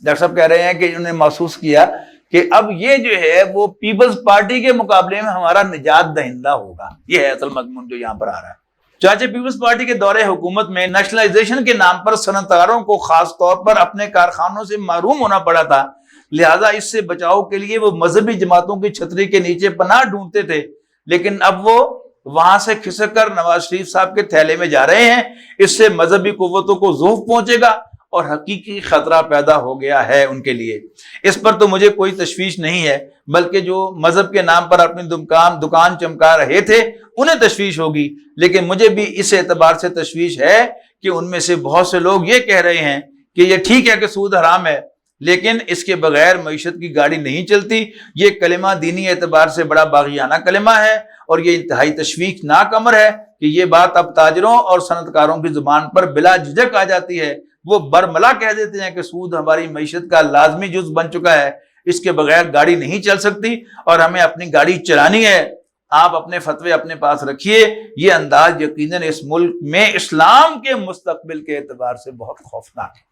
ڈاکٹر صاحب کہہ رہے ہیں کہ انہوں نے محسوس کیا کہ اب یہ جو ہے وہ پیپلز پارٹی کے مقابلے میں ہمارا نجات دہندہ ہوگا. یہ ہے اصل مضمون جو یہاں پر آ رہا ہے. چانچہ پیپلز پارٹی کے دور حکومت میں نیشنلائزیشن کے نام پر صنعتکاروں کو خاص طور پر اپنے کارخانوں سے محروم ہونا پڑا تھا, لہذا اس سے بچاؤ کے لیے وہ مذہبی جماعتوں کی چھتری کے نیچے پناہ ڈھونڈتے تھے. لیکن اب وہ وہاں سے کھسک کر نواز شریف صاحب کے تھیلے میں جا رہے ہیں. اس سے مذہبی قوتوں کو ضعف پہنچے گا اور حقیقی خطرہ پیدا ہو گیا ہے ان کے لیے. اس پر تو مجھے کوئی تشویش نہیں ہے, بلکہ جو مذہب کے نام پر اپنی دکان چمکا رہے تھے انہیں تشویش ہوگی. لیکن مجھے بھی اس اعتبار سے تشویش ہے کہ ان میں سے بہت سے لوگ یہ کہہ رہے ہیں کہ یہ ٹھیک ہے کہ سود حرام ہے, لیکن اس کے بغیر معیشت کی گاڑی نہیں چلتی. یہ کلمہ دینی اعتبار سے بڑا باغیانہ کلمہ ہے, اور یہ انتہائی تشویشناک امر ہے کہ یہ بات اب تاجروں اور صنعتکاروں کی زبان پر بلا جھجک آ جاتی ہے. وہ برملا کہہ دیتے ہیں کہ سود ہماری معیشت کا لازمی جز بن چکا ہے, اس کے بغیر گاڑی نہیں چل سکتی اور ہمیں اپنی گاڑی چلانی ہے. آپ اپنے فتوے اپنے پاس رکھیے. یہ انداز یقیناً اس ملک میں اسلام کے مستقبل کے اعتبار سے بہت خوفناک ہے.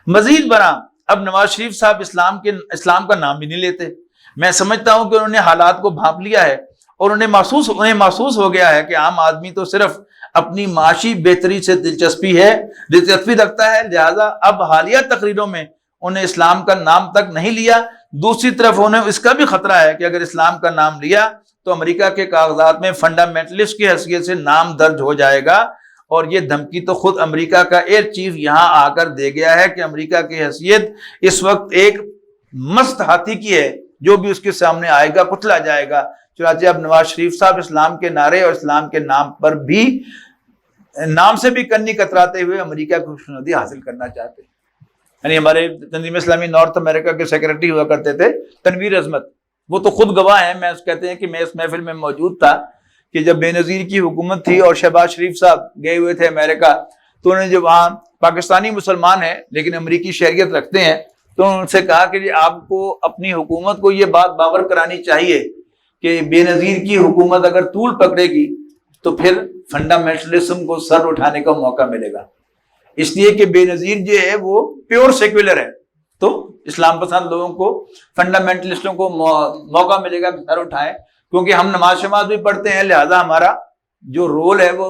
مزید برآں اب نواز شریف صاحب اسلام کا نام بھی نہیں لیتے. میں سمجھتا ہوں کہ انہوں نے حالات کو بھانپ لیا ہے, اور انہیں محسوس ہو گیا ہے کہ عام آدمی تو صرف اپنی معاشی بہتری سے دلچسپی رکھتا ہے, لہذا اب حالیہ تقریروں میں انہیں اسلام کا نام تک نہیں لیا. دوسری طرف انہیں اس کا بھی خطرہ ہے کہ اگر اسلام کا نام لیا تو امریکہ کے کاغذات میں فنڈامنٹلسٹ کی حیثیت سے نام درج ہو جائے گا, اور یہ دھمکی تو خود امریکہ کا ایئر چیف یہاں آ کر دے گیا ہے کہ امریکہ کی حیثیت اس وقت ایک مست ہاتھی کی ہے, جو بھی اس کے سامنے آئے گا کچلا جائے گا. چنانچہ اب نواز شریف صاحب اسلام کے نعرے اور اسلام کے نام پر بھی نام سے بھی کنی کتراتے ہوئے امریکہ کو خوشنودی حاصل کرنا چاہتے ہیں. یعنی ہمارے تنظیم اسلامی نارتھ امریکہ کے سیکرٹری ہوا کرتے تھے تنویر عظمت, وہ تو خود گواہ ہیں. میں کہتے ہیں کہ میں اس محفل میں موجود تھا کہ جب بے نظیر کی حکومت تھی اور شہباز شریف صاحب گئے ہوئے تھے امریکہ, تو انہوں نے جو وہاں پاکستانی مسلمان ہیں لیکن امریکی شہریت رکھتے ہیں, تو انہوں نے ان سے کہا کہ آپ کو اپنی حکومت کو یہ بات باور کرانی چاہیے کہ بے نظیر کی حکومت اگر طول پکڑے گی تو پھر فنڈامنٹلزم کو سر اٹھانے کا موقع ملے گا. اس لیے کہ بے نظیر جو ہے وہ پیور سیکولر ہے, تو اسلام پسند لوگوں کو فنڈامنٹلسٹوں کو موقع ملے گا کہ سر اٹھائیں, کیونکہ ہم نماز شماز بھی پڑھتے ہیں, لہذا ہمارا جو رول ہے وہ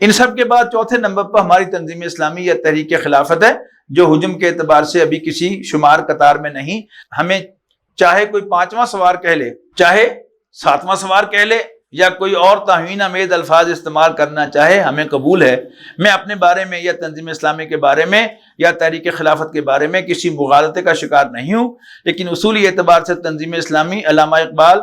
ان سب کے بعد چوتھے نمبر پر ہماری تنظیم اسلامی یا تحریک خلافت ہے، جو ہجوم کے اعتبار سے ابھی کسی شمار قطار میں نہیں. ہمیں چاہے کوئی 5واں سوار کہہ لے، چاہے 7واں سوار کہہ لے، یا کوئی اور توہین آمیز الفاظ استعمال کرنا چاہے، ہمیں قبول ہے. میں اپنے بارے میں یا تنظیم اسلامی کے بارے میں یا تحریک خلافت کے بارے میں کسی مغالطے کا شکار نہیں ہوں، لیکن اصولی اعتبار سے تنظیم اسلامی علامہ اقبال،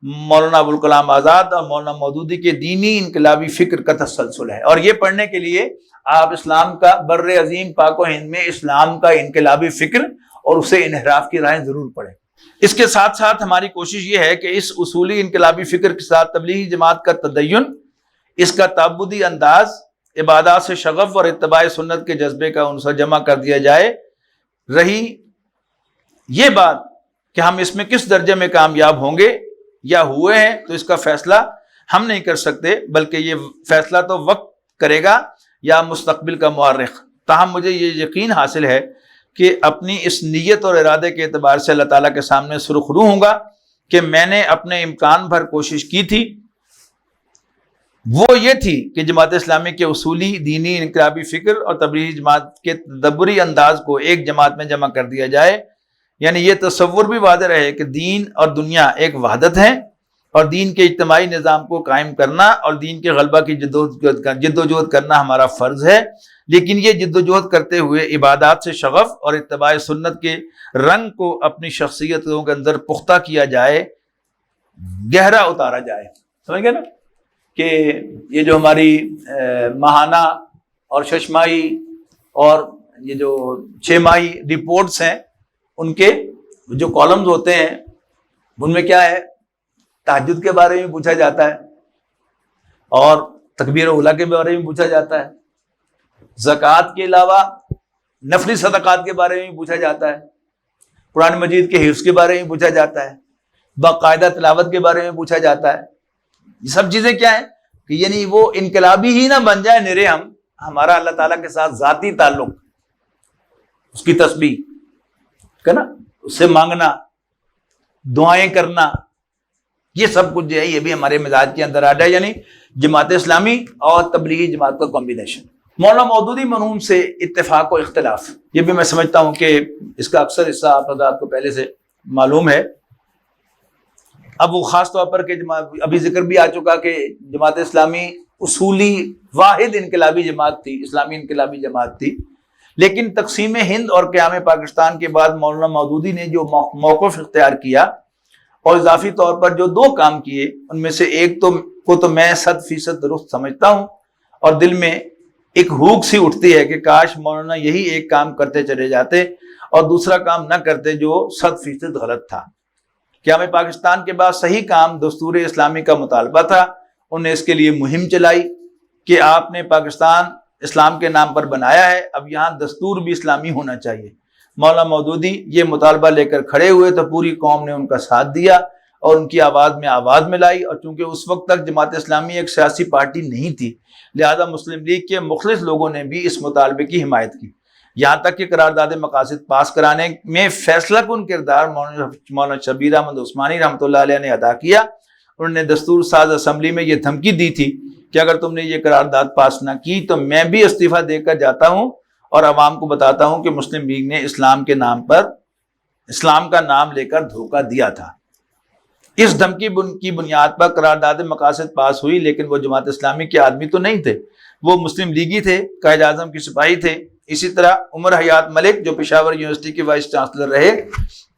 مولانا ابوالکلام آزاد اور مولانا مودودی کے دینی انقلابی فکر کا تسلسل ہے. اور یہ پڑھنے کے لیے آپ اسلام کا بر عظیم پاک و ہند میں اسلام کا انقلابی فکر اور اسے انحراف کی راہیں ضرور پڑھیں. اس کے ساتھ ساتھ ہماری کوشش یہ ہے کہ اس اصولی انقلابی فکر کے ساتھ تبلیغی جماعت کا تدین، اس کا تعبدی انداز، عبادات سے شغف اور اتباع سنت کے جذبے کا عنصر جمع کر دیا جائے. رہی یہ بات کہ ہم اس میں کس درجے میں کامیاب ہوں گے یا ہوئے ہیں، تو اس کا فیصلہ ہم نہیں کر سکتے، بلکہ یہ فیصلہ تو وقت کرے گا یا مستقبل کا مورخ. تاہم مجھے یہ یقین حاصل ہے کہ اپنی اس نیت اور ارادے کے اعتبار سے اللہ تعالیٰ کے سامنے سرخرو ہوں گا کہ میں نے اپنے امکان بھر کوشش کی تھی. وہ یہ تھی کہ جماعت اسلامی کے اصولی دینی انقلابی فکر اور تبلیغی جماعت کے تدبری انداز کو ایک جماعت میں جمع کر دیا جائے. یعنی یہ تصور بھی واضح رہے کہ دین اور دنیا ایک وحدت ہے، اور دین کے اجتماعی نظام کو قائم کرنا اور دین کے غلبہ کی جد و جہد کرنا ہمارا فرض ہے. لیکن یہ جد و جہد کرتے ہوئے عبادات سے شغف اور اتباع سنت کے رنگ کو اپنی شخصیتوں کے اندر پختہ کیا جائے، گہرا اتارا جائے. سمجھ گئے نا کہ یہ جو ہماری ماہانہ اور ششماہی اور یہ جو 6 ماہی رپورٹس ہیں، ان کے جو کالمز ہوتے ہیں ان میں کیا ہے، تہجد کے بارے میں پوچھا جاتا ہے، اور تکبیر اولیٰ کے بارے میں پوچھا جاتا ہے، زکوٰۃ کے علاوہ نفلی صدقات کے بارے میں پوچھا جاتا ہے، قرآن مجید کے حفظ کے بارے میں پوچھا جاتا ہے، باقاعدہ تلاوت کے بارے میں پوچھا جاتا ہے. یہ سب چیزیں کیا ہیں کہ یعنی وہ انقلابی ہی نہ بن جائے نرے ہمارا اللہ تعالیٰ کے ساتھ ذاتی تعلق، اس کی تسبیح نا، اس سے مانگنا، دعائیں کرنا، یہ سب کچھ جو ہے یہ بھی ہمارے مزاج کے اندر آ جائے. یعنی جماعت اسلامی اور تبلیغی جماعت کا کمبینیشن. مولانا مودودی مرحوم سے اتفاق و اختلاف، یہ بھی میں سمجھتا ہوں کہ اس کا اکثر حصہ آپ حضرات کو پہلے سے معلوم ہے. اب وہ خاص طور پر کہ ابھی ذکر بھی آ چکا کہ جماعت اسلامی اصولی واحد انقلابی جماعت تھی، اسلامی انقلابی جماعت تھی. لیکن تقسیم ہند اور قیام پاکستان کے بعد مولانا مودودی نے جو موقف اختیار کیا اور اضافی طور پر جو 2 کام کیے، ان میں سے ایک تو میں 100% درست سمجھتا ہوں، اور دل میں ایک ہوک سی اٹھتی ہے کہ کاش مولانا یہی ایک کام کرتے چلے جاتے اور دوسرا کام نہ کرتے جو 100% غلط تھا. قیام پاکستان کے بعد صحیح کام دستور اسلامی کا مطالبہ تھا. انہوں نے اس کے لیے مہم چلائی کہ آپ نے پاکستان اسلام کے نام پر بنایا ہے، اب یہاں دستور بھی اسلامی ہونا چاہیے. مولانا مودودی یہ مطالبہ لے کر کھڑے ہوئے تو پوری قوم نے ان کا ساتھ دیا اور ان کی آواز میں آواز ملائی. اور چونکہ اس وقت تک جماعت اسلامی ایک سیاسی پارٹی نہیں تھی، لہذا مسلم لیگ کے مخلص لوگوں نے بھی اس مطالبے کی حمایت کی. یہاں تک کہ قرارداد مقاصد پاس کرانے میں فیصلہ کن کردار مولانا شبیر احمد عثمانی رحمۃ اللہ علیہ نے ادا کیا. انہوں نے دستور ساز اسمبلی میں یہ دھمکی دی تھی کہ اگر تم نے یہ قرارداد پاس نہ کی تو میں بھی استعفیٰ دے کر جاتا ہوں اور عوام کو بتاتا ہوں کہ مسلم لیگ نے اسلام کے نام پر اسلام کا نام لے کر دھوکہ دیا تھا. اس دھمکی کی بنیاد پر قرارداد مقاصد پاس ہوئی، لیکن وہ جماعت اسلامی کے آدمی تو نہیں تھے، وہ مسلم لیگی تھے، قائد اعظم کے سپاہی تھے. اسی طرح عمر حیات ملک جو پشاور یونیورسٹی کے وائس چانسلر رہے،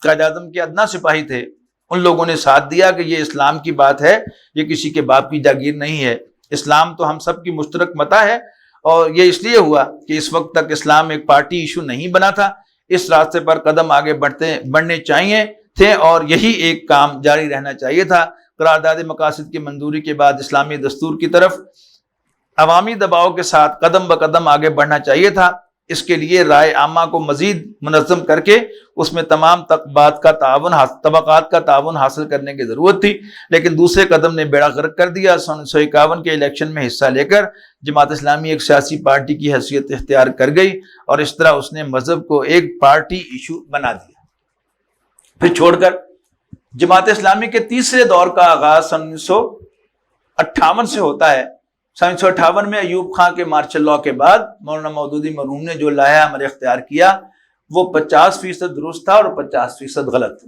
قائد اعظم کے ادنا سپاہی تھے. ان لوگوں نے ساتھ دیا کہ یہ اسلام کی بات ہے، یہ کسی کے باپ کی جاگیر نہیں ہے. اسلام تو ہم سب کی مشترک متاع ہے، اور یہ اس لیے ہوا کہ اس وقت تک اسلام ایک پارٹی ایشو نہیں بنا تھا. اس راستے پر قدم آگے بڑھنے چاہیے تھے اور یہی ایک کام جاری رہنا چاہیے تھا. قرارداد مقاصد کی منظوری کے بعد اسلامی دستور کی طرف عوامی دباؤ کے ساتھ قدم بقدم آگے بڑھنا چاہیے تھا. اس کے لیے رائے عامہ کو مزید منظم کر کے اس میں تمام طبقات کا تعاون حاصل کرنے کی ضرورت تھی. لیکن دوسرے قدم نے بیڑا غرق کر دیا. 1951 کے الیکشن میں حصہ لے کر جماعت اسلامی ایک سیاسی پارٹی کی حیثیت اختیار کر گئی اور اس طرح اس نے مذہب کو ایک پارٹی ایشو بنا دیا. پھر چھوڑ کر جماعت اسلامی کے تیسرے دور کا آغاز 1958 سے ہوتا ہے. 1958 میں ایوب خان کے مارشل لاء کے بعد مولانا مودودی مرحوم نے جو لایا عمل اختیار کیا وہ 50% درست تھا اور 50% غلط.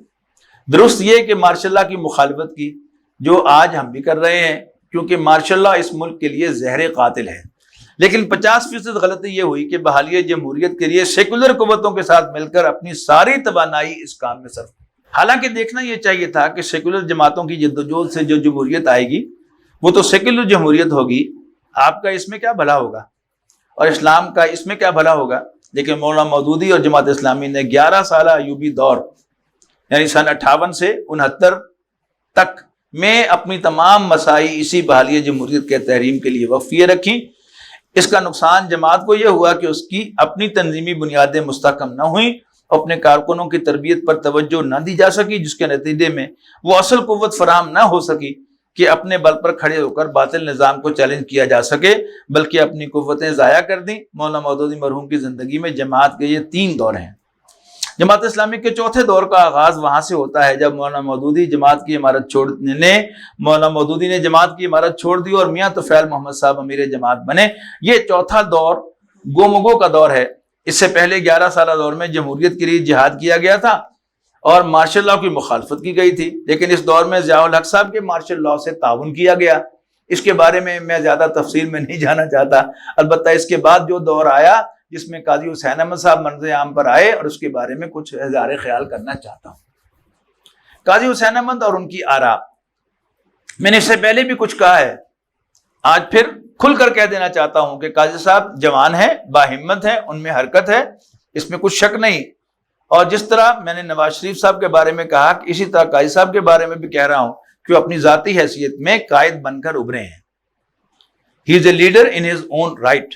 درست یہ کہ مارشل لاء کی مخالفت کی، جو آج ہم بھی کر رہے ہیں، کیونکہ مارشل لاء اس ملک کے لیے زہر قاتل ہے. لیکن 50% غلطی یہ ہوئی کہ بحالی جمہوریت کے لیے سیکولر قوتوں کے ساتھ مل کر اپنی ساری توانائی اس کام میں صرف. حالانکہ دیکھنا یہ چاہیے تھا کہ سیکولر جماعتوں کی جدوجہد سے جو جمہوریت آئے گی وہ تو سیکولر جمہوریت ہوگی، آپ کا اس میں کیا بھلا ہوگا اور اسلام کا اس میں کیا بھلا ہوگا. لیکن مولانا مودودی اور جماعت اسلامی نے 11 سالہ ایوبی دور یعنی سن 58 سے 69 تک میں اپنی تمام مساعی اسی بحالی جمہوریت کے تحریم کے لیے وقفیہ رکھی. اس کا نقصان جماعت کو یہ ہوا کہ اس کی اپنی تنظیمی بنیادیں مستحکم نہ ہوئیں، اپنے کارکنوں کی تربیت پر توجہ نہ دی جا سکی، جس کے نتیجے میں وہ اصل قوت فراہم نہ ہو سکی کہ اپنے بل پر کھڑے ہو کر باطل نظام کو چیلنج کیا جا سکے، بلکہ اپنی قوتیں ضائع کر دیں. مولانا مودودی مرحوم کی زندگی میں جماعت کے یہ 3 دور ہیں. جماعت اسلامی کے چوتھے دور کا آغاز وہاں سے ہوتا ہے جب مولانا مودودی نے جماعت کی عمارت چھوڑ دی اور میاں طفیل محمد صاحب امیر جماعت بنے. یہ چوتھا دور گومگو کا دور ہے. اس سے پہلے 11 سالہ دور میں جمہوریت کے لیے جہاد کیا گیا تھا اور مارشل لاء کی مخالفت کی گئی تھی، لیکن اس دور میں ضیاء الحق صاحب کے مارشل لاء سے تعاون کیا گیا. اس کے بارے میں زیادہ تفصیل میں نہیں جانا چاہتا. البتہ اس کے بعد جو دور آیا جس میں قاضی حسین احمد صاحب منظر عام پر آئے اور اس کے بارے میں کچھ اظہار خیال کرنا چاہتا ہوں. قاضی حسین احمد اور ان کی آراء، میں نے اس سے پہلے بھی کچھ کہا ہے، آج پھر کھل کر کہہ دینا چاہتا ہوں کہ قاضی صاحب جوان ہیں، باہمت ہیں، ان میں حرکت ہے، اس میں کچھ شک نہیں. اور جس طرح میں نے نواز شریف صاحب کے بارے میں کہا کہ اسی طرح قاضی صاحب کے بارے میں بھی کہہ رہا ہوں کہ وہ اپنی ذاتی حیثیت میں قائد بن کر ابھرے ہیں. He is a leader in his own right.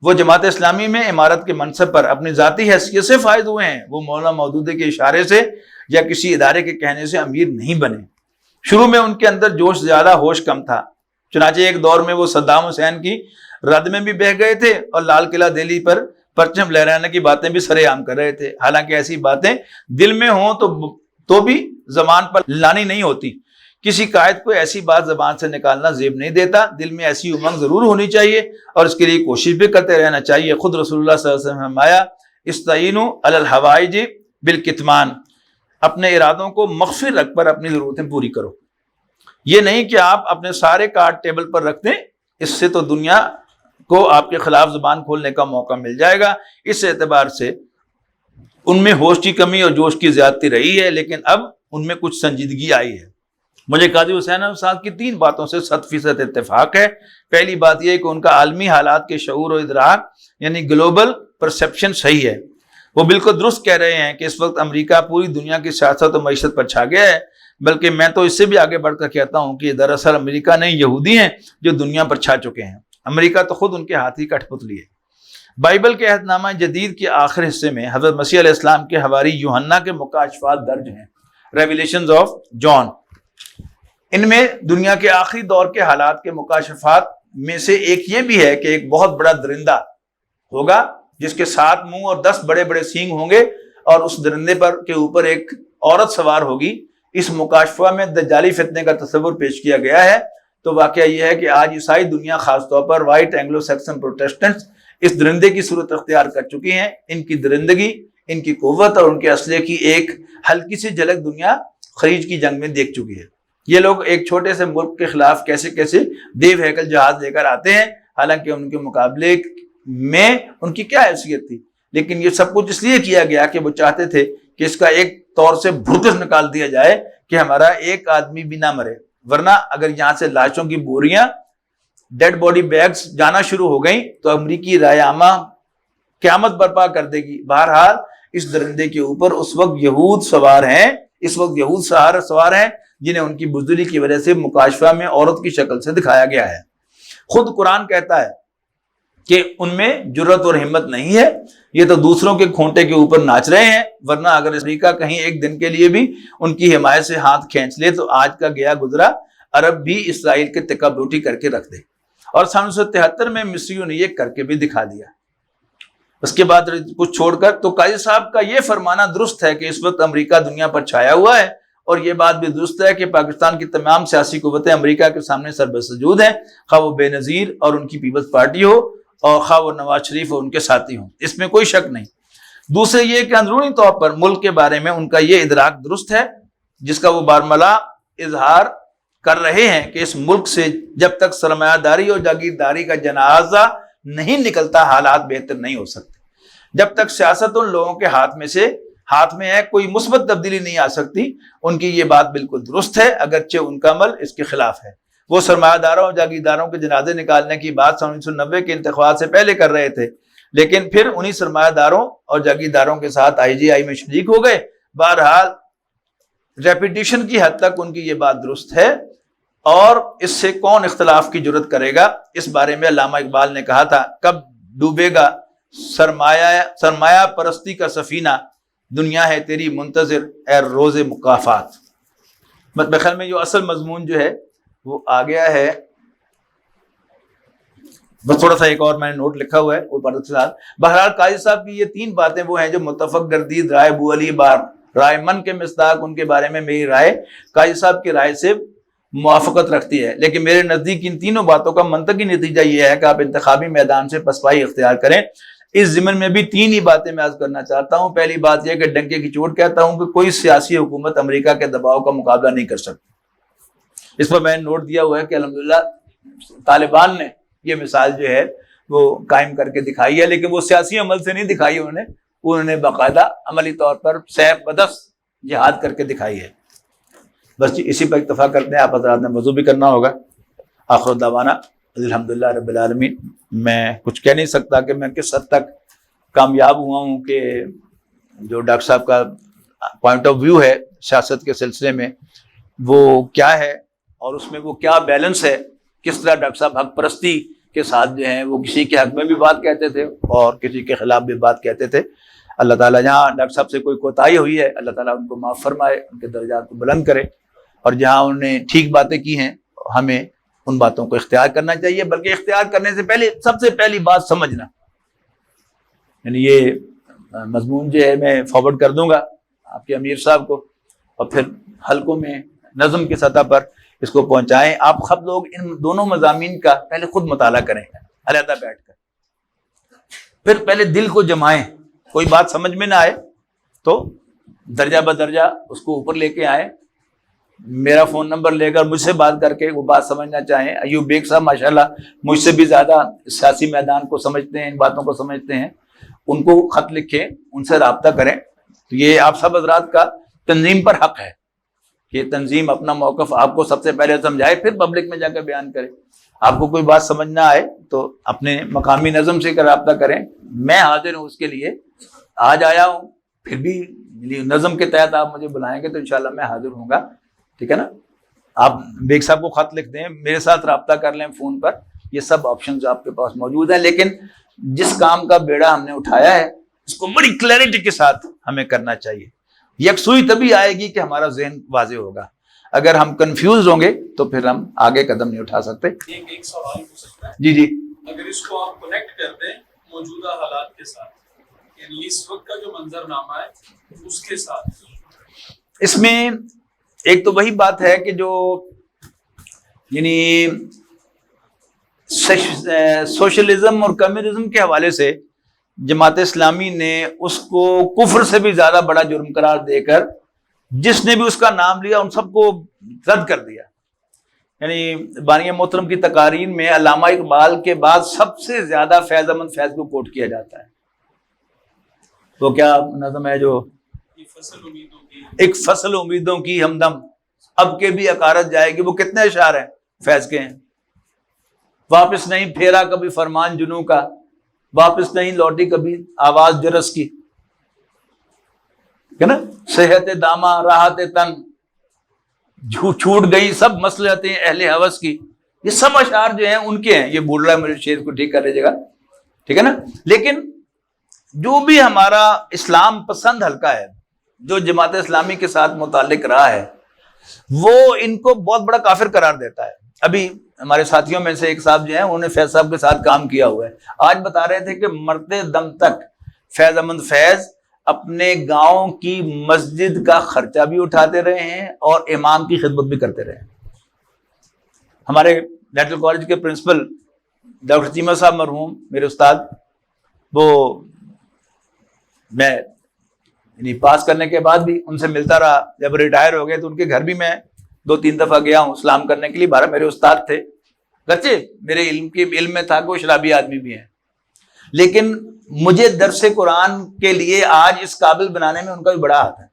وہ جماعت اسلامی میں امارت کے منصب پر اپنی ذاتی حیثیت سے فائز ہوئے ہیں. وہ مولانا مودودی کے اشارے سے یا کسی ادارے کے کہنے سے امیر نہیں بنے. شروع میں ان کے اندر جوش زیادہ، ہوش کم تھا. چنانچہ ایک دور میں وہ صدام حسین کی رد میں بھی بہہ گئے تھے اور لال قلعہ دہلی پر پرچم لہرانے کی باتیں بھی سرے عام کر رہے تھے. حالانکہ ایسی باتیں دل میں ہوں تو بھی زبان پر لانی نہیں ہوتی. کسی قائد کو ایسی بات زبان سے نکالنا زیب نہیں دیتا. دل میں ایسی امنگ ضرور ہونی چاہیے اور اس کے لیے کوشش بھی کرتے رہنا چاہیے. خود رسول اللہ صلی اللہ علیہ وسلم نے فرمایا استعینوا علی الحوائج بالکتمان. اپنے ارادوں کو مخفی رکھ کر اپنی ضرورتیں پوری کرو. یہ نہیں کہ آپ اپنے سارے کارڈ ٹیبل پر رکھ دیں، اس سے تو دنیا کو آپ کے خلاف زبان کھولنے کا موقع مل جائے گا. اس اعتبار سے ان میں ہوش کی کمی اور جوش کی زیادتی رہی ہے، لیکن اب ان میں کچھ سنجیدگی آئی ہے. مجھے قاضی حسین احمد صاحب کی 3 باتوں سے 100% اتفاق ہے. پہلی بات یہ ہے کہ ان کا عالمی حالات کے شعور و ادراک یعنی گلوبل پرسپشن صحیح ہے. وہ بالکل درست کہہ رہے ہیں کہ اس وقت امریکہ پوری دنیا کی سیاست و معیشت پر چھا گیا ہے. بلکہ میں تو اس سے بھی آگے بڑھ کر کہتا ہوں کہ دراصل امریکہ نہیں، یہودی ہیں جو دنیا پر چھا چکے ہیں. امریکہ تو خود ان کے ہاتھ ہی کا کٹپتلی ہے. بائبل کے عہد نامہ جدید کے آخر حصے میں حضرت مسیح علیہ السلام کے حواری یوحنا کے مکاشفات درج ہیں، ریویلیشنز آف جان. ان میں دنیا کے آخری دور کے حالات کے مکاشفات میں سے ایک یہ بھی ہے کہ ایک بہت بڑا درندہ ہوگا جس کے 7 منہ اور 10 بڑے بڑے سینگ ہوں گے اور اس درندے پر کے اوپر ایک عورت سوار ہوگی. اس مکاشفہ میں دجالی فتنے کا تصور پیش کیا گیا ہے. تو واقعہ یہ ہے کہ آج عیسائی دنیا، خاص طور پر وائٹ اینگلو سیکسن پروٹیسٹنٹس، اس درندے کی صورت اختیار کر چکی ہیں. ان کی درندگی، ان کی قوت اور ان کے اسلحے کی ایک ہلکی سی جھلک دنیا خلیج کی جنگ میں دیکھ چکی ہے. یہ لوگ ایک چھوٹے سے ملک کے خلاف کیسے کیسے دیو ہیکل جہاز لے کر آتے ہیں، حالانکہ ان کے مقابلے میں ان کی کیا حیثیت تھی. لیکن یہ سب کچھ اس لیے کیا گیا کہ وہ چاہتے تھے کہ اس کا ایک طور سے بھرکس نکال دیا جائے کہ ہمارا ایک آدمی بھی نہ مرے. ورنہ اگر یہاں سے لاشوں کی بوریاں، ڈیڈ باڈی بیگز جانا شروع ہو گئیں تو امریکی رائے عامہ قیامت برپا کر دے گی. بہرحال اس درندے کے اوپر اس وقت یہود سوار ہیں جنہیں ان کی بزدلی کی وجہ سے مکاشفہ میں عورت کی شکل سے دکھایا گیا ہے. خود قرآن کہتا ہے کہ ان میں جرت اور ہمت نہیں ہے، یہ تو دوسروں کے کھونٹے کے اوپر ناچ رہے ہیں. ورنہ اگر امریکہ کہیں ایک دن کے لیے بھی ان کی حمایت سے ہاتھ کھینچ لے تو آج کا گیا گزرا عرب بھی اسرائیل کے تکہ بوٹی کر کے رکھ دے. اور 1973 میں مصریوں نے یہ کر کے بھی دکھا دیا. اس کے بعد کچھ چھوڑ کر تو قاضی صاحب کا یہ فرمانا درست ہے کہ اس وقت امریکہ دنیا پر چھایا ہوا ہے اور یہ بات بھی درست ہے کہ پاکستان کی تمام سیاسی قوتیں امریکہ کے سامنے سربسجود ہیں، خواہ وہ بے نظیر اور ان کی پیپلز پارٹی ہو اور خواہ وہ نواز شریف اور ان کے ساتھی ہوں، اس میں کوئی شک نہیں۔ دوسرے یہ کہ اندرونی طور پر ملک کے بارے میں ان کا یہ ادراک درست ہے جس کا وہ بارملا اظہار کر رہے ہیں کہ اس ملک سے جب تک سرمایہ داری اور جاگیرداری کا جنازہ نہیں نکلتا حالات بہتر نہیں ہو سکتے۔ جب تک سیاست ان لوگوں کے ہاتھ میں ہے کوئی مثبت تبدیلی نہیں آ سکتی۔ ان کی یہ بات بالکل درست ہے، اگرچہ ان کا عمل اس کے خلاف ہے۔ وہ سرمایہ داروں اور جاگیرداروں کے جنازے نکالنے کی بات 1990 کے انتخابات سے پہلے کر رہے تھے، لیکن پھر انہی سرمایہ داروں اور جاگیرداروں کے ساتھ IGI میں شریک ہو گئے۔ بہرحال ریپیٹیشن کی حد تک ان کی یہ بات درست ہے، اور اس سے کون اختلاف کی جرت کرے گا؟ اس بارے میں علامہ اقبال نے کہا تھا، کب ڈوبے گا سرمایہ پرستی کا سفینہ، دنیا ہے تیری منتظر اے روز مکافات۔ میرے خیال میں جو اصل مضمون جو ہے وہ آ گیا ہے، بس تھوڑا سا ایک اور میں نے نوٹ لکھا ہوا ہے وہ پڑھنے کے ساتھ۔ بہرحال قاضی صاحب کی یہ 3 باتیں وہ ہیں جو متفق گردید رائے ابو علی بار رائے من کے مصداق، ان کے بارے میں میری رائے قاضی صاحب کی رائے سے موافقت رکھتی ہے، لیکن میرے نزدیک ان تینوں باتوں کا منطقی نتیجہ یہ ہے کہ آپ انتخابی میدان سے پسپائی اختیار کریں۔ اس ضمن میں بھی 3 ہی باتیں میں عرض کرنا چاہتا ہوں۔ پہلی بات یہ کہ ڈنکے کی چوٹ کہتا ہوں کہ کوئی سیاسی حکومت امریکہ کے دباؤ کا مقابلہ نہیں کر سکتی۔ اس پر میں نے نوٹ دیا ہوا ہے کہ الحمدللہ طالبان نے یہ مثال جو ہے وہ قائم کر کے دکھائی ہے، لیکن وہ سیاسی عمل سے نہیں دکھائی، انہوں نے باقاعدہ عملی طور پر سیف بدست جہاد کر کے دکھائی ہے۔ بس جی اسی پر اکتفا کرتے ہیں، آپ حضرات نے وضو بھی کرنا ہوگا۔ آخر دعوانا الحمدللہ رب العالمین۔ میں کچھ کہہ نہیں سکتا کہ میں کس حد تک کامیاب ہوا ہوں کہ جو ڈاکٹر صاحب کا پوائنٹ آف ویو ہے سیاست کے سلسلے میں وہ کیا ہے، اور اس میں وہ کیا بیلنس ہے، کس طرح ڈاکٹر صاحب حق پرستی کے ساتھ جو ہیں وہ کسی کے حق میں بھی بات کہتے تھے اور کسی کے خلاف بھی بات کہتے تھے۔ اللہ تعالیٰ جہاں ڈاکٹر صاحب سے کوئی کوتاہی ہوئی ہے اللہ تعالیٰ ان کو معاف فرمائے، ان کے درجات کو بلند کرے، اور جہاں انہوں نے ٹھیک باتیں کی ہیں ہمیں ان باتوں کو اختیار کرنا چاہیے، بلکہ اختیار کرنے سے پہلے سب سے پہلی بات سمجھنا۔ یعنی یہ مضمون جو ہے میں فارورڈ کر دوں گا آپ کے امیر صاحب کو، اور پھر حلقوں میں نظم کی سطح پر اس کو پہنچائیں۔ آپ سب لوگ ان دونوں مضامین کا پہلے خود مطالعہ کریں علیحدہ بیٹھ کر، پھر پہلے دل کو جمائیں۔ کوئی بات سمجھ میں نہ آئے تو درجہ بدرجہ اس کو اوپر لے کے آئیں۔ میرا فون نمبر لے کر مجھ سے بات کر کے وہ بات سمجھنا چاہیں۔ ایوب بیگ صاحب ماشاءاللہ مجھ سے بھی زیادہ سیاسی میدان کو سمجھتے ہیں، ان باتوں کو سمجھتے ہیں، ان کو خط لکھیں، ان سے رابطہ کریں۔ تو یہ آپ سب حضرات کا تنظیم پر حق ہے کہ تنظیم اپنا موقف آپ کو سب سے پہلے سمجھائے، پھر پبلک میں جا کے بیان کرے۔ آپ کو کوئی بات سمجھ نہ آئے تو اپنے مقامی نظم سے رابطہ کریں، میں حاضر ہوں اس کے لیے، آج آیا ہوں، پھر بھی نظم کے تحت آپ مجھے بلائیں گے تو انشاءاللہ میں حاضر ہوں گا، ٹھیک ہے نا۔ آپ بیگ صاحب کو خط لکھ دیں، میرے ساتھ رابطہ کر لیں فون پر، یہ سب آپشنز آپ کے پاس موجود ہیں۔ لیکن جس کام کا بیڑا ہم نے اٹھایا ہے اس کو بڑی کلیئرٹی کے ساتھ ہمیں کرنا چاہیے۔ یکسوئی تبھی آئے گی کہ ہمارا ذہن واضح ہوگا، اگر ہم کنفیوز ہوں گے تو پھر ہم آگے قدم نہیں اٹھا سکتے۔ ایک سوال ہو سکتا ہے جی جی، اگر اس کو آپ کنیکٹ کر دیں موجودہ حالات کے ساتھ، یعنی اس وقت کا جو منظر نامہ ہے اس کے ساتھ، اس میں ایک تو وہی بات ہے کہ جو یعنی سوشلزم اور کمیونزم کے حوالے سے جماعت اسلامی نے اس کو کفر سے بھی زیادہ بڑا جرم قرار دے کر جس نے بھی اس کا نام لیا ان سب کو رد کر دیا۔ یعنی بانی محترم کی تقاریر میں علامہ اقبال کے بعد سب سے زیادہ فیض احمد فیض کو کوٹ کیا جاتا ہے۔ وہ کیا نظم ہے جو یہ فصل امیدوں کی، ایک فصل امیدوں کی ہمدم اب کے بھی عقارت جائے گی، وہ کتنے اشعار ہیں فیض کے ہیں۔ واپس نہیں پھیرا کبھی فرمان جنوں کا، واپس نہیں لوٹی کبھی آواز جرس کی، ہے نا، صحت دامہ راحت تن چھوٹ گئی سب مصلحتیں اہل ہوس کی، یہ سب اشعار جو ہیں ان کے ہیں۔ یہ بول رہا ہے میرے شعر کو ٹھیک کر لیجیے گا، ٹھیک ہے نا۔ لیکن جو بھی ہمارا اسلام پسند حلقہ ہے جو جماعت اسلامی کے ساتھ متعلق رہا ہے وہ ان کو بہت بڑا کافر قرار دیتا ہے۔ ابھی ہمارے ساتھیوں میں سے ایک صاحب جو ہیں انہوں نے فیض صاحب کے ساتھ کام کیا ہوا ہے، آج بتا رہے تھے کہ مرتے دم تک فیض احمد فیض اپنے گاؤں کی مسجد کا خرچہ بھی اٹھاتے رہے ہیں اور امام کی خدمت بھی کرتے رہے ہیں. ہمارے لیٹرل کالج کے پرنسپل ڈاکٹر چیمہ صاحب مرحوم میرے استاد، وہ میں پاس کرنے کے بعد بھی ان سے ملتا رہا. جب ریٹائر ہو گئے تو ان کے گھر بھی میں 2-3 دفعہ گیا ہوں سلام کرنے کے لیے. 12 میرے استاد تھے، گرچہ میرے علم میں تھا کہ وہ شرابی آدمی بھی ہیں، لیکن مجھے درس قرآن کے لیے آج اس قابل بنانے میں ان کا بھی بڑا ہاتھ ہے.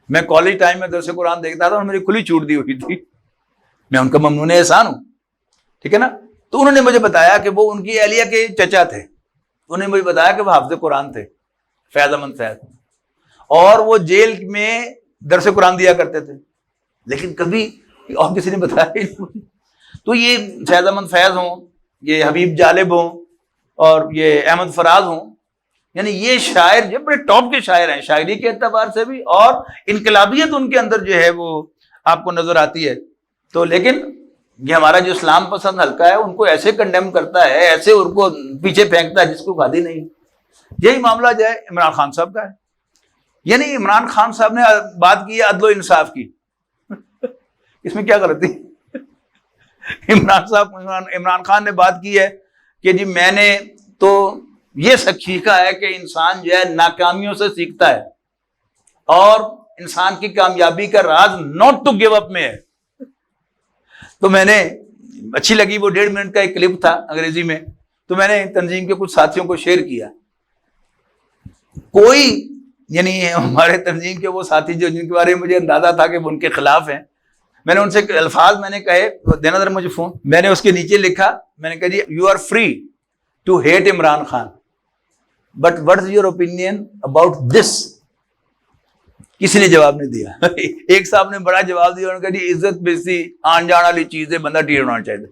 میں کالج ٹائم میں درس قرآن دیکھتا تھا اور میری کھلی چھوٹ دی ہوئی تھی، میں ان کا ممنون احسان ہوں، ٹھیک ہے نا. تو انہوں نے مجھے بتایا کہ وہ ان کی اہلیہ کے چچا تھے. انہوں نے مجھے بتایا کہ وہ حافظ قرآن تھے، فیض احمد فیض، اور وہ جیل میں درس قرآن دیا کرتے تھے، لیکن کبھی اور کسی نے بتایا ہی نہیں. تو یہ فیض احمد فیض ہوں، یہ حبیب جالب ہوں، اور یہ احمد فراز ہوں، یعنی یہ شاعر جو بڑے ٹاپ کے شاعر ہیں شاعری کے اعتبار سے بھی، اور انقلابیت ان کے اندر جو ہے وہ آپ کو نظر آتی ہے. تو لیکن یہ ہمارا جو اسلام پسند حلقہ ہے ان کو ایسے کنڈیم کرتا ہے، ایسے ان کو پیچھے پھینکتا ہے جس کو کھادی نہیں. یہی معاملہ جو ہے عمران خان صاحب کا ہے. یعنی عمران خان صاحب نے بات کی ہے عدل و انصاف کی، اس میں کیا غلطی؟ عمران خان نے بات کی ہے کہ جی میں نے تو یہ سیکھا ہے کہ انسان جو ہے ناکامیوں سے سیکھتا ہے، اور انسان کی کامیابی کا راز ناٹ ٹو گیو اپ میں ہے. تو میں نے اچھی لگی، وہ 1.5 منٹ کا ایک کلپ تھا انگریزی میں، تو میں نے تنظیم کے کچھ ساتھیوں کو شیئر کیا. کوئی یعنی ہمارے تنظیم کے وہ ساتھی جو جن کے بارے میں مجھے اندازہ تھا کہ وہ ان کے خلاف ہیں، میں نے ان سے الفاظ میں نے کہے، دینا ذرا مجھے فون، میں نے اس کے نیچے لکھا، میں نے کہا جی you are free to hate Imran Khan but what is your opinion about this. کسی نے جواب نہیں دیا. ایک صاحب نے بڑا جواب دیا، انہوں نے کہا جی عزت بیسی آن جان والی چیز ہے، بندہ ٹھیک ہونا چاہیے.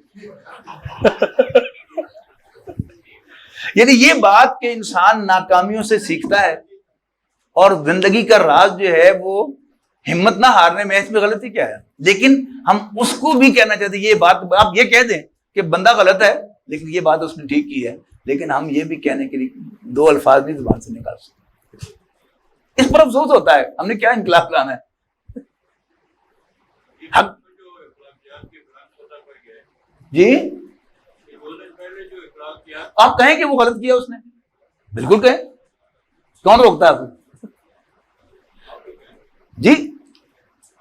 یعنی یہ بات کہ انسان ناکامیوں سے سیکھتا ہے، اور زندگی کا راز جو ہے وہ ہمت نہ ہارنے میں، اس میں غلطی کیا ہے؟ لیکن ہم اس کو بھی کہنا چاہتے ہیں، یہ بات آپ یہ کہہ دیں کہ بندہ غلط ہے لیکن یہ بات اس نے ٹھیک کی ہے، لیکن ہم یہ بھی کہنے کے لیے 2 الفاظ نہیں زبان سے نکال سکتے. اس پر افسوس ہوتا ہے، ہم نے کیا انقلاب لانا ہے؟ جی آپ کہیں کہ وہ غلط کیا اس نے، بالکل کہیں، کون روکتا ہے آپ کو؟ جی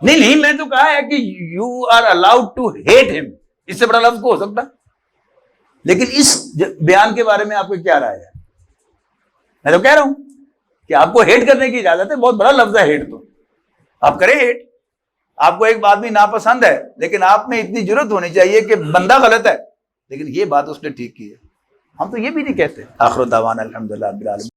نہیں میں تو کہا ہے کہ you are allowed to hate ہم، اس سے بڑا لفظ کو ہو سکتا. لیکن اس بیان کے بارے میں آپ کی کیا رائے ہے؟ میں تو کہہ رہا ہوں کہ آپ کو ہیٹ کرنے کی اجازت ہے، بہت بڑا لفظ ہے ہیٹ، تو آپ کریں ہیٹ. آپ کو ایک بات بھی ناپسند ہے، لیکن آپ میں اتنی جرت ہونی چاہیے کہ بندہ غلط ہے لیکن یہ بات اس نے ٹھیک کی ہے. ہم تو یہ بھی نہیں کہتے. آخر دعوانا الحمدللہ رب العالمین.